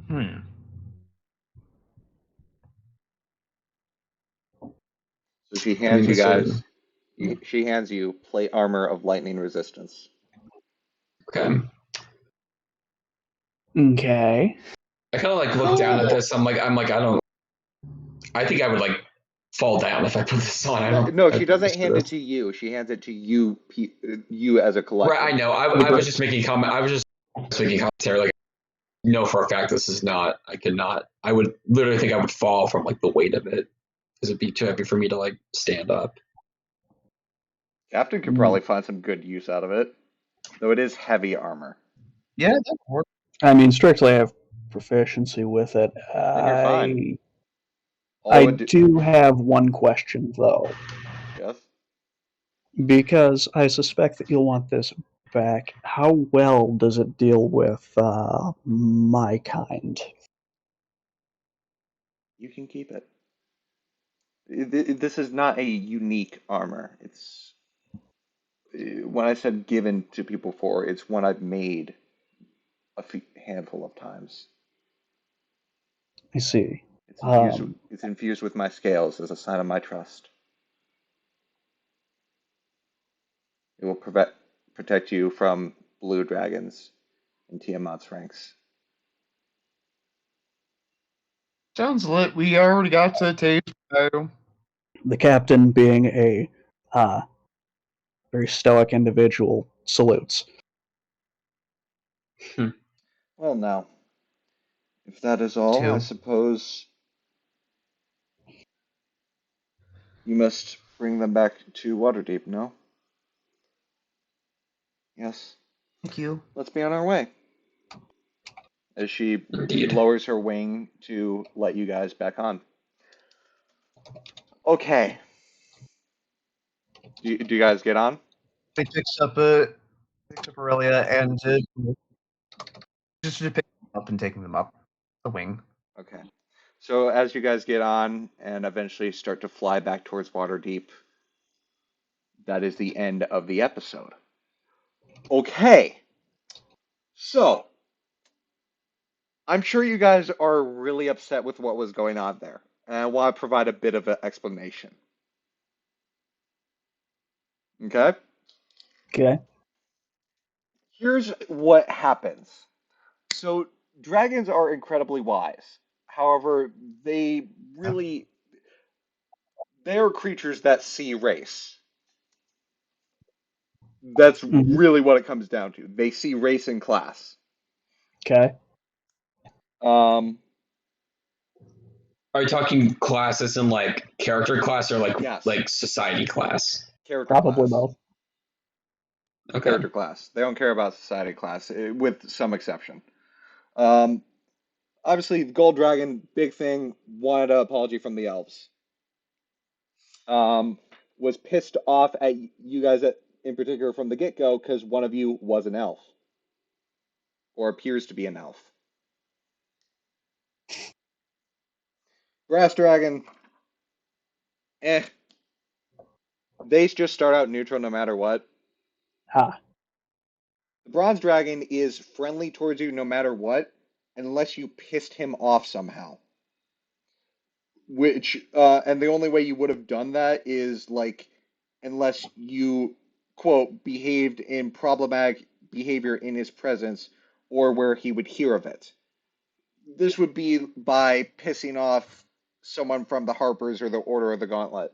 Hmm. So she I mean, hands you this would. guys, she hands you plate armor of lightning resistance. Okay. Okay. I kind of like look down at this. I don't. I think I would like fall down if I put this on. I don't. No, I'm she not doesn't used to hand it this. to you. She hands it to you, you as a Right. I collective. know. I was just making comment. I was just making commentary. Like, no, for a fact, this is not. I could not. I would literally think I would fall from like the weight of it because it'd be too heavy for me to like stand up. Captain could probably find some good use out of it, though it is heavy armor. Yeah, that works. I mean, strictly I have proficiency with it. Then you're fine. All it I would do, do have one question though, yes. because I suspect that you'll want this back. How well does it deal with my kind? You can keep it. This is not a unique armor. It's when I said given to people for, it's one I've made a handful of times. I see. It's infused. Um, It's infused with my scales as a sign of my trust. It will protect you from blue dragons in Tiamat's ranks. Sounds lit. We already got to taste. The captain, being a very stoic individual, salutes. Well, now, if that is all, I Two. suppose you must bring them back to Waterdeep, no? Yes. Thank you. Let's be on our way. As she Indeed. lowers her wing to let you guys back on. Okay. Do you guys get on? They picks up Aurelia and just picking them up and taking them up the wing. Okay. So as you guys get on and eventually start to fly back towards Waterdeep, that is the end of the episode. Okay. So, I'm sure you guys are really upset with what was going on there, and I want to provide a bit of an explanation. Okay? Okay. Here's what happens. So, dragons are incredibly wise. However, they are creatures that see race. That's Mm-hmm. really what it comes down to. They see race and class. Okay. Um, Are you talking classes in like character class or yes, like society class? character Probably class. both. Okay. Character class. They don't care about society class, with some exception. Um, Obviously, the Gold Dragon, big thing, wanted an apology from the elves. Was pissed off at you guys in particular from the get-go because one of you was an elf, or appears to be an elf. Grass Dragon, eh. They just start out neutral no matter what. Ha. The Bronze Dragon is friendly towards you no matter what, unless you pissed him off somehow. And the only way you would have done that is like, unless you, quote, behaved in problematic behavior in his presence or where he would hear of it. This would be by pissing off someone from the Harpers or the Order of the Gauntlet,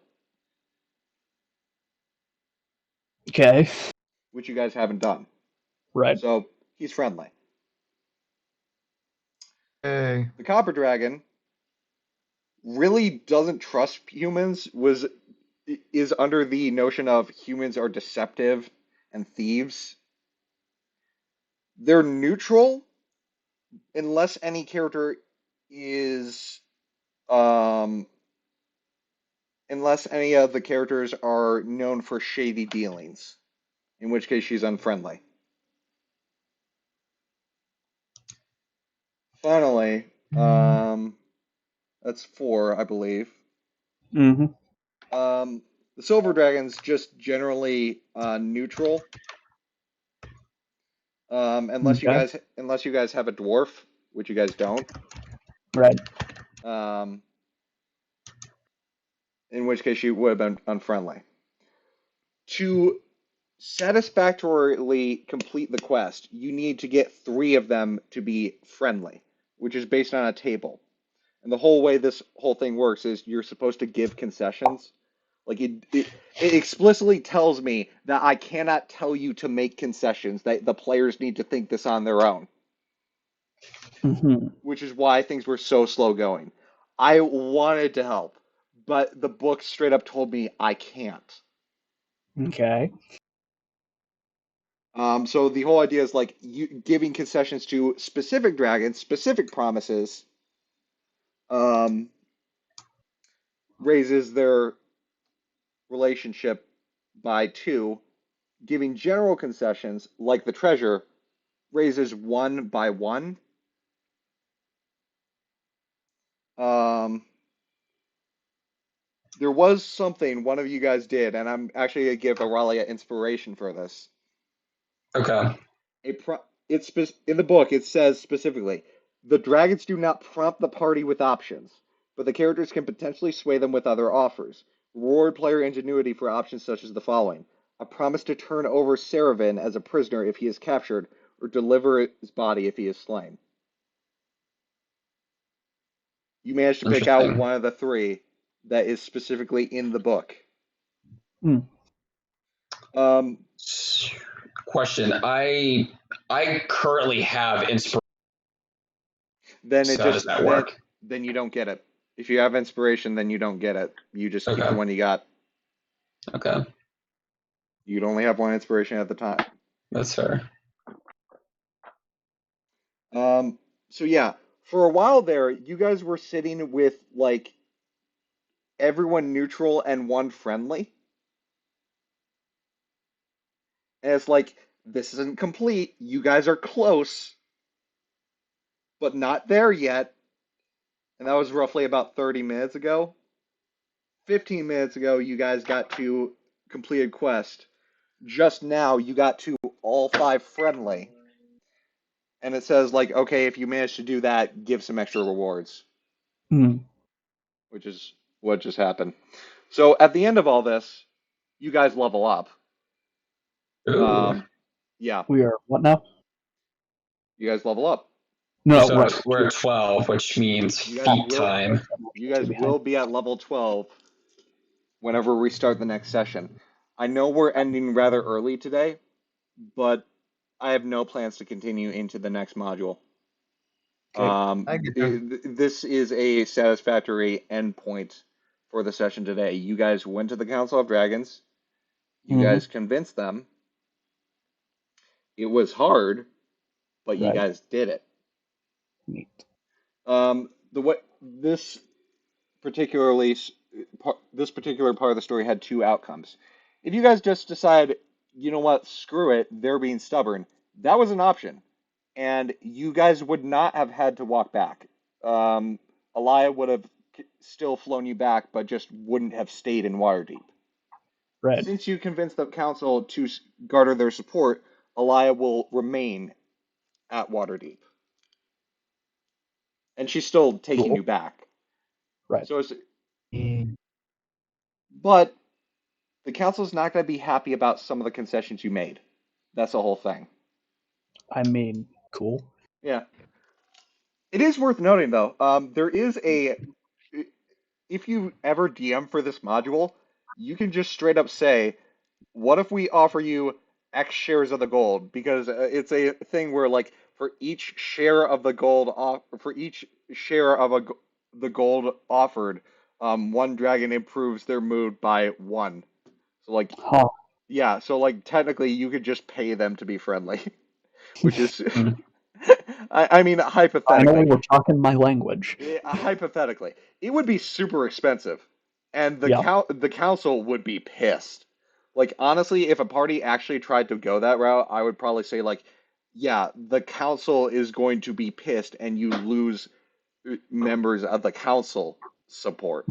Okay. which you guys haven't done. Right. So he's friendly. Hey. The Copper Dragon really doesn't trust humans, is under the notion of humans are deceptive and thieves. They're neutral unless any character is um unless any of the characters are known for shady dealings, in which case she's unfriendly. Finally, that's four, I believe. Mm-hmm. The Silver Dragon's just generally neutral. Okay. Unless you guys have a dwarf, which you guys don't. Right. Um, in which case she would have been unfriendly. To satisfactorily complete the quest, you need to get three of them to be friendly, which is based on a table. And the whole way this whole thing works is you're supposed to give concessions. Like it explicitly tells me that I cannot tell you to make concessions, that the players need to think this on their own, Mm-hmm. which is why things were so slow going. I wanted to help, but the book straight up told me I can't. Okay. So the whole idea is like you giving concessions to specific dragons, specific promises, um, raises their relationship by two. Giving general concessions, like the treasure, raises one by one. Um, there was something one of you guys did, and I'm actually gonna give Aurelia inspiration for this. Okay. It's in the book. It says specifically, the dragons do not prompt the party with options, but the characters can potentially sway them with other offers. Reward player ingenuity for options such as the following: a promise to turn over Saravan as a prisoner if he is captured, or deliver his body if he is slain. You managed to pick out Interesting. one of the three that is specifically in the book. Hmm. Question. I currently have inspiration. Then it So how just does that work? then you don't get it. If you have inspiration, then you don't get it. You just keep the Okay. one you got. Okay. You'd only have one inspiration at the time. That's fair. So yeah, for a while there, you guys were sitting with like everyone neutral and one friendly. And it's like, this isn't complete. You guys are close, but not there yet. And that was roughly about 30 minutes ago. 15 minutes ago, you guys got to completed quest. Just now, you got to all 5 friendly. And it says, like, okay, if you manage to do that, give some extra rewards. Hmm. Which is what just happened. So at the end of all this, you guys level up. Ooh. Yeah, We are what now? you guys level up. No, So right. we're at 12, which means You guys feet will time. you guys will be at level 12 whenever we start the next session. I know we're ending rather early today, but I have no plans to continue into the next module. Okay. I get you. This is a satisfactory endpoint for the session today. You guys went to the Council of Dragons. You Mhm. guys convinced them. It was hard, but you Right. guys did it. Neat. The what this particularly this particular part of the story had 2 outcomes. If you guys just decide, you know what, screw it, they're being stubborn, that was an option, and you guys would not have had to walk back. Elia would have still flown you back, but just wouldn't have stayed in Waterdeep. Right. Since you convinced the council to garner their support, Elia will remain at Waterdeep, and she's still taking Cool. you back. Right. So, but the council's not going to be happy about some of the concessions you made. That's the whole thing. I mean, cool. Yeah. It is worth noting, though, there is a. If you ever DM for this module, you can just straight up say, what if we offer you X shares of the gold? Because it's a thing where, like, for each share of the gold, for each share of the gold offered, one dragon improves their mood by 1. So, like, Huh. yeah, so like technically you could just pay them to be friendly, which is, Hmm. I mean, Finally, hypothetically, we're talking my language. hypothetically, it would be super expensive, and Yeah. the council would be pissed. Like honestly, if a party actually tried to go that route, I would probably say like, yeah, the council is going to be pissed, and you lose members of the council support.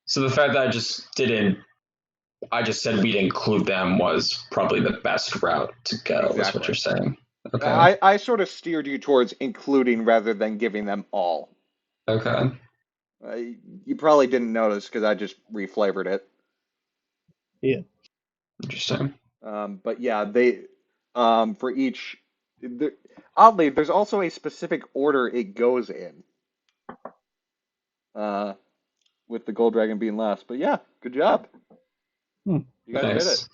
So the fact that I just said we'd include them was probably the best route to go, is what Exactly. you're saying. Okay. I sort of steered you towards including rather than giving them all. Okay. You probably didn't notice because I just reflavored it. Yeah. Interesting. But yeah, they for each. Oddly, there's also a specific order it goes in. Uh, with the gold dragon being last. But yeah, good job. Hmm. You guys did it. Nice.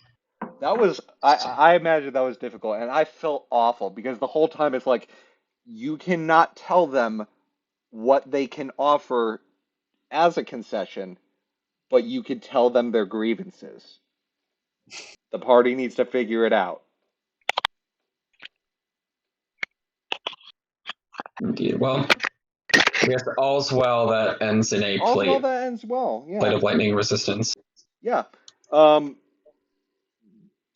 That was I imagine that was difficult, and I felt awful because the whole time it's like you cannot tell them what they can offer as a concession, but you could tell them their grievances. The party needs to figure it out. Indeed. Well, I guess all's well that ends in a All's well plate that ends well. plate Yeah. of lightning resistance. Yeah. Um,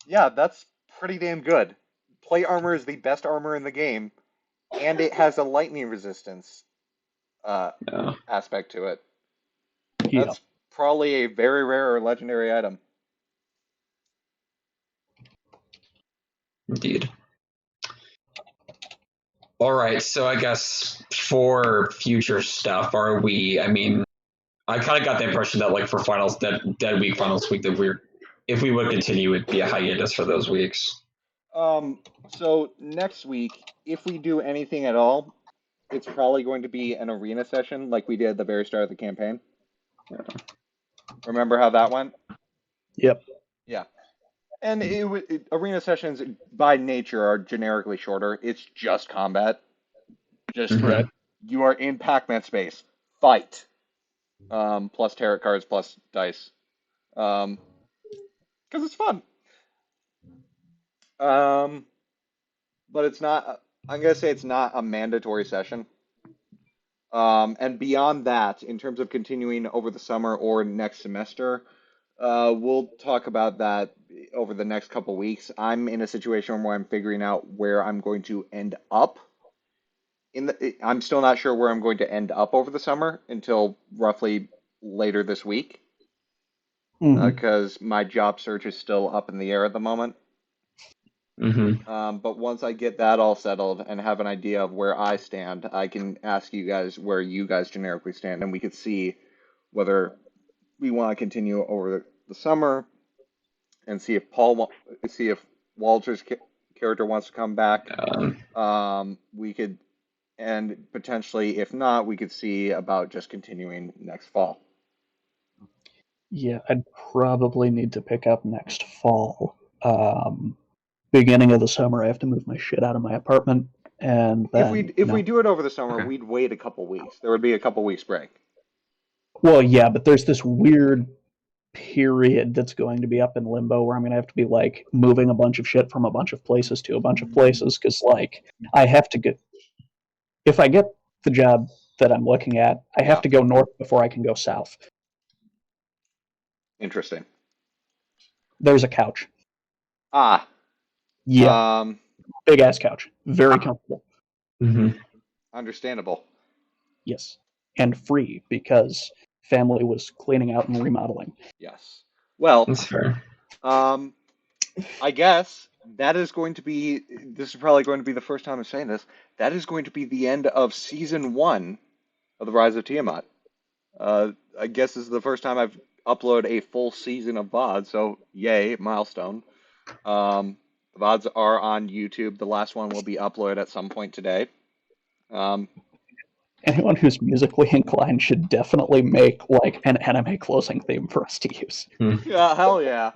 yeah, that's pretty damn good. Plate armor is the best armor in the game, and it has a lightning resistance Yeah, aspect to it. Yeah. That's probably a very rare or legendary item. indeed. All right, so I guess for future stuff, are we? I mean, I kind of got the impression that like for finals, dead week, finals week, that if we would continue, it'd be a hiatus for those weeks. So next week, if we do anything at all, it's probably going to be an arena session like we did at the very start of the campaign. Remember how that went? Yep. Yeah. And arena sessions by nature are generically shorter. It's just combat. Just Mhm. you are in Pac-Man space. Fight. Plus tarot cards plus dice. Because it's fun. But it's not. I'm gonna say it's not a mandatory session. And beyond that, in terms of continuing over the summer or next semester, we'll talk about that over the next couple weeks. I'm in a situation where I'm figuring out where I'm going to end up. I'm still not sure where I'm going to end up over the summer until roughly later this week, because my job search is still up in the air at the moment. But once I get that all settled and have an idea of where I stand, I can ask you guys where you guys generically stand, and we could see whether we want to continue over the summer and see if Walter's character wants to come back. We could, and potentially, if not, we could see about just continuing next fall. Yeah, I'd probably need to pick up next fall. Beginning of the summer, I have to move my shit out of my apartment, and then If we do it over the summer, we'd wait a couple weeks. There would be a couple weeks break. Well, yeah, but there's this weird period that's going to be up in limbo where I'm going to have to be like moving a bunch of shit from a bunch of places to a bunch of places because like I have to get if I get the job that I'm looking at, I have to go north before I can go south. Interesting. There's a couch. Ah. Yeah. Big ass couch. Very comfortable. Understandable. Yes. And free because family was cleaning out and remodeling. Yes. Well, that's fair. I guess that is going to be, this is probably going to be the first time I'm saying this, that is going to be the end of season 1 of The Rise of Tiamat. I guess this is the first time I've uploaded a full season of VOD, so yay, milestone. The VODs are on YouTube. The last one will be uploaded at some point today. Anyone who's musically inclined should definitely make like an anime closing theme for us to use. Yeah, hell yeah.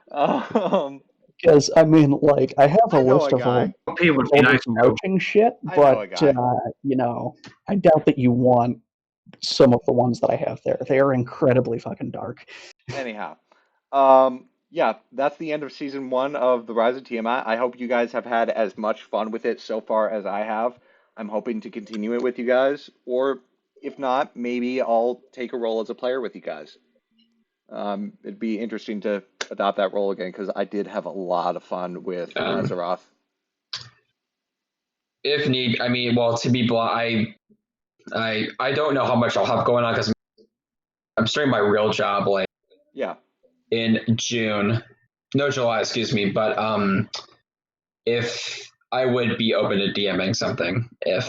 Because I mean, like, I have a list of all nice marching shit, but you know, I doubt that you want some of the ones that I have there. They are incredibly fucking dark. Anyhow, yeah, that's the end of season 1 of The Rise of Tiamat. I hope you guys have had as much fun with it so far as I have. I'm hoping to continue it with you guys, or if not, maybe I'll take a role as a player with you guys. It'd be interesting to adopt that role again because I did have a lot of fun with Azeroth. If need, I mean, well, to be blunt, I don't know how much I'll have going on because I'm starting my real job like in June, no July, excuse me. But if I would be open to DMing something if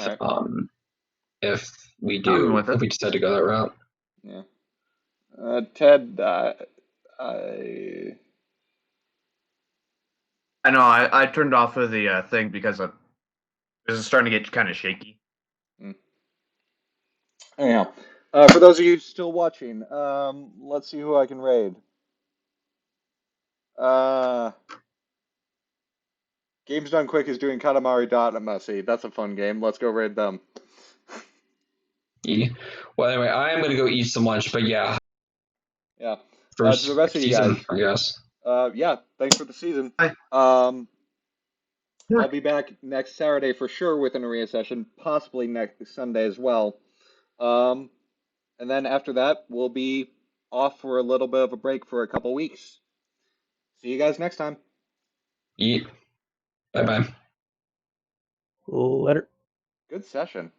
we decide to go that route. Yeah. Ted, I know. I turned off of the thing because this is starting to get kind of shaky. Anyhow, for those of you still watching, let's see who I can raid. Games Done Quick is doing Katamari.messy. That's a fun game. Let's go raid them. Yeah. Well, anyway, I am going to go eat some lunch, but yeah. Yeah. First to the rest of you season, guys, I guess. Yeah, thanks for the season. Bye. I'll be back next Saturday for sure with an arena session, possibly next Sunday as well. And then after that, we'll be off for a little bit of a break for a couple weeks. See you guys next time. Bye-bye. Later. Good session.